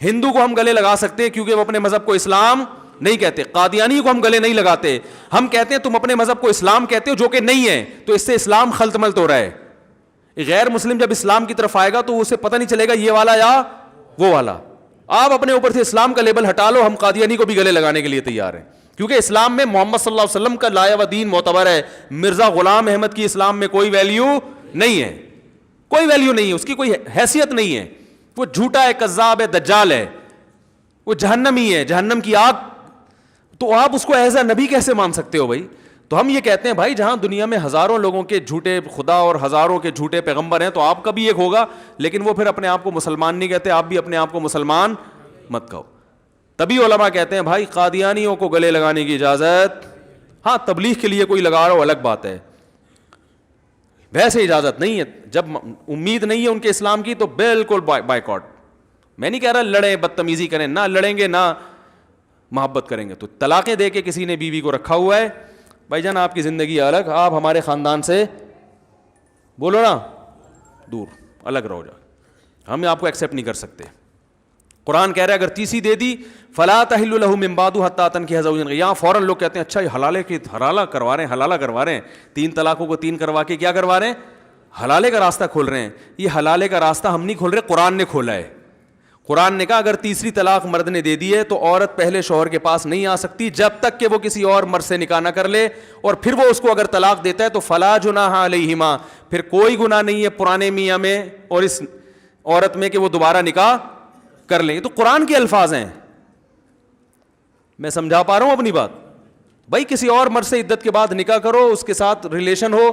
ہندو کو ہم گلے لگا سکتے ہیں کیونکہ وہ اپنے مذہب کو اسلام نہیں کہتے. قادیانی کو ہم گلے نہیں لگاتے, ہم کہتے ہیں تم اپنے مذہب کو اسلام کہتے ہو جو کہ نہیں ہے, تو اس سے اسلام خلط ملط ہو رہا ہے. غیر مسلم جب اسلام کی طرف آئے گا تو اسے پتہ نہیں چلے گا یہ والا یا وہ والا. آپ اپنے اوپر سے اسلام کا لیبل ہٹا لو, ہم قادیانی کو بھی گلے لگانے کے لیے تیار ہیں. کیونکہ اسلام میں محمد صلی اللہ علیہ وسلم کا لایا و دین معتبر ہے. مرزا غلام احمد کی اسلام میں کوئی ویلیو نہیں ہے, کوئی ویلیو نہیں ہے, اس کی کوئی حیثیت نہیں ہے. وہ جھوٹا ہے, کذاب ہے, دجال ہے, وہ جہنمی ہے, جہنم کی آگ. تو آپ اس کو ایز اے نبی کیسے مان سکتے ہو بھائی؟ تو ہم یہ کہتے ہیں بھائی جہاں دنیا میں ہزاروں لوگوں کے جھوٹے خدا اور ہزاروں کے جھوٹے پیغمبر ہیں تو آپ کا بھی ایک ہوگا, لیکن وہ پھر اپنے آپ کو مسلمان نہیں کہتے. آپ بھی اپنے آپ کو مسلمان مت کہو. تبھی علماء کہتے ہیں بھائی قادیانیوں کو گلے لگانے کی اجازت, ہاں تبلیغ کے لیے کوئی لگا رہا ہو الگ بات ہے, ویسے اجازت نہیں ہے. جب امید نہیں ہے ان کے اسلام کی تو بالکل بائیکاٹ. میں نہیں کہہ رہا لڑیں بدتمیزی کریں, نہ لڑیں گے نہ محبت کریں گے. تو طلاقیں دے کے کسی نے بیوی کو رکھا ہوا ہے, بھائی جان آپ کی زندگی الگ, آپ ہمارے خاندان سے بولو نا دور, الگ رہو جا, ہم آپ کو ایکسیپٹ نہیں کر سکتے. قرآن کہہ رہا ہے اگر تیسری دے دی فلا تحل له من بعد حتى تنكح زوجا غيره. یہاں فوراً لوگ کہتے ہیں اچھا یہ حلالے کی حلالہ کروا رہے ہیں, حلالہ کروا رہے ہیں, 3 طلاقوں کو 3 کروا کے کیا کروا رہے ہیں, حلالے کا راستہ کھول رہے ہیں. یہ حلالے کا راستہ ہم نہیں کھول رہے, قرآن نے کھولا ہے. قرآن نے کہا اگر تیسری طلاق مرد نے دے دی ہے تو عورت پہلے شوہر کے پاس نہیں آ سکتی جب تک کہ وہ کسی اور مرد سے نکاح نہ کر لے, اور پھر وہ اس کو اگر طلاق دیتا ہے تو فلا جناح علیہما, پھر کوئی گناہ نہیں ہے پرانے میاں میں اور اس عورت میں کہ وہ دوبارہ نکاح کر لیں. تو قرآن کے الفاظ ہیں, میں سمجھا پا رہا ہوں اپنی بات. بھائی کسی اور مرد سے عدت کے بعد نکاح کرو, اس کے ساتھ ریلیشن ہو,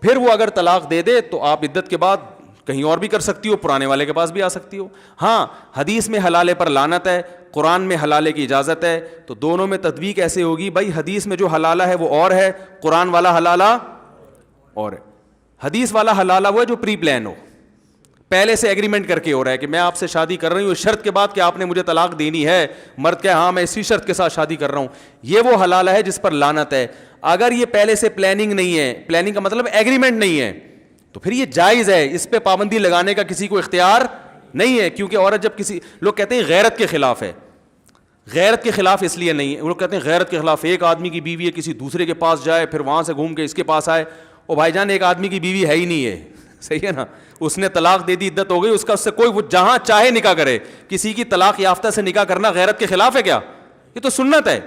پھر وہ اگر طلاق دے دے تو آپ عدت کے بعد کہیں اور بھی کر سکتی ہو, پرانے والے کے پاس بھی آ سکتی ہو. ہاں حدیث میں حلالے پر لعنت ہے, قرآن میں حلالے کی اجازت ہے, تو دونوں میں تطبیق ایسے ہوگی بھائی حدیث میں جو حلالہ ہے وہ اور ہے, قرآن والا حلالہ اور ہے. حدیث والا حلالہ وہ ہے جو پری پلان ہو, پہلے سے ایگریمنٹ کر کے ہو رہا ہے کہ میں آپ سے شادی کر رہی ہوں اس شرط کے بعد کہ آپ نے مجھے طلاق دینی ہے, مرد کہ ہاں میں اسی شرط کے ساتھ شادی کر رہا ہوں, یہ وہ حلالہ ہے جس پر لعنت ہے. اگر یہ پہلے سے پلاننگ نہیں ہے, پلاننگ کا مطلب ایگریمنٹ نہیں ہے, تو پھر یہ جائز ہے, اس پہ پابندی لگانے کا کسی کو اختیار نہیں ہے. کیونکہ عورت جب کسی, لوگ کہتے ہیں غیرت کے خلاف ہے, غیرت کے خلاف اس لیے نہیں ہے, وہ لوگ کہتے ہیں غیرت کے خلاف ایک آدمی کی بیوی ہے کسی دوسرے کے پاس جائے پھر وہاں سے گھوم کے اس کے پاس آئے. او بھائی جان, ایک آدمی کی بیوی ہے ہی نہیں ہے, صحیح ہے نا, اس نے طلاق دے دی, عدت ہو گئی, اس کا اس سے کوئی, وہ جہاں چاہے نکاح کرے. کسی کی طلاق یافتہ سے نکاح کرنا غیرت کے خلاف ہے کیا؟ یہ تو سنت ہے.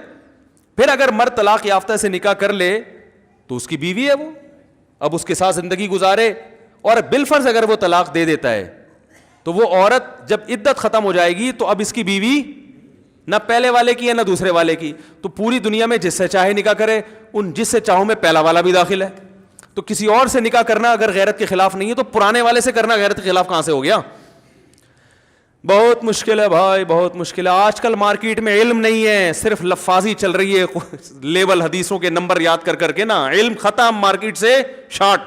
پھر اگر مرد طلاق یافتہ سے نکاح کر لے تو اس کی بیوی ہے وہ, اب اس کے ساتھ زندگی گزارے, اور بالفرض اگر وہ طلاق دے دیتا ہے تو وہ عورت جب عدت ختم ہو جائے گی تو اب اس کی بیوی نہ پہلے والے کی ہے نہ دوسرے والے کی, تو پوری دنیا میں جس سے چاہے نکاح کرے, ان جس سے چاہوں میں پہلا والا بھی داخل ہے. تو کسی اور سے نکاح کرنا اگر غیرت کے خلاف نہیں ہے تو پرانے والے سے کرنا غیرت کے خلاف کہاں سے ہو گیا؟ بہت مشکل ہے بھائی, بہت مشکل ہے. آج کل مارکیٹ میں علم نہیں ہے, صرف لفاظی چل رہی ہے, لیبل حدیثوں کے نمبر یاد کر کر کے نا, علم ختم, مارکیٹ سے شارٹ.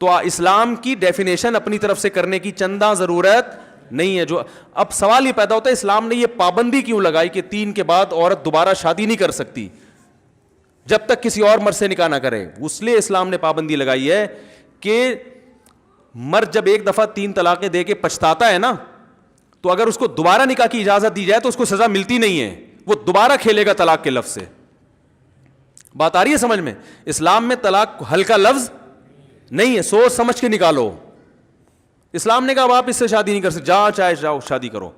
تو اسلام کی ڈیفینیشن اپنی طرف سے کرنے کی چندہ ضرورت نہیں ہے. جو اب سوال یہ پیدا ہوتا ہے اسلام نے یہ پابندی کیوں لگائی کہ 3 کے بعد عورت دوبارہ شادی نہیں کر سکتی جب تک کسی اور مرد سے نکاح نہ کرے؟ اس لیے اسلام نے پابندی لگائی ہے کہ مرد جب ایک دفعہ 3 طلاقیں دے کے پچھتاتا ہے نا, تو اگر اس کو دوبارہ نکاح کی اجازت دی جائے تو اس کو سزا ملتی نہیں ہے, وہ دوبارہ کھیلے گا طلاق کے لفظ سے. بات آ رہی ہے سمجھ میں؟ اسلام میں طلاق ہلکا لفظ نہیں ہے, سوچ سمجھ کے نکالو. اسلام نے کہا آپ اس سے شادی نہیں کر سکتے, جاؤ چاہے جاؤ شادی کرو.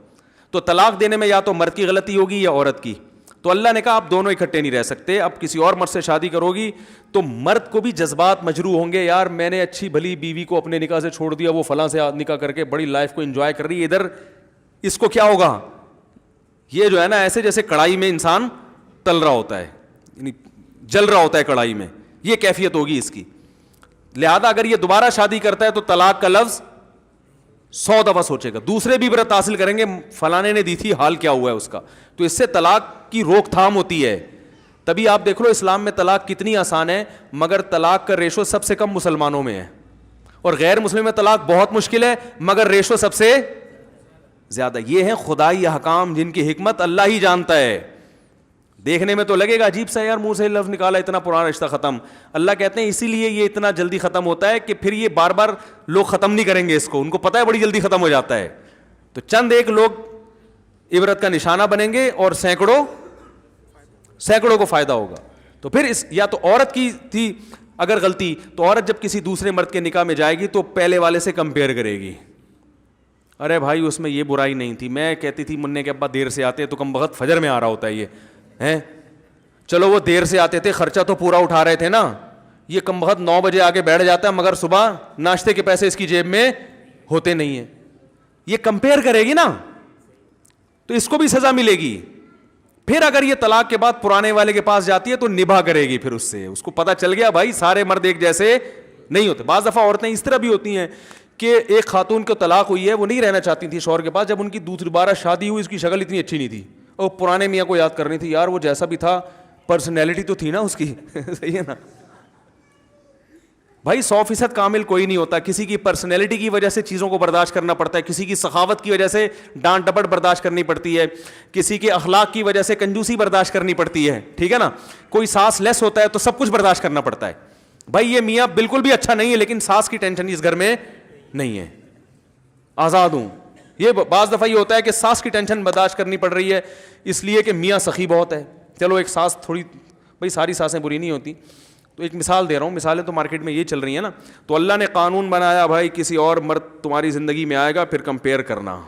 تو طلاق دینے میں یا تو مرد کی غلطی ہوگی یا عورت کی. تو اللہ نے کہا آپ دونوں اکٹھے نہیں رہ سکتے. اب کسی اور مرد سے شادی کرو گی تو مرد کو بھی جذبات مجروح ہوں گے, یار میں نے اچھی بھلی بیوی کو اپنے نکاح سے چھوڑ دیا, وہ فلاں سے نکاح کر کے بڑی لائف کو انجوائے کر رہی ہے, ادھر اس کو کیا ہوگا؟ یہ جو ہے نا ایسے جیسے کڑھائی میں انسان تل رہا ہوتا ہے, یعنی جل رہا ہوتا ہے کڑھائی میں, یہ کیفیت ہوگی اس کی. لہذا اگر یہ دوبارہ شادی کرتا ہے تو طلاق کا لفظ 100 دفعہ سوچے گا, دوسرے بھی عبرت حاصل کریں گے فلانے نے دی تھی, حال کیا ہوا ہے اس کا. تو اس سے طلاق کی روک تھام ہوتی ہے. تبھی آپ دیکھ لو اسلام میں طلاق کتنی آسان ہے, مگر طلاق کا ریشو سب سے کم مسلمانوں میں ہے, اور غیر مسلم میں طلاق بہت مشکل ہے مگر ریشو سب سے زیادہ. یہ ہیں خدائی احکام جن کی حکمت اللہ ہی جانتا ہے. دیکھنے میں تو لگے گا عجیب سا, یار منہ سے لفظ نکالا اتنا پرانا رشتہ ختم. اللہ کہتے ہیں اسی لیے یہ اتنا جلدی ختم ہوتا ہے کہ پھر یہ بار بار لوگ ختم نہیں کریں گے اس کو, ان کو پتہ ہے بڑی جلدی ختم ہو جاتا ہے. تو چند ایک لوگ عبرت کا نشانہ بنیں گے اور سینکڑوں کو فائدہ ہوگا. تو پھر یا تو عورت کی تھی اگر غلطی, تو عورت جب کسی دوسرے مرد کے نکاح میں جائے گی تو پہلے والے سے کمپیئر کرے گی, ارے بھائی اس میں یہ برائی نہیں تھی, میں کہتی تھی منع کے ابا دیر سے آتے تو کم بخت فجر میں آ رہا ہوتا ہے یہ ہیں, چلو وہ دیر سے آتے تھے خرچہ تو پورا اٹھا رہے تھے نا, یہ کم بخت 9 بجے آگے بیٹھ جاتا ہے مگر صبح ناشتے کے پیسے اس کی جیب میں ہوتے نہیں ہیں. یہ کمپیئر کرے گی نا تو اس کو بھی سزا ملے گی. پھر اگر یہ طلاق کے بعد پرانے والے کے پاس جاتی ہے تو نبھا کرے گی, پھر اس سے اس کو پتہ چل گیا بھائی سارے مرد ایک جیسے نہیں ہوتے. بعض دفعہ عورتیں اس طرح بھی ہوتی ہیں کہ ایک خاتون کو طلاق ہوئی ہے, وہ نہیں رہنا چاہتی تھی شوہر کے پاس, جب ان کی دوبارہ شادی ہوئی اس کی شکل اتنی اچھی نہیں تھی, اور پرانے میاں کو یاد کرنی تھی, یار وہ جیسا بھی تھا پرسنالٹی تو تھی نا اس کی صحیح ہے نا بھائی. 100% کامل کوئی نہیں ہوتا, کسی کی پرسنالٹی کی وجہ سے چیزوں کو برداشت کرنا پڑتا ہے, کسی کی سخاوت کی وجہ سے ڈانٹ ڈپٹ برداشت کرنی پڑتی ہے, کسی کے اخلاق کی وجہ سے کنجوسی برداشت کرنی پڑتی ہے, ٹھیک ہے نا. کوئی ساس لیس ہوتا ہے تو سب کچھ برداشت کرنا پڑتا ہے. بھائی یہ میاں بالکل بھی اچھا نہیں ہے لیکن ساس کی ٹینشن اس گھر میں نہیں ہے, آزاد ہوں. یہ بعض دفعہ یہ ہوتا ہے کہ ساس کی ٹینشن برداشت کرنی پڑ رہی ہے اس لیے کہ میاں سخی بہت ہے. چلو ایک ساس تھوڑی, بھائی ساری ساسیں بری نہیں ہوتی, تو ایک مثال دے رہا ہوں, مثالیں تو مارکیٹ میں یہ چل رہی ہیں نا. تو اللہ نے قانون بنایا بھائی کسی اور مرد تمہاری زندگی میں آئے گا پھر کمپیئر کرنا,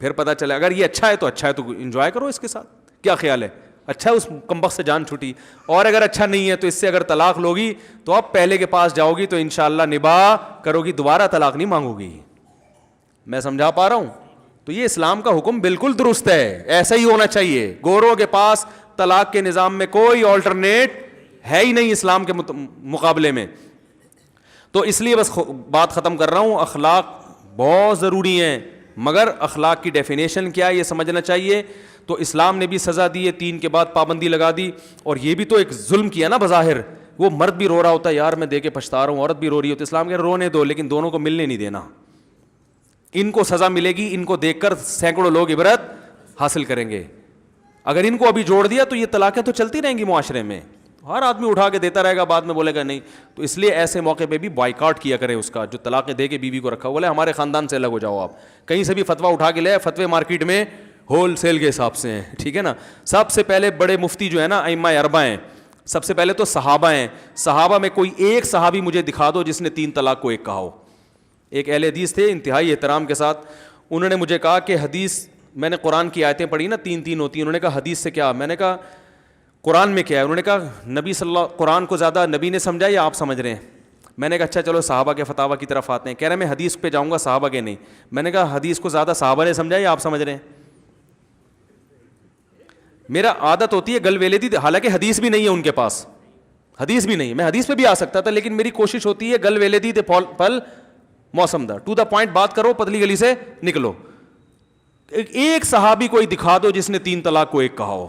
پھر پتہ چلے اگر یہ اچھا ہے تو اچھا ہے تو انجوائے کرو اس کے ساتھ, کیا خیال ہے, اچھا ہے اس کمبخت سے جان چھوٹی. اور اگر اچھا نہیں ہے تو اس سے اگر طلاق لوگی تو اب پہلے کے پاس جاؤ گی تو انشاءاللہ نباہ کرو گی, دوبارہ طلاق نہیں مانگو گی. میں سمجھا پا رہا ہوں؟ تو یہ اسلام کا حکم بالکل درست ہے, ایسا ہی ہونا چاہیے. گوروں کے پاس طلاق کے نظام میں کوئی آلٹرنیٹ ہے ہی نہیں اسلام کے مقابلے میں. تو اس لیے بس بات ختم کر رہا ہوں, اخلاق بہت ضروری ہیں, مگر اخلاق کی ڈیفینیشن کیا ہے یہ سمجھنا چاہیے. تو اسلام نے بھی سزا دی ہے, 3 کے بعد پابندی لگا دی. اور یہ بھی تو ایک ظلم کیا نا بظاہر, وہ مرد بھی رو رہا ہوتا ہے یار میں دے کے پچھتا رہا ہوں, عورت بھی رو رہی ہوتی ہے, اسلام کہ رونے دو لیکن دونوں کو ملنے نہیں دینا, ان کو سزا ملے گی, ان کو دیکھ کر سینکڑوں لوگ عبرت حاصل کریں گے. اگر ان کو ابھی جوڑ دیا تو یہ طلاقیں تو چلتی رہیں گی معاشرے میں, ہر آدمی اٹھا کے دیتا رہے گا, بعد میں بولے گا نہیں. تو اس لیے ایسے موقع پہ بھی بائیکاٹ کیا کریں اس کا, جو طلاقیں دے کے بیوی کو رکھا, بولے ہمارے خاندان سے الگ ہو جاؤ, آپ کہیں سے بھی فتویٰ اٹھا کے لے, فتوے مارکیٹ میں ہول سیل کے حساب سے ہیں, ٹھیک ہے نا. سب سے پہلے بڑے مفتی جو ہے نا ائمہ اربعہ ہیں, سب سے پہلے تو صحابہ ہیں. صحابہ میں کوئی ایک صحابی مجھے دکھا دو جس نے 3 طلاق کو ایک کہا ہو. ایک اہل حدیث تھے انتہائی احترام کے ساتھ, انہوں نے مجھے کہا کہ حدیث, میں نے قرآن کی آیتیں پڑھی نا 3 ہوتی ہیں, انہوں نے کہا حدیث سے کیا, میں نے کہا قرآن میں کیا ہے, انہوں نے کہا نبی صلی اللہ, قرآن کو زیادہ نبی نے سمجھا یا آپ سمجھ رہے ہیں. میں نے کہا اچھا چلو صحابہ کے فتاویٰ کی طرف آتے ہیں. کہہ رہے ہیں میں حدیث پہ جاؤں گا, صحابہ کے نہیں. میں نے کہا حدیث کو زیادہ صحابہ نے سمجھا یا آپ سمجھ رہے ہیں. میرا عادت ہوتی ہے گل ویلے دی, حالانکہ حدیث بھی نہیں ہے ان کے پاس, حدیث بھی نہیں, میں حدیث پہ بھی آ سکتا تھا, لیکن میری کوشش ہوتی ہے گل ویلے دی پل موسم دا, ٹو دا پوائنٹ بات کرو, پتلی گلی سے نکلو. ایک صحابی کوئی دکھا دو جس نے 3 طلاق کو ایک کہا ہو,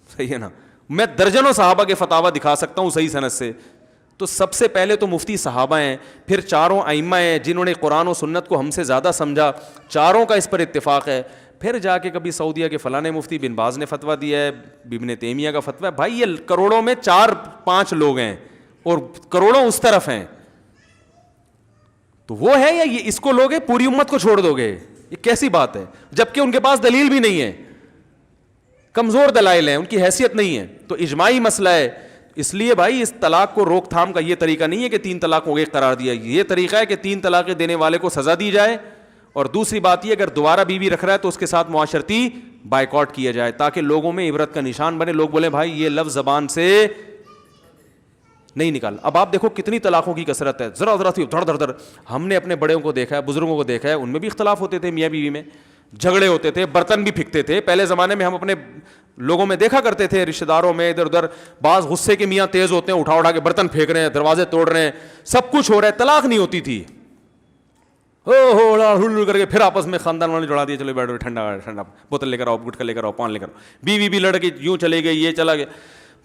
صحیح ہے نا. میں درجنوں صحابہ کے فتاویٰ دکھا سکتا ہوں صحیح سند سے. تو سب سے پہلے تو مفتی صحابہ ہیں, پھر 4 ائمہ ہیں جنہوں نے قرآن و سنت کو ہم سے زیادہ سمجھا, 4 کا اس پر اتفاق ہے. پھر جا کے کبھی سعودیہ کے فلاں مفتی بن باز نے فتویٰ دیا ہے, ابن تیمیہ کا فتویٰ ہے. بھائی یہ کروڑوں میں 4-5 لوگ ہیں اور کروڑوں اس طرف ہیں, تو وہ ہے یا یہ اس کو لوگے پوری امت کو چھوڑ دو گے, یہ کیسی بات ہے, جبکہ ان کے پاس دلیل بھی نہیں ہے, کمزور دلائل ہیں, ان کی حیثیت نہیں ہے. تو اجماعی مسئلہ ہے. اس لیے بھائی اس طلاق کو روک تھام کا یہ طریقہ نہیں ہے کہ 3 طلاق کو ایک قرار دیا, یہ طریقہ ہے کہ 3 طلاقیں دینے والے کو سزا دی جائے, اور دوسری بات یہ اگر دوبارہ بیوی رکھ رہا ہے تو اس کے ساتھ معاشرتی بائیکاٹ کیا جائے, تاکہ لوگوں میں عبرت کا نشان بنے, لوگ بولیں بھائی یہ لفظ زبان سے نہیں نکال. اب آپ دیکھو کتنی طلاقوں کی کثرت ہے, ذرا سی دھڑ دھڑ دھڑ. ہم نے اپنے بڑوں کو دیکھا ہے, بزرگوں کو دیکھا ہے, ان میں بھی اختلاف ہوتے تھے, میاں بیوی میں جھگڑے ہوتے تھے, برتن بھی پھینکتے تھے. پہلے زمانے میں ہم اپنے لوگوں میں دیکھا کرتے تھے, رشتہ داروں میں ادھر ادھر, بعض غصے کے میاں تیز ہوتے ہیں, اٹھا کے برتن پھینک رہے ہیں, دروازے توڑ رہے ہیں, سب کچھ ہو رہا ہے, طلاق نہیں ہوتی تھی. ہو کر کے پھر آپس میں خاندان والے جڑا دیے, چلو بیٹھو ٹھنڈا ٹھنڈا بوتل لے کر آؤ, گٹکا لے کر آؤ, پان لے کر آؤ. بیوی بھی لڑ کے یوں چلے گئی, یہ چلا گیا,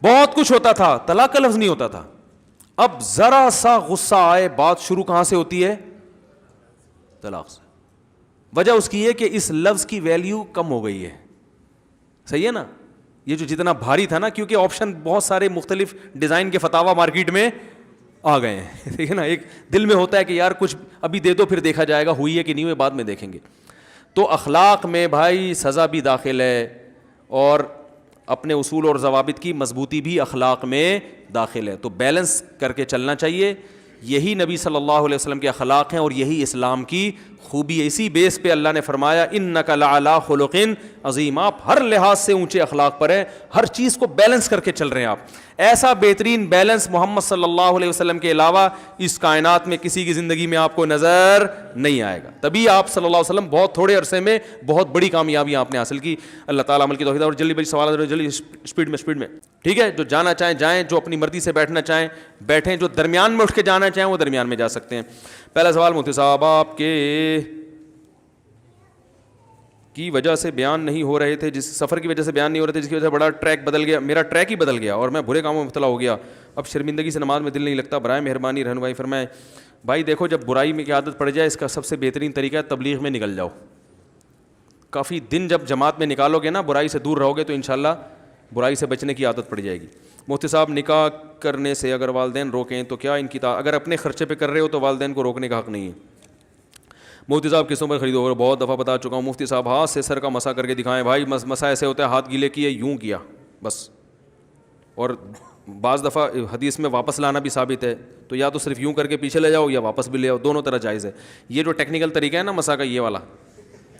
بہت کچھ ہوتا تھا, طلاق کا لفظ نہیں ہوتا تھا. اب ذرا سا غصہ آئے, بات شروع کہاں سے ہوتی ہے؟ طلاق سے. وجہ اس کی ہے کہ اس لفظ کی ویلیو کم ہو گئی ہے, صحیح ہے نا. یہ جو جتنا بھاری تھا نا, کیونکہ آپشن بہت سارے مختلف ڈیزائن کے فتاویٰ مارکیٹ میں آ گئے ہیں, ٹھیک ہے نا. ایک دل میں ہوتا ہے کہ یار کچھ ابھی دے دو, پھر دیکھا جائے گا ہوئی ہے کہ نہیں ہوئی, بعد میں دیکھیں گے. تو اخلاق میں بھائی سزا بھی داخل ہے, اور اپنے اصول اور ضوابط کی مضبوطی بھی اخلاق میں داخل ہے. تو بیلنس کر کے چلنا چاہیے. یہی نبی صلی اللہ علیہ وسلم کے اخلاق ہیں اور یہی اسلام کی خوبی ہے. اسی بیس پہ اللہ نے فرمایا انک لعلی خلق عظیم, آپ ہر لحاظ سے اونچے اخلاق پر ہیں, ہر چیز کو بیلنس کر کے چل رہے ہیں آپ. ایسا بہترین بیلنس محمد صلی اللہ علیہ وسلم کے علاوہ اس کائنات میں کسی کی زندگی میں آپ کو نظر نہیں آئے گا. تبھی آپ صلی اللہ علیہ وسلم بہت تھوڑے عرصے میں بہت بڑی کامیابی آپ نے حاصل کی. اللہ تعالیٰ عمل کی توفیق. اور جلدی سوال جلدی اسپیڈ میں ٹھیک ہے, جو جانا چاہیں جائیں, جو اپنی مرضی سے بیٹھنا چاہیں بیٹھیں, جو درمیان میں اٹھ کے جانا چاہیں وہ درمیان میں جا سکتے ہیں. پہلا سوال مفتی صاحب, آپ کے کی وجہ سے بیان نہیں ہو رہے تھے, جس سفر کی وجہ سے بیان نہیں ہو رہے تھے, جس کی وجہ سے بڑا ٹریک بدل گیا, میرا ٹریک ہی بدل گیا اور میں برے کاموں میں مبتلا ہو گیا, اب شرمندگی سے نماز میں دل نہیں لگتا, برائے مہربانی رہنمائی فرمائیں. بھائی دیکھو, جب برائی میں کی عادت پڑ جائے, اس کا سب سے بہترین طریقہ ہے تبلیغ میں نکل جاؤ. کافی دن جب جماعت میں نکالو گے نا, برائی سے دور رہو گے, تو انشاءاللہ برائی سے بچنے کی عادت پڑ جائے گی. مفتی صاحب, نکاح کرنے سے اگر والدین روکیں تو کیا ان کی اگر اپنے خرچے پہ کر رہے ہو تو والدین کو روکنے کا حق نہیں ہے. مفتی صاحب کسوں پر خریدو, اور بہت دفعہ بتا چکا ہوں. مفتی صاحب ہاتھ سے سر کا مسا کر کے دکھائیں. بھائی مسا ایسے ہوتا ہے, ہاتھ گیلے کیے, یوں کیا بس, اور بعض دفعہ حدیث میں واپس لانا بھی ثابت ہے, تو یا تو صرف یوں کر کے پیچھے لے جاؤ یا واپس بھی لے آؤ, دونوں طرح جائز ہے. یہ جو ٹیکنیکل طریقہ ہے نا مسا کا, یہ والا,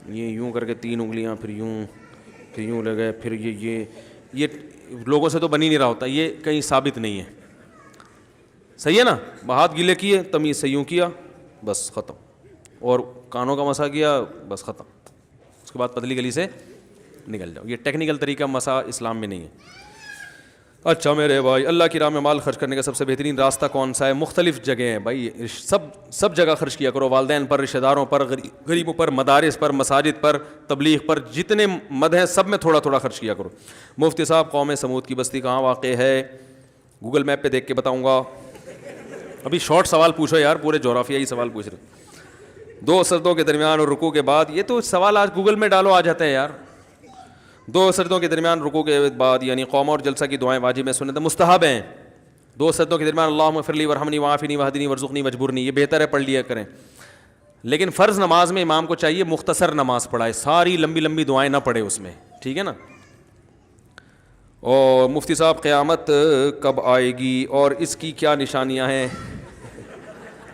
یہ یوں کر کے 3 انگلیاں, پھر یوں لے گئے, پھر یہ لوگوں سے تو بن ہی نہیں رہا ہوتا, یہ کہیں ثابت نہیں ہے. صحیح ہے نا, ہاتھ گیلے کیے, تمیز سے یوں کیا, بس ختم, اور کانوں کا مسا کیا, بس ختم, اس کے بعد پتلی گلی سے نکل جاؤ. یہ ٹیکنیکل طریقہ مسا اسلام میں نہیں ہے. اچھا میرے بھائی، اللہ کی راہ میں مال خرچ کرنے کا سب سے بہترین راستہ کون سا ہے؟ مختلف جگہ ہیں بھائی، سب جگہ خرچ کیا کرو، والدین پر، رشتہ داروں پر، غریبوں پر، مدارس پر، مساجد پر، تبلیغ پر، جتنے مد ہیں سب میں تھوڑا تھوڑا خرچ کیا کرو۔ مفتی صاحب، قوم سمود کی بستی کہاں واقع ہے؟ گوگل میپ پہ دیکھ کے بتاؤں گا۔ ابھی شارٹ سوال پوچھو یار، پورے جغرافیائی سوال پوچھ رہے۔ 2 سجدوں کے درمیان اور رکوع کے بعد، یہ تو سوال آج گوگل میں ڈالو آ جاتے ہیں یار۔ 2 سجدوں کے درمیان رکوع کے بعد یعنی قوم اور جلسہ کی دعائیں واجب ہیں، سنت مستحب ہیں۔ 2 سجدوں کے درمیان اللہم اغفر لی ورحمنی وعافنی وہدنی ورزقنی وجبرنی، یہ بہتر ہے، پڑھ لیا کریں۔ لیکن فرض نماز میں امام کو چاہیے مختصر نماز پڑھائے، ساری لمبی لمبی دعائیں نہ پڑھے اس میں، ٹھیک ہے نا۔ اور مفتی صاحب، قیامت کب آئے گی اور اس کی کیا نشانیاں ہیں؟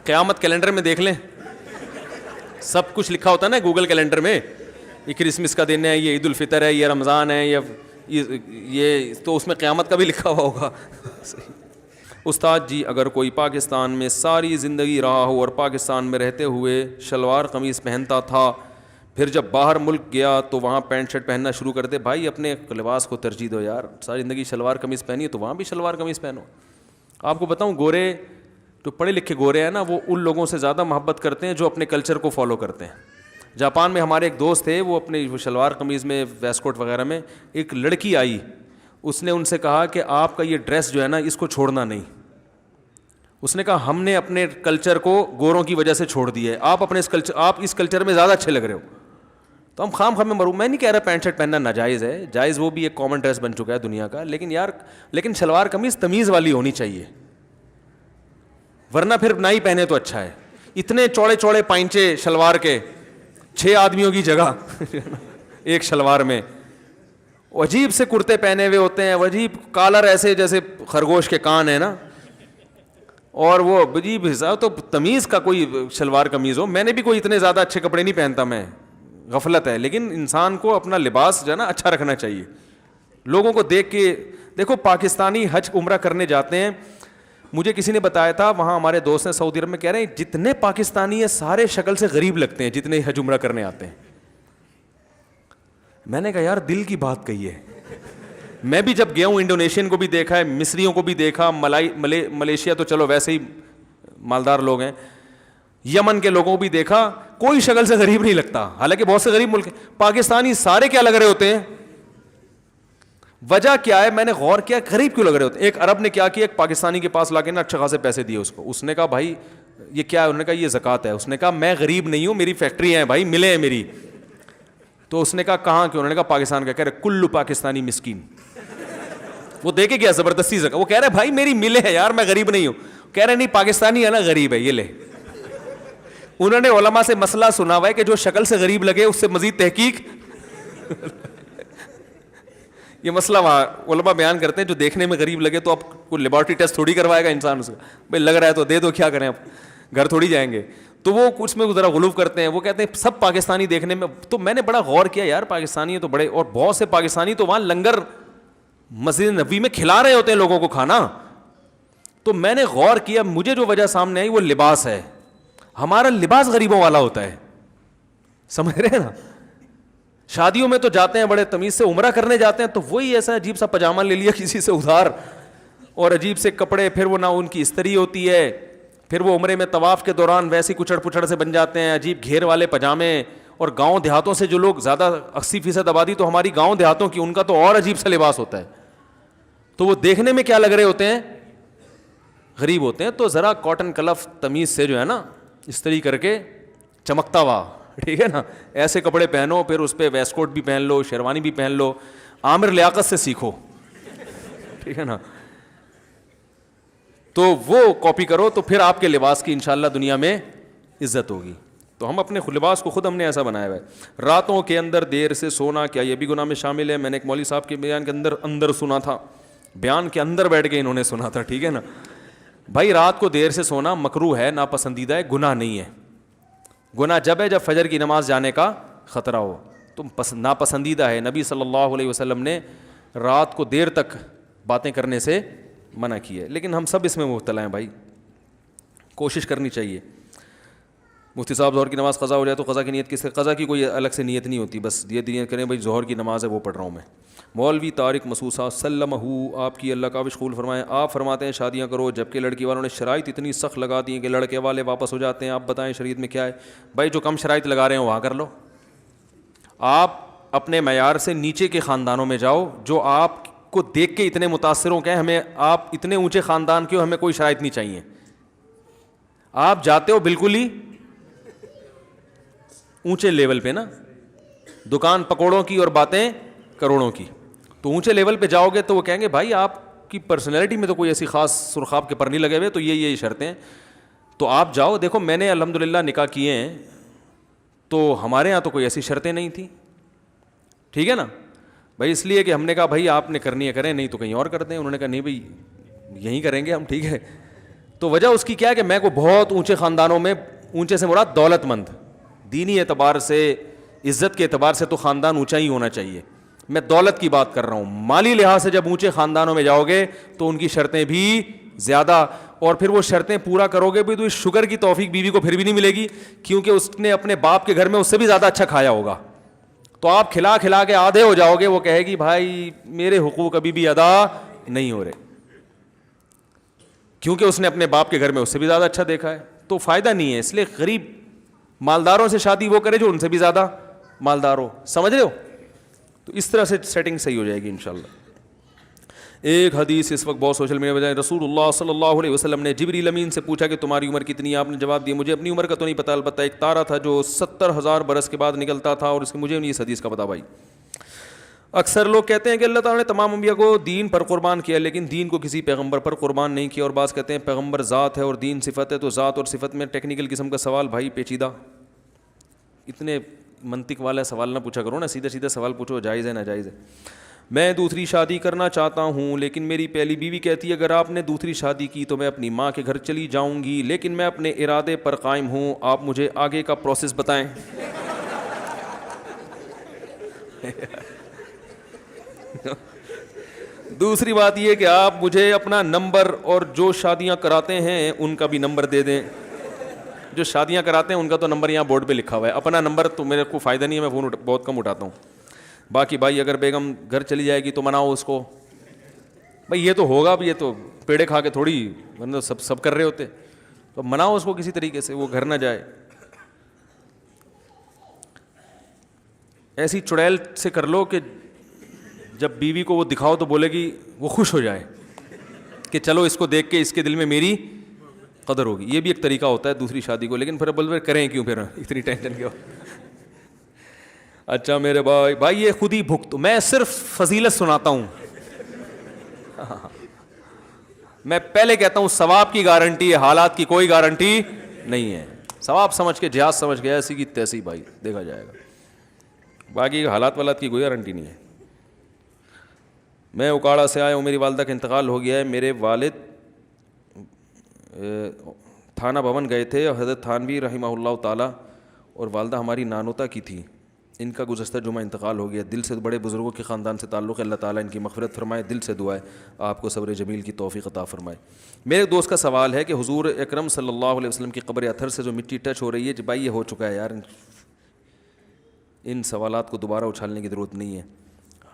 قیامت کیلنڈر میں دیکھ لیں، سب کچھ لکھا ہوتا ہے نا گوگل کیلنڈر میں، یہ کرسمس کا دن ہے، یہ عید الفطر ہے، یہ رمضان ہے، یہ تو اس میں قیامت کا بھی لکھا ہوا ہوگا۔ استاد جی، اگر کوئی پاکستان میں ساری زندگی رہا ہو اور پاکستان میں رہتے ہوئے شلوار قمیص پہنتا تھا، پھر جب باہر ملک گیا تو وہاں پینٹ شرٹ پہننا شروع کر دے، بھائی اپنے لباس کو ترجیح دو یار، ساری زندگی شلوار قمیص پہنی ہے تو وہاں بھی شلوار قمیص پہنو۔ آپ کو بتاؤں، گورے جو پڑھے لکھے گورے ہیں نا، وہ ان لوگوں سے زیادہ محبت کرتے ہیں جو اپنے کلچر کو فالو کرتے ہیں۔ جاپان میں ہمارے ایک دوست تھے، وہ اپنے شلوار قمیض میں، ویسٹ کوٹ وغیرہ میں، ایک لڑکی آئی، اس نے ان سے کہا کہ آپ کا یہ ڈریس جو ہے نا اس کو چھوڑنا نہیں۔ اس نے کہا ہم نے اپنے کلچر کو گوروں کی وجہ سے چھوڑ دیا ہے، آپ اس کلچر میں زیادہ اچھے لگ رہے ہو۔ تو ہم خام میں مروں، میں نہیں کہہ رہا پینٹ شرٹ پہننا ناجائز ہے، جائز وہ بھی ایک کامن ڈریس بن چکا ہے دنیا کا، لیکن شلوار قمیض تمیز والی ہونی چاہیے، ورنہ پھر نہ ہی پہنے تو اچھا ہے۔ اتنے چوڑے چوڑے پائنچے شلوار کے، 6 آدمیوں کی جگہ ایک شلوار میں، عجیب سے کرتے پہنے ہوئے ہوتے ہیں، عجیب کالر ایسے جیسے خرگوش کے کان ہیں نا، اور وہ عجیب حساب۔ تو تمیز کا کوئی شلوار قمیض ہو، میں نے بھی کوئی اتنے زیادہ اچھے کپڑے نہیں پہنتا، میں غفلت ہے، لیکن انسان کو اپنا لباس جو ہے نا اچھا رکھنا چاہیے۔ لوگوں کو دیکھ کے دیکھو، پاکستانی حج عمرہ کرنے جاتے ہیں، مجھے کسی نے بتایا تھا، وہاں ہمارے دوست ہیں سعودی عرب میں، کہہ رہے ہیں جتنے پاکستانی ہیں سارے شکل سے غریب لگتے ہیں جتنے حج عمرہ کرنے آتے ہیں۔ میں نے کہا یار دل کی بات کہی ہے۔ میں بھی جب گیا ہوں انڈونیشین کو بھی دیکھا ہے، مصریوں کو بھی دیکھا، ملیشیا تو چلو ویسے ہی مالدار لوگ ہیں، یمن کے لوگوں کو بھی دیکھا، کوئی شکل سے غریب نہیں لگتا، حالانکہ بہت سے غریب ملک ہیں۔ پاکستانی سارے کیا لگ رہے ہوتے ہیں؟ وجہ کیا ہے؟ میں نے غور کیا غریب کیوں لگ رہے ہوتے ہیں۔ ایک عرب نے کیا کیا، ایک پاکستانی کے پاس لا کے نا اچھے خاصے پیسے دیے اس کو، اس نے کہا بھائی یہ کیا ہے؟ انہوں نے کہا یہ زکوٰۃ ہے۔ اس نے کہا میں غریب نہیں ہوں، میری فیکٹری ہیں بھائی، ملے ہیں میری۔ تو اس نے کہا کہاں کے؟ انہوں نے کہا پاکستان کا۔ کہہ رہے کلو پاکستانی مسکین۔ وہ دے کے گیا زبردستی زکوٰۃ، وہ کہہ رہے بھائی میری ملے ہے یار، میں غریب نہیں ہوں۔ کہہ رہے نہیں پاکستانی ہے نا غریب ہے، یہ لے۔ انہوں نے علماء سے مسئلہ سنا ہوا ہے کہ جو شکل سے غریب لگے اس سے مزید تحقیق یہ مسئلہ وہاں علماء بیان کرتے ہیں، جو دیکھنے میں غریب لگے تو اب کوئی لیبارٹری ٹیسٹ تھوڑی کروائے گا انسان، اس کا بھائی لگ رہا ہے تو دے دو، کیا کریں اب، گھر تھوڑی جائیں گے۔ تو وہ اس میں ذرا غلو کرتے ہیں، وہ کہتے ہیں سب پاکستانی دیکھنے میں۔ تو میں نے بڑا غور کیا یار، پاکستانی تو بڑے، اور بہت سے پاکستانی تو وہاں لنگر مسجد نبوی میں کھلا رہے ہوتے ہیں لوگوں کو کھانا۔ تو میں نے غور کیا، مجھے جو وجہ سامنے آئی وہ لباس ہے۔ ہمارا لباس غریبوں والا ہوتا ہے، سمجھ رہے ہیں نا۔ شادیوں میں تو جاتے ہیں بڑے تمیز سے، عمرہ کرنے جاتے ہیں تو وہی ایسا عجیب سا پاجامہ لے لیا کسی سے ادھار، اور عجیب سے کپڑے، پھر وہ نہ ان کی استری ہوتی ہے، پھر وہ عمرے میں طواف کے دوران ویسی کچڑ پچڑ سے بن جاتے ہیں، عجیب گھیر والے پاجامے۔ اور گاؤں دیہاتوں سے جو لوگ زیادہ 80% آبادی تو ہماری گاؤں دیہاتوں کی، ان کا تو اور عجیب سا لباس ہوتا ہے۔ تو وہ دیکھنے میں کیا لگ رہے ہوتے ہیں؟ غریب ہوتے ہیں۔ تو ذرا کاٹن کلف تمیز سے جو ہے نا استری کر کے چمکتا ہوا، ٹھیک ہے نا، ایسے کپڑے پہنو، پھر اس پہ ویسٹ کوٹ بھی پہن لو، شیروانی بھی پہن لو، عامر لیاقت سے سیکھو، ٹھیک ہے نا۔ تو وہ کاپی کرو تو پھر آپ کے لباس کی انشاءاللہ دنیا میں عزت ہوگی۔ تو ہم اپنے لباس کو خود ہم نے ایسا بنایا ہوا ہے۔ راتوں کے اندر دیر سے سونا کیا یہ بھی گناہ میں شامل ہے؟ میں نے ایک مولوی صاحب کے بیان کے اندر سنا تھا، بیان کے اندر بیٹھ کے انہوں نے سنا تھا، ٹھیک ہے نا۔ بھائی رات کو دیر سے سونا مکروہ ہے، ناپسندیدہ ہے، گناہ نہیں ہے۔ گناہ جب ہے جب فجر کی نماز جانے کا خطرہ ہو، تو ناپسندیدہ ہے۔ نبی صلی اللہ علیہ وسلم نے رات کو دیر تک باتیں کرنے سے منع کی ہے، لیکن ہم سب اس میں مبتلا ہیں بھائی، کوشش کرنی چاہیے۔ مفتی صاحب ظہر کی نماز قضا ہو جائے تو قضا کی نیت کس سے؟ قضا کی کوئی الگ سے نیت نہیں ہوتی, بس یہ نیت کریں بھائی ظہر کی نماز ہے وہ پڑھ رہا ہوں میں. مولوی طارق مسعود صاحب سلمہ آپ کی اللہ کا قبول فرمائیں, آپ فرماتے ہیں شادیاں کرو جبکہ لڑکی والوں نے شرائط اتنی سخت لگا دی ہیں کہ لڑکے والے واپس ہو جاتے ہیں, آپ بتائیں شریعت میں کیا ہے؟ بھائی جو کم شرائط لگا رہے ہیں وہاں کر لو, آپ اپنے معیار سے نیچے کے خاندانوں میں جاؤ جو آپ کو دیکھ کے اتنے متاثر ہو کہ ہمیں آپ اتنے اونچے خاندان کے ہو, ہمیں کوئی شرائط نہیں چاہیے. آپ جاتے ہو بالکل ہی اونچے لیول پہ نا, دکان پکوڑوں کی اور باتیں کروڑوں کی, تو اونچے لیول پہ جاؤ گے تو وہ کہیں گے بھائی آپ کی پرسنالٹی میں تو کوئی ایسی خاص سرخاب کے پر نہیں لگے ہوئے, تو یہ شرطیں. تو آپ جاؤ, دیکھو میں نے الحمدللہ نکاح کیے ہیں تو ہمارے یہاں تو کوئی ایسی شرطیں نہیں تھیں, ٹھیک ہے نا بھائی, اس لیے کہ ہم نے کہا بھائی آپ نے کرنی ہے کریں, نہیں تو کہیں اور کرتے ہیں. انہوں نے کہا نہیں بھائی یہیں کریں گے ہم, ٹھیک ہے. تو وجہ اس کی کیا ہے کہ میں کو بہت اونچے خاندانوں میں, اونچے سے مراد دولت مند, دینی اعتبار سے عزت کے اعتبار سے تو خاندان اونچا ہی ہونا چاہیے, میں دولت کی بات کر رہا ہوں. مالی لحاظ سے جب اونچے خاندانوں میں جاؤ گے تو ان کی شرطیں بھی زیادہ, اور پھر وہ شرطیں پورا کرو گے بھی تو اس شوگر کی توفیق بیوی کو پھر بھی نہیں ملے گی, کیونکہ اس نے اپنے باپ کے گھر میں اس سے بھی زیادہ اچھا کھایا ہوگا. تو آپ کھلا کھلا کے آدھے ہو جاؤ گے, وہ کہے گی بھائی میرے حقوق ابھی بھی ادا نہیں ہو رہے, کیونکہ اس نے اپنے باپ کے گھر میں اس سے بھی زیادہ اچھا دیکھا ہے. تو فائدہ نہیں ہے, اس لیے غریب مالداروں سے شادی وہ کرے جو ان سے بھی زیادہ مالدار ہو, سمجھ رہے ہو؟ تو اس طرح سے سیٹنگ صحیح ہو جائے گی انشاءاللہ. ایک حدیث اس وقت بہت سوشل میڈیا میں, رسول اللہ صلی اللہ علیہ وسلم نے جبریل امین سے پوچھا کہ تمہاری عمر کتنی ہے؟ آپ نے جواب دیا مجھے اپنی عمر کا تو نہیں پتہ, البتہ ایک تارا تھا جو 70,000 برس کے بعد نکلتا تھا, اور اس کے مجھے نہیں اس حدیث کا پتہ. بھائی اکثر لوگ کہتے ہیں کہ اللہ تعالیٰ نے تمام انبیاء کو دین پر قربان کیا, لیکن دین کو کسی پیغمبر پر قربان نہیں کیا, اور بعض کہتے ہیں پیغمبر ذات ہے اور دین صفت ہے. تو ذات اور صفت میں ٹیکنیکل قسم کا سوال بھائی, پیچیدہ, اتنے منطق والا سوال نہ پوچھا کرو نا, سیدھے سیدھے سوال پوچھو, جائز ہے ناجائز ہے. میں دوسری شادی کرنا چاہتا ہوں لیکن میری پہلی بیوی کہتی ہے اگر آپ نے دوسری شادی کی تو میں اپنی ماں کے گھر چلی جاؤں گی, لیکن میں اپنے ارادے پر قائم ہوں, آپ مجھے آگے کا پروسیس بتائیں. دوسری بات یہ کہ آپ مجھے اپنا نمبر اور جو شادیاں کراتے ہیں ان کا بھی نمبر دے دیں. جو شادیاں کراتے ہیں ان کا تو نمبر یہاں بورڈ پہ لکھا ہوا ہے, اپنا نمبر تو میرے کو فائدہ نہیں ہے, میں فون بہت کم اٹھاتا ہوں. باقی بھائی اگر بیگم گھر چلی جائے گی تو مناؤ اس کو, بھائی یہ تو ہوگا بھی, یہ تو پیڑے کھا کے تھوڑی ورنہ سب کر رہے ہوتے, تو مناؤ اس کو کسی طریقے سے, وہ گھر نہ جائے. ایسی چڑیل سے کر لو کہ جب بیوی کو وہ دکھاؤ تو بولے گی, وہ خوش ہو جائے کہ چلو اس کو دیکھ کے اس کے دل میں میری قدر ہوگی. یہ بھی ایک طریقہ ہوتا ہے دوسری شادی کو, لیکن پھر بولے کریں کیوں, پھر اتنی ٹینشن کیوں. اچھا میرے بھائی یہ خود ہی بھگت, میں صرف فضیلت سناتا ہوں. میں پہلے کہتا ہوں ثواب کی گارنٹی ہے, حالات کی کوئی گارنٹی نہیں ہے. ثواب سمجھ کے جہاز سمجھ کے ایسی کی تیسی بھائی دیکھا جائے گا, باقی حالات والات کی کوئی گارنٹی نہیں ہے. میں اکاڑا سے آیا ہوں, میری والدہ کا انتقال ہو گیا ہے. میرے والد تھانہ بھون گئے تھے, حضرت تھانوی رحمہ اللہ تعالیٰ, اور والدہ ہماری نانوتا کی تھی. ان کا گزشتہ جمعہ انتقال ہو گیا. دل سے بڑے بزرگوں کے خاندان سے تعلق ہے, اللہ تعالیٰ ان کی مغفرت فرمائے. دل سے دعا ہے آپ کو صبر جمیل کی توفیق عطا فرمائے. میرے دوست کا سوال ہے کہ حضور اکرم صلی اللہ علیہ وسلم کی قبر اطہر سے جو مٹی ٹچ ہو رہی ہے, بھائی یہ ہو چکا ہے یار, ان سوالات کو دوبارہ اچھالنے کی ضرورت نہیں ہے.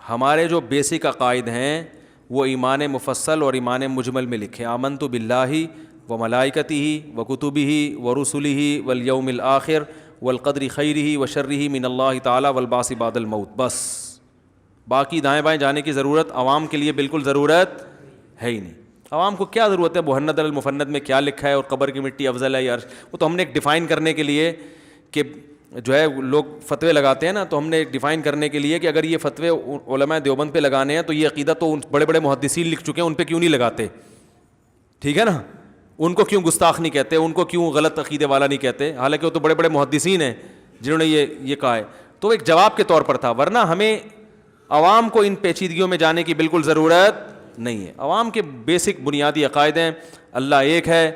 ہمارے جو بیسک عقائد ہیں وہ ایمان مفصل اور ایمان مجمل میں لکھے, آمنت باللہ و ملائکتہ و کتبہ و رسلہ والیوم الآخر والقدر خیرہ و شرہ من اللہ تعالی والبعث بعد الموت. بس باقی دائیں بائیں جانے کی ضرورت عوام کے لیے بالکل ضرورت ہے ہی نہیں. عوام کو کیا ضرورت ہے مہند المفند میں کیا لکھا ہے اور قبر کی مٹی افضل ہے یا, وہ تو ہم نے ایک ڈیفائن کرنے کے لیے کہ جو ہے لوگ فتوے لگاتے ہیں نا, تو ہم نے ڈیفائن کرنے کے لیے کہ اگر یہ فتوے علماء دیوبند پہ لگانے ہیں تو یہ عقیدہ تو بڑے بڑے محدثین لکھ چکے ہیں, ان پہ کیوں نہیں لگاتے, ٹھیک ہے نا. ان کو کیوں گستاخ نہیں کہتے, ان کو کیوں غلط عقیدے والا نہیں کہتے, حالانکہ وہ تو بڑے بڑے محدثین ہیں جنہوں نے یہ کہا ہے. تو ایک جواب کے طور پر تھا, ورنہ ہمیں عوام کو ان پیچیدگیوں میں جانے کی بالکل ضرورت نہیں ہے. عوام کے بیسک بنیادی عقائد ہیں, اللہ ایک ہے,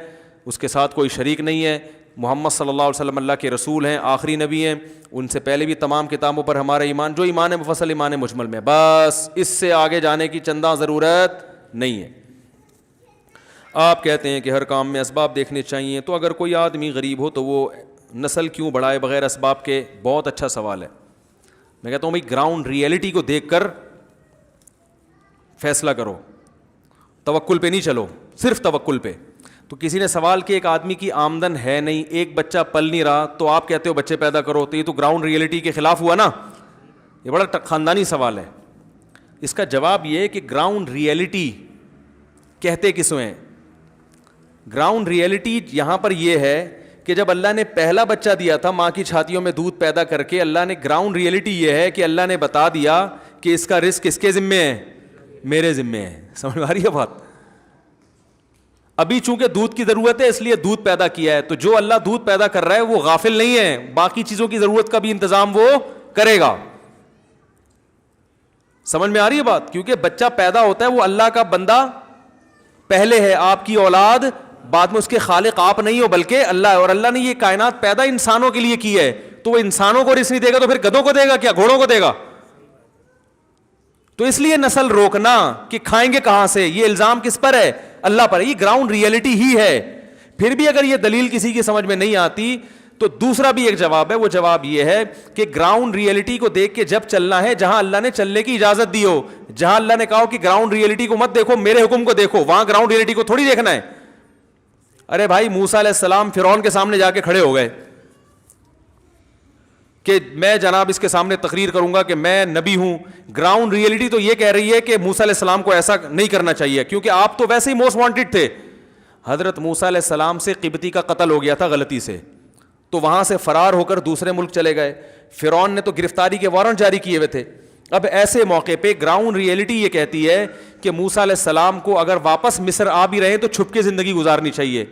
اس کے ساتھ کوئی شریک نہیں ہے, محمد صلی اللہ علیہ وسلم اللہ کے رسول ہیں, آخری نبی ہیں, ان سے پہلے بھی تمام کتابوں پر ہمارا ایمان, جو ایمان مفصل ایمان مجمل میں, بس اس سے آگے جانے کی چندہ ضرورت نہیں ہے. آپ کہتے ہیں کہ ہر کام میں اسباب دیکھنے چاہیے, تو اگر کوئی آدمی غریب ہو تو وہ نسل کیوں بڑھائے بغیر اسباب کے؟ بہت اچھا سوال ہے. میں کہتا ہوں بھائی گراؤنڈ ریئلٹی کو دیکھ کر فیصلہ کرو, توکل پہ نہیں چلو, صرف توکل پہ. تو کسی نے سوال کیا ایک آدمی کی آمدن ہے نہیں, ایک بچہ پل نہیں رہا, تو آپ کہتے ہو بچے پیدا کرو, تو یہ تو گراؤنڈ ریئلٹی کے خلاف ہوا نا. یہ بڑا خاندانی سوال ہے. اس کا جواب یہ ہے کہ گراؤنڈ ریئلٹی کہتے کس ہیں؟ گراؤنڈ ریئلٹی یہاں پر یہ ہے کہ جب اللہ نے پہلا بچہ دیا تھا ماں کی چھاتیوں میں دودھ پیدا کر کے, اللہ نے گراؤنڈ ریئلٹی یہ ہے کہ اللہ نے بتا دیا کہ اس کا رزق کس کے ذمے ہے؟ میرے ذمے ہے. سمجھ میں آ رہی ہے بات؟ ابھی چونکہ دودھ کی ضرورت ہے اس لیے دودھ پیدا کیا ہے, تو جو اللہ دودھ پیدا کر رہا ہے وہ غافل نہیں ہے, باقی چیزوں کی ضرورت کا بھی انتظام وہ کرے گا. سمجھ میں آ رہی ہے بات؟ کیونکہ بچہ پیدا ہوتا ہے وہ اللہ کا بندہ پہلے ہے, آپ کی اولاد بعد میں, اس کے خالق آپ نہیں ہو بلکہ اللہ ہے. اور اللہ نے یہ کائنات پیدا انسانوں کے لیے کی ہے, تو وہ انسانوں کو رزق نہیں دے گا تو پھر گدھوں کو دے گا کیا, گھوڑوں کو دے گا؟ تو اس لیے نسل روکنا کہ کھائیں گے کہاں سے, یہ الزام کس پر ہے؟ اللہ پر. یہ گراؤنڈ ریئلٹی ہی ہے. پھر بھی اگر یہ دلیل کسی کی سمجھ میں نہیں آتی تو دوسرا بھی ایک جواب ہے, وہ جواب یہ ہے کہ گراؤنڈ ریئلٹی کو دیکھ کے جب چلنا ہے جہاں اللہ نے چلنے کی اجازت دی ہو, جہاں اللہ نے کہا کہ گراؤنڈ ریئلٹی کو مت دیکھو, میرے حکم کو دیکھو, وہاں گراؤنڈ ریئلٹی کو تھوڑی دیکھنا ہے. ارے بھائی موسیٰ علیہ السلام فرعون کے سامنے جا کے کھڑے ہو گئے کہ میں جناب اس کے سامنے تقریر کروں گا کہ میں نبی ہوں. گراؤنڈ ریئلٹی تو یہ کہہ رہی ہے کہ موسیٰ علیہ السلام کو ایسا نہیں کرنا چاہیے, کیونکہ آپ تو ویسے ہی موسٹ وانٹڈ تھے. حضرت موسیٰ علیہ السلام سے قبطی کا قتل ہو گیا تھا غلطی سے, تو وہاں سے فرار ہو کر دوسرے ملک چلے گئے. فرعون نے تو گرفتاری کے وارنٹ جاری کیے ہوئے تھے. اب ایسے موقع پہ گراؤنڈ ریئلٹی یہ کہتی ہے کہ موسیٰ علیہ السلام کو اگر واپس مصر آ بھی رہے تو چھپ کے زندگی گزارنی چاہیے.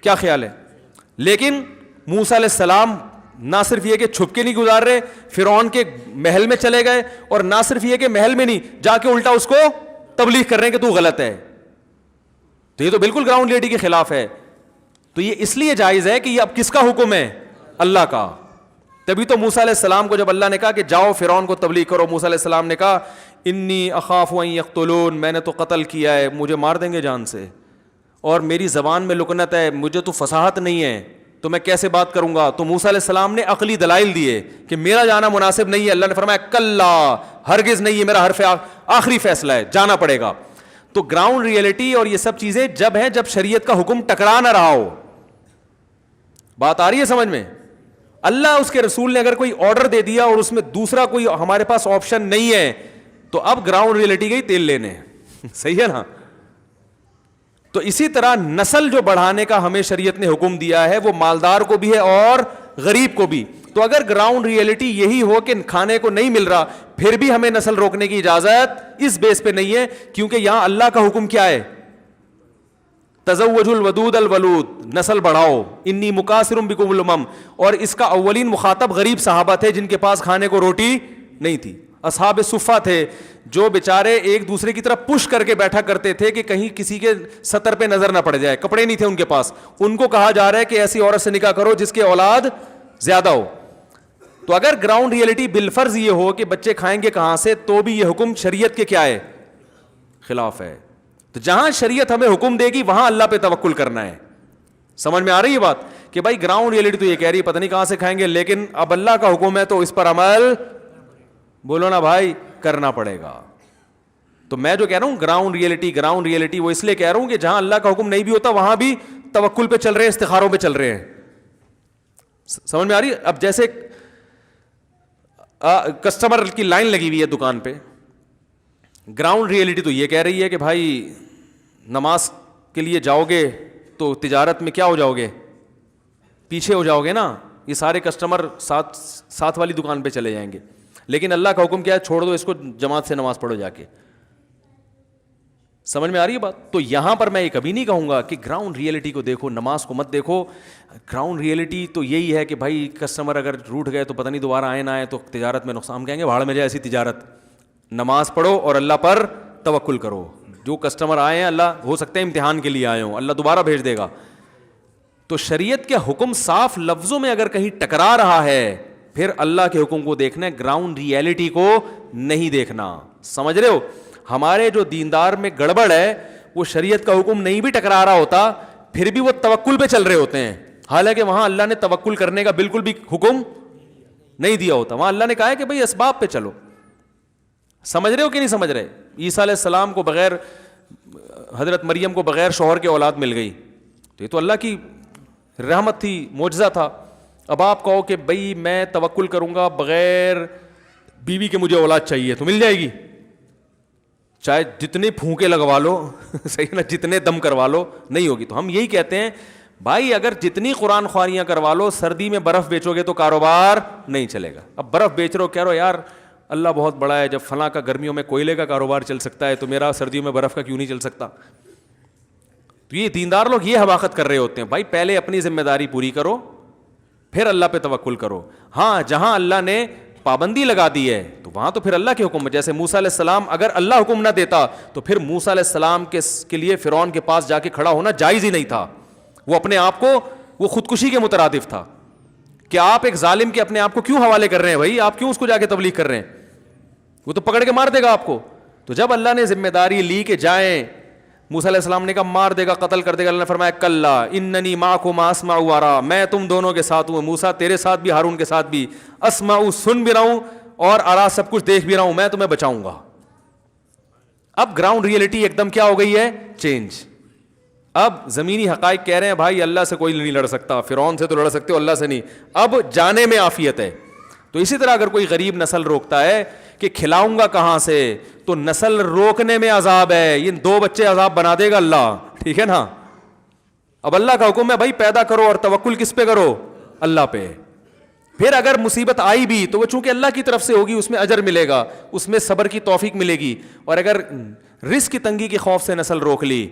کیا خیال ہے؟ لیکن موسیٰ علیہ السلام نہ صرف یہ کہ چھپ کے نہیں گزار رہے, فرعون کے محل میں چلے گئے, اور نہ صرف یہ کہ محل میں نہیں, جا کے الٹا اس کو تبلیغ کر رہے ہیں کہ تو غلط ہے. تو یہ تو بالکل گراؤنڈ ریئلٹی کے خلاف ہے. تو یہ اس لیے جائز ہے کہ یہ اب کس کا حکم ہے؟ اللہ کا. تبھی تو موسیٰ علیہ السلام کو جب اللہ نے کہا کہ جاؤ فرعون کو تبلیغ کرو, موسیٰ علیہ السلام نے کہا انی اخاف ان یقتلون, میں نے تو قتل کیا ہے, مجھے مار دیں گے جان سے, اور میری زبان میں لکنت ہے, مجھے تو فصاحت نہیں ہے, تو میں کیسے بات کروں گا. تو موسیٰ علیہ السلام نے عقلی دلائل دیے کہ میرا جانا مناسب نہیں ہے. اللہ نے فرمایا کلا, ہرگز نہیں, یہ میرا حرف آخری فیصلہ ہے, جانا پڑے گا. تو گراؤنڈ ریئلٹی اور یہ سب چیزیں جب ہیں جب شریعت کا حکم ٹکرا نہ رہا ہو. بات آ رہی ہے سمجھ میں؟ اللہ اس کے رسول نے اگر کوئی آرڈر دے دیا اور اس میں دوسرا کوئی ہمارے پاس آپشن نہیں ہے, تو اب گراؤنڈ ریئلٹی گئی تیل لینے. صحیح ہے نا؟ تو اسی طرح نسل جو بڑھانے کا ہمیں شریعت نے حکم دیا ہے وہ مالدار کو بھی ہے اور غریب کو بھی. تو اگر گراؤنڈ ریئلٹی یہی ہو کہ کھانے کو نہیں مل رہا, پھر بھی ہمیں نسل روکنے کی اجازت اس بیس پہ نہیں ہے, کیونکہ یہاں اللہ کا حکم کیا ہے؟ تزوجوا الودود الولود, نسل بڑھاؤ, انی مکاثر بکم الامم. اور اس کا اولین مخاطب غریب صحابہ تھے جن کے پاس کھانے کو روٹی نہیں تھی. اصحاب صفہ تھے جو بیچارے ایک دوسرے کی طرف پش کر کے بیٹھا کرتے تھے کہ کہیں کسی کے سطر پہ نظر نہ پڑ جائے, کپڑے نہیں تھے ان کے پاس. ان کو کہا جا رہا ہے کہ ایسی عورت سے نکاح کرو جس کے اولاد زیادہ ہو. تو اگر گراؤنڈ ریئلٹی بالفرض یہ ہو کہ بچے کھائیں گے کہاں سے, تو بھی یہ حکم شریعت کے کیا ہے؟ خلاف ہے. تو جہاں شریعت ہمیں حکم دے گی وہاں اللہ پہ توکل کرنا ہے. سمجھ میں آ رہی ہے بات؟ کہ بھائی گراؤنڈ ریئلٹی تو یہ کہہ رہی ہے پتہ نہیں کہاں سے کھائیں گے, لیکن اب اللہ کا حکم ہے تو اس پر عمل, بولو نا بھائی, کرنا پڑے گا. تو میں جو کہہ رہا ہوں گراؤنڈ ریئلٹی وہ اس لیے کہہ رہا ہوں کہ جہاں اللہ کا حکم نہیں بھی ہوتا وہاں بھی توکل پہ چل رہے ہیں, استخاروں پہ چل رہے ہیں. سمجھ میں آ رہی ہے؟ اب جیسے کسٹمر کی لائن لگی ہوئی ہے دکان پہ, گراؤنڈ ریئلٹی تو یہ کہہ رہی ہے کہ بھائی نماز کے لیے جاؤ گے تو تجارت میں کیا ہو جاؤ گے؟ پیچھے ہو جاؤ گے نا, یہ سارے کسٹمر ساتھ والی دکان پہ چلے جائیں گے. لیکن اللہ کا حکم کیا ہے؟ چھوڑ دو اس کو, جماعت سے نماز پڑھو جا کے. سمجھ میں آ رہی ہے بات؟ تو یہاں پر میں یہ کبھی نہیں کہوں گا کہ گراؤنڈ ریئلٹی کو دیکھو, نماز کو مت دیکھو. گراؤنڈ ریئلٹی تو یہی ہے کہ بھائی کسٹمر اگر روٹ گئے تو پتہ نہیں دوبارہ آئے نہ آئے, تو تجارت میں نقصان, کہیں گے بھاڑ میں جائے ایسی تجارت. نماز پڑھو اور اللہ پر توکل کرو. جو کسٹمر آئے ہیں اللہ ہو سکتا ہے امتحان کے لیے آئے ہوں, اللہ دوبارہ بھیج دے گا. تو شریعت کے حکم صاف لفظوں میں اگر کہیں ٹکرا رہا ہے, پھر اللہ کے حکم کو دیکھنا ہے, گراؤنڈ ریئلٹی کو نہیں دیکھنا. سمجھ رہے ہو؟ ہمارے جو دیندار میں گڑبڑ ہے وہ شریعت کا حکم نہیں بھی ٹکرا رہا ہوتا, پھر بھی وہ توکل پہ چل رہے ہوتے ہیں. حالانکہ وہاں اللہ نے توکل کرنے کا بالکل بھی حکم نہیں دیا ہوتا. وہاں اللہ نے کہا ہے کہ بھئی اسباب پہ چلو. سمجھ رہے ہو کہ نہیں سمجھ رہے؟ عیسیٰ علیہ السلام کو بغیر, حضرت مریم کو بغیر شوہر کے اولاد مل گئی, تو یہ تو اللہ کی رحمت تھی, معجزہ تھا. اب آپ کہو کہ بھئی میں توکل کروں گا بغیر بیوی کے, مجھے اولاد چاہیے, تو مل جائے گی, چاہے جتنے پھونکے لگوا لو صحیح نا, جتنے دم کروا لو, نہیں ہوگی. تو ہم یہی کہتے ہیں بھائی اگر جتنی قرآن خواریاں کروا لو, سردی میں برف بیچو گے تو کاروبار نہیں چلے گا. اب برف بیچ رہو, کہہ رہو یار اللہ بہت بڑا ہے, جب فلاں کا گرمیوں میں کوئلے کا کاروبار چل سکتا ہے تو میرا سردیوں میں برف کا کیوں نہیں چل سکتا؟ تو یہ دیندار لوگ یہ حماقت کر رہے ہوتے ہیں. بھائی پہلے اپنی ذمہ داری پوری کرو, پھر اللہ پہ توکل کرو. ہاں جہاں اللہ نے پابندی لگا دی ہے تو وہاں تو پھر اللہ کے حکم, جیسے موسیٰ علیہ السلام, اگر اللہ حکم نہ دیتا تو پھر موسیٰ علیہ السلام کے لیے فرعون کے پاس جا کے کھڑا ہونا جائز ہی نہیں تھا. وہ اپنے آپ کو, وہ خودکشی کے مترادف تھا کہ آپ ایک ظالم کے اپنے آپ کو کیوں حوالے کر رہے ہیں بھائی, آپ کیوں اس کو جا کے تبلیغ کر رہے ہیں, وہ تو پکڑ کے مار دے گا آپ کو. تو جب اللہ نے ذمہ داری لی کہ جائیں, موسیٰ علیہ السلام نے کہا مار دے گا, قتل کر دے گا, اللہ نے فرمایا کلا اننی معکم اسمع و ارا, میں تم دونوں کے ساتھ ہوں, موسیٰ تیرے ساتھ بھی, ہارون کے ساتھ بھی, اسمع سن بھی رہا ہوں اور ارا سب کچھ دیکھ بھی رہا ہوں, میں تمہیں بچاؤں گا. اب گراؤنڈ ریئلٹی ایک دم کیا ہو گئی ہے, چینج. اب زمینی حقائق کہہ رہے ہیں بھائی اللہ سے کوئی نہیں لڑ سکتا, فرعون سے تو لڑ سکتے ہو, اللہ سے نہیں. اب جانے میں عافیت ہے. تو اسی طرح اگر کوئی غریب نسل روکتا ہے کہ کھلاؤں گا کہاں سے, تو نسل روکنے میں عذاب ہے, یہ 2 بچے عذاب بنا دے گا اللہ, ٹھیک ہے نا. اب اللہ کا حکم ہے بھائی پیدا کرو, اور توکل کس پہ کرو, اللہ پہ. پھر اگر مصیبت آئی بھی تو وہ چونکہ اللہ کی طرف سے ہوگی, اس میں اجر ملے گا, اس میں صبر کی توفیق ملے گی. اور اگر رزق کی تنگی کے خوف سے نسل روک لی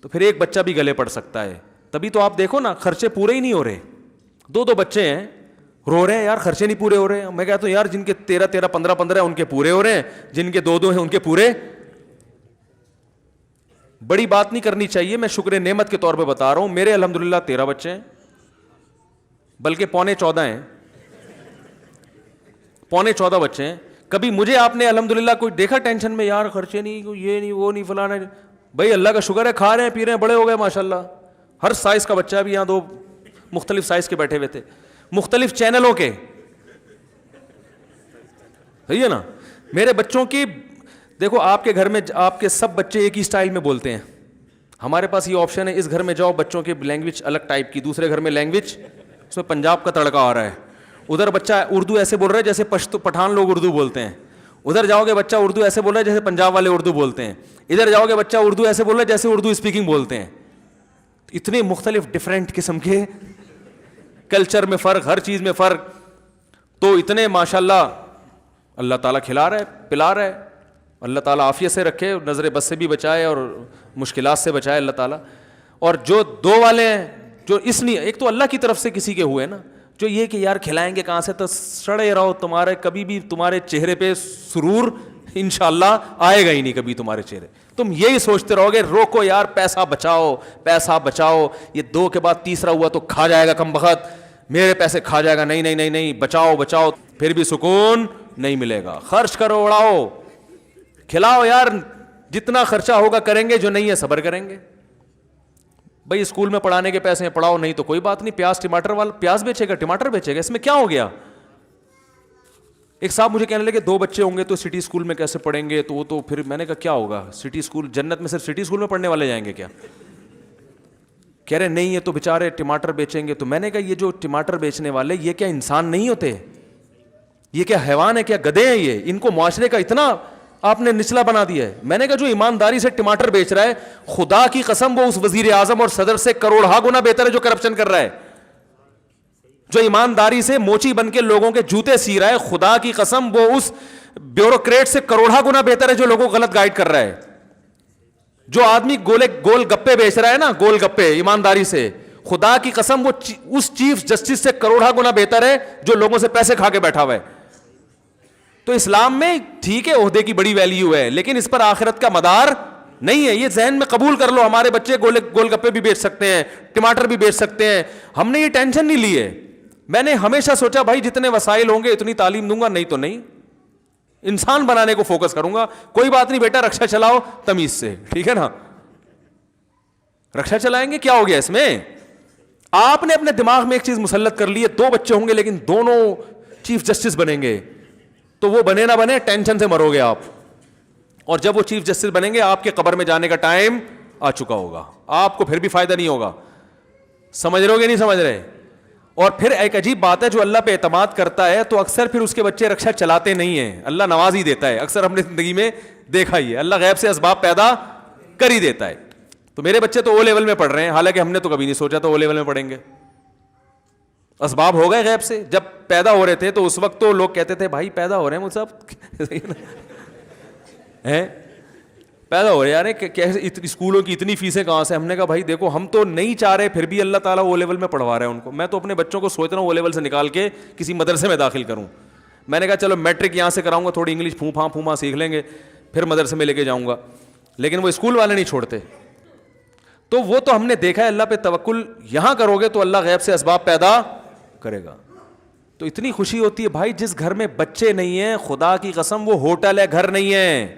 تو پھر ایک بچہ بھی گلے پڑ سکتا ہے. تبھی تو آپ دیکھو نا خرچے پورے ہی نہیں ہو رہے, 2 بچے ہیں, رو رہے ہیں یار خرچے نہیں پورے ہو رہے. میں کہتا ہوں یار جن کے 13 15 ان کے پورے ہو رہے ہیں, جن کے 2 ہیں ان کے پورے. بڑی بات نہیں کرنی چاہیے, میں شکر نعمت کے طور پہ بتا رہا ہوں. میرے الحمدللہ 13 بچے ہیں, بلکہ 14.25 ہیں, 14.25 بچے ہیں. کبھی مجھے آپ نے الحمدللہ کوئی دیکھا ٹینشن میں, یار خرچے نہیں, یہ نہیں, وہ نہیں, فلانا نہیں؟ بھائی اللہ کا شکر ہے, کھا رہے ہیں, پی رہے ہیں, بڑے ہو گئے ماشاءاللہ. ہر سائز کا بچہ بھی, یہاں 2 مختلف سائز کے بیٹھے ہوئے تھے, مختلف چینلوں کے, صحیح ہے نا. میرے بچوں کی دیکھو, آپ کے گھر میں آپ کے سب بچے ایک ہی سٹائل میں بولتے ہیں. ہمارے پاس یہ آپشن ہے, اس گھر میں جاؤ بچوں کی لینگویج الگ ٹائپ کی, دوسرے گھر میں لینگویج اس میں پنجاب کا تڑکا آ رہا ہے. ادھر بچہ اردو ایسے بول رہا ہے جیسے پٹھان لوگ اردو بولتے ہیں, ادھر جاؤ گے بچہ اردو ایسے بول رہا ہے جیسے پنجاب والے اردو بولتے ہیں, ادھر جاؤ گے بچہ اردو ایسے بول رہا ہے جیسے اردو اسپیکنگ بولتے ہیں. اتنے مختلف ڈفرینٹ قسم کے کلچر میں فرق, ہر چیز میں فرق. تو اتنے ماشاءاللہ اللہ تعالیٰ کھلا رہا ہے, پلا رہا ہے. اللہ تعالیٰ عافیت سے رکھے, نظر بد سے بھی بچائے اور مشکلات سے بچائے اللہ تعالیٰ. اور جو 2 والے ہیں, جو اس لیے ایک تو اللہ کی طرف سے کسی کے ہوئے نا, جو یہ کہ یار کھلائیں گے کہاں سے, تو سڑے رہو, تمہارے کبھی بھی تمہارے چہرے پہ سرور انشاءاللہ آئے گا ہی نہیں کبھی تمہارے چہرے. تم یہی سوچتے رہو گے روکو یار, پیسہ بچاؤ, پیسہ بچاؤ, یہ 2 کے بعد تیسرا ہوا تو کھا جائے گا کم بخت, میرے پیسے کھا جائے گا, نہیں نہیں نہیں نہیں, بچاؤ بچاؤ, پھر بھی سکون نہیں ملے گا. خرچ کرو, اڑاؤ, کھلاؤ یار, جتنا خرچہ ہوگا کریں گے, جو نہیں ہے صبر کریں گے. بھائی اسکول میں پڑھانے کے پیسے ہیں, پڑھاؤ, نہیں تو کوئی بات نہیں. پیاز ٹماٹر والا پیاز بیچے گا, ٹماٹر بیچے گا, اس میں کیا ہو گیا. ایک صاحب مجھے کہنے لگے 2 بچے ہوں گے تو سٹی اسکول میں کیسے پڑھیں گے, تو وہ تو پھر میں نے کہا کیا ہوگا, سٹی اسکول جنت میں صرف سٹی اسکول میں پڑھنے والے جائیں گے کیا؟ کہہ رہے نہیں, یہ تو بیچارے ٹماٹر بیچیں گے. تو میں نے کہا یہ جو ٹماٹر بیچنے والے, یہ کیا انسان نہیں ہوتے, یہ کیا حیوان ہے, کیا گدھے ہیں یہ؟ ان کو معاشرے کا اتنا آپ نے نچلا بنا دیا ہے. میں نے کہا جو ایمانداری سے ٹماٹر بیچ رہا ہے, خدا کی قسم وہ اس وزیر اعظم اور صدر سے کروڑہا گنا بہتر ہے جو کرپشن کر رہا ہے. جو ایمانداری سے موچی بن کے لوگوں کے جوتے سی رہا ہے, خدا کی قسم وہ اس بیوروکریٹ سے کروڑہا گنا بہتر ہے جو لوگوں کو غلط گائیڈ کر رہا ہے. جو آدمی گول گپے بیچ رہا ہے نا, گول گپے, ایمانداری سے, خدا کی قسم وہ اس چیف جسٹس سے کروڑہا گنا بہتر ہے جو لوگوں سے پیسے کھا کے بیٹھا ہوا ہے. تو اسلام میں ٹھیک ہے عہدے کی بڑی ویلیو ہے, لیکن اس پر آخرت کا مدار نہیں ہے. یہ ذہن میں قبول کر لو, ہمارے بچے گول گپے بھی بیچ سکتے ہیں, ٹماٹر بھی بیچ سکتے ہیں, ہم نے یہ ٹینشن نہیں لی ہے. میں نے ہمیشہ سوچا بھائی جتنے وسائل ہوں گے اتنی تعلیم دوں گا, نہیں تو نہیں, انسان بنانے کو فوکس کروں گا. کوئی بات نہیں بیٹا, رکشا چلاؤ تمیز سے, ٹھیک ہے نا, رکشا چلائیں گے, کیا ہو گیا اس میں, آپ نے اپنے دماغ میں ایک چیز مسلط کر لی ہے, 2 بچے ہوں گے لیکن دونوں چیف جسٹس بنیں گے, تو وہ بنے نہ بنے ٹینشن سے مرو گے آپ, اور جب وہ چیف جسٹس بنیں گے آپ کے قبر میں جانے کا ٹائم آ چکا ہوگا, آپ کو پھر بھی فائدہ نہیں ہوگا. سمجھ رہے ہو کہ نہیں سمجھ رہے؟ اور پھر ایک عجیب بات ہے, جو اللہ پہ اعتماد کرتا ہے تو اکثر پھر اس کے بچے رکشا چلاتے نہیں ہیں, اللہ نواز ہی دیتا ہے. اکثر ہم نے زندگی میں دیکھا ہی ہے, اللہ غیب سے اسباب پیدا کر ہی دیتا ہے. تو میرے بچے تو او لیول میں پڑھ رہے ہیں, حالانکہ ہم نے تو کبھی نہیں سوچا تھا او لیول میں پڑھیں گے. اسباب ہو گئے غیب سے. جب پیدا ہو رہے تھے تو اس وقت تو لوگ کہتے تھے بھائی پیدا ہو رہے ہیں مجھ صاحب پیدا ہو رہے یار, کیسے اسکولوں کی اتنی فیسیں کہاں سے؟ ہم نے کہا بھائی دیکھو ہم تو نہیں چاہ رہے, پھر بھی اللہ تعالیٰ او لیول میں پڑھوا رہے ہیں ان کو. میں تو اپنے بچوں کو سوچ رہا ہوں او لیول سے نکال کے کسی مدرسے میں داخل کروں. میں نے کہا چلو میٹرک یہاں سے کراؤں گا, تھوڑی انگلش پھونپھا سیکھ لیں گے, پھر مدرسے میں لے کے جاؤں گا. لیکن وہ اسکول والے نہیں چھوڑتے. تو وہ تو ہم نے دیکھا ہے, اللہ پہ توکل یہاں کرو گے تو اللہ غیب سے اسباب پیدا کرے گا. تو اتنی خوشی ہوتی ہے بھائی, جس گھر میں بچے نہیں ہیں خدا کی قسم وہ ہوٹل ہے, گھر نہیں ہے.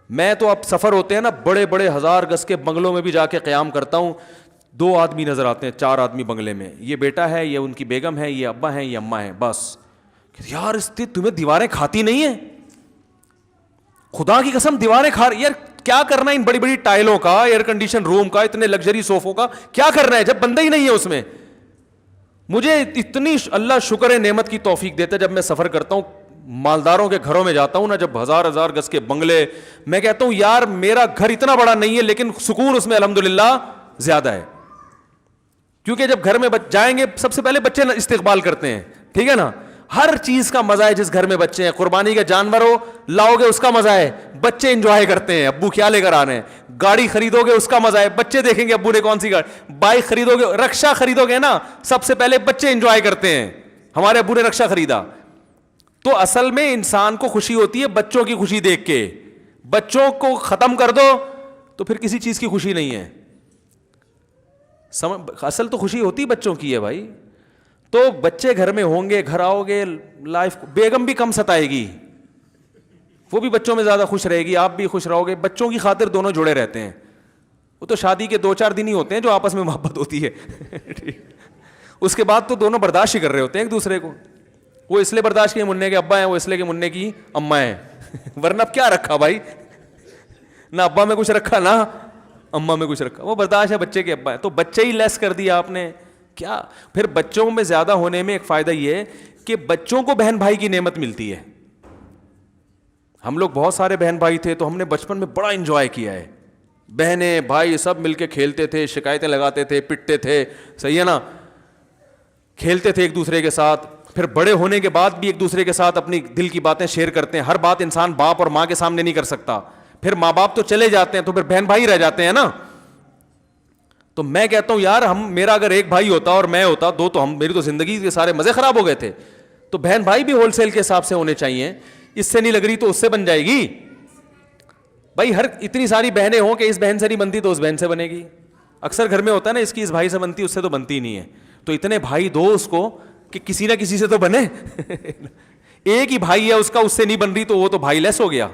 میں تو اب سفر ہوتے ہیں نا, بڑے بڑے 1000 گز کے بنگلوں میں بھی جا کے قیام کرتا ہوں, 2 آدمی نظر آتے ہیں, 4 آدمی بنگلے میں, یہ بیٹا ہے, یہ ان کی بیگم ہے, یہ ابا ہیں, یہ اماں ہیں, بس. یار تمہیں دیواریں کھاتی نہیں ہیں؟ خدا کی قسم دیواریں کھا رہی. یار کیا کرنا ہے ان بڑی بڑی ٹائلوں کا, ایئر کنڈیشن روم کا, اتنے لگژری صوفوں کا کیا کرنا ہے جب بندہ ہی نہیں ہے اس میں؟ مجھے اتنی اللہ شکر نعمت کی توفیق دیتا ہے جب میں سفر کرتا ہوں, مالداروں کے گھروں میں جاتا ہوں نا, جب 1000 گز کے بنگلے, میں کہتا ہوں یار میرا گھر اتنا بڑا نہیں ہے لیکن سکون اس میں الحمدللہ زیادہ ہے. کیونکہ جب گھر میں جائیں گے سب سے پہلے بچے استقبال کرتے ہیں, ٹھیک ہے نا. ہر چیز کا مزہ ہے جس گھر میں بچے ہیں. قربانی کا جانور ہو لاؤ گے اس کا مزہ ہے, بچے انجوائے کرتے ہیں, ابو کیا لے کر آ رہے ہیں. گاڑی خریدو گے اس کا مزہ ہے, بچے دیکھیں گے ابو نے کون سی گاڑی. بائک خریدو گے, رکشا خریدو گے نا, سب سے پہلے بچے انجوائے کرتے ہیں, ہمارے ابو نے رکشا خریدا. تو اصل میں انسان کو خوشی ہوتی ہے بچوں کی خوشی دیکھ کے. بچوں کو ختم کر دو تو پھر کسی چیز کی خوشی نہیں ہے. اصل تو خوشی ہوتی بچوں کی ہے بھائی. تو بچے گھر میں ہوں گے, گھر آؤ گے, لائف بیگم بھی کم ستائے گی, وہ بھی بچوں میں زیادہ خوش رہے گی, آپ بھی خوش رہو گے. بچوں کی خاطر دونوں جڑے رہتے ہیں. وہ تو شادی کے 2-4 دن ہی ہوتے ہیں جو آپس میں محبت ہوتی ہے, اس کے بعد تو دونوں برداشت ہی کر رہے ہوتے ہیں ایک دوسرے کو. وہ اس لیے برداشت کی منع کے ابا ہیں, وہ اس لیے کہ منع کی اماں ہیں, ورنہ اب کیا رکھا بھائی, نہ ابا میں کچھ رکھا نہ اماں میں کچھ رکھا. وہ برداشت ہے بچے کے ابا ہیں, تو بچے ہی لیس کر دیا آپ نے کیا. پھر بچوں میں زیادہ ہونے میں ایک فائدہ یہ ہے کہ بچوں کو بہن بھائی کی نعمت ملتی ہے. ہم لوگ بہت سارے بہن بھائی تھے تو ہم نے بچپن میں بڑا انجوائے کیا ہے. بہنیں بھائی سب مل کے کھیلتے تھے, شکایتیں لگاتے تھے, پٹتے تھے, صحیح ہے نا, کھیلتے تھے ایک دوسرے کے ساتھ. پھر بڑے ہونے کے بعد بھی ایک دوسرے کے ساتھ اپنی دل کی باتیں شیئر کرتے ہیں. ہر بات انسان باپ اور ماں کے سامنے نہیں کر سکتا. پھر ماں باپ تو چلے جاتے ہیں تو پھر بہن بھائی رہ جاتے ہیں نا. تو میں کہتا ہوں یار میرا اگر ایک بھائی ہوتا اور میں ہوتا 2 تو میری تو زندگی کے سارے مزے خراب ہو گئے تھے. تو بہن بھائی بھی ہول سیل کے حساب سے ہونے چاہیے. اس سے نہیں لگ رہی تو اس سے بن جائے گی بھائی. ہر اتنی ساری بہنیں ہوں کہ اس بہن سے نہیں بنتی تو اس بہن سے بنے گی. اکثر گھر میں ہوتا ہے نا اس کی اس بھائی سے بنتی, اس سے تو بنتی نہیں ہے. تو اتنے بھائی دو اس کو کہ کسی نہ کسی سے تو بنے. ایک ہی بھائی ہے اس کا, اس سے نہیں بن رہی تو وہ تو بھائی لیس ہو گیا.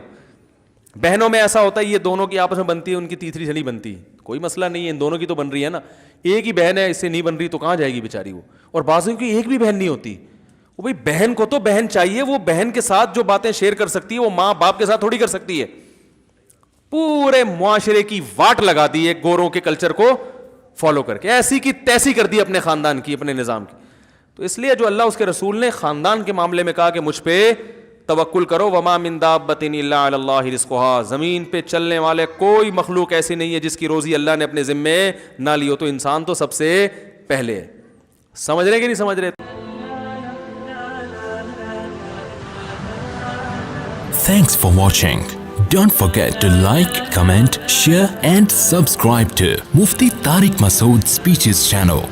بہنوں میں ایسا ہوتا ہے یہ دونوں کی آپس میں بنتی ہے, ان کی تیسری سے نہیں بنتی, کوئی مسئلہ نہیں ہے, ان دونوں کی تو بن رہی ہے نا. ایک ہی بہن ہے, اس سے نہیں بن رہی تو کہاں جائے گی بیچاری وہ. اور بعضوں کی ایک بھی بہن نہیں ہوتی. وہ بھائی بہن کو تو بہن چاہیے, وہ بہن کے ساتھ جو باتیں شیئر کر سکتی ہے وہ ماں باپ کے ساتھ تھوڑی کر سکتی ہے. پورے معاشرے کی واٹ لگا دی ہے گوروں کے کلچر کو فالو کر کے, ایسی کی تیسی کر دی اپنے خاندان کی, اپنے نظام کی. تو اس لیے جو اللہ اس کے رسول نے خاندان کے معاملے میں کہا کہ مجھ پہ توکل کرو, وما من دابۃ الا علی اللہ رزقها, زمین پہ چلنے والے کوئی مخلوق ایسی نہیں ہے جس کی روزی اللہ نے اپنے ذمے نہ لی ہو. تو انسان تو سب سے پہلے ہے. سمجھ رہے کہ نہیں سمجھ رہے؟ Thanks for watching. Don't forget to like, comment, share and subscribe to Mufti Tariq Masood Speeches channel.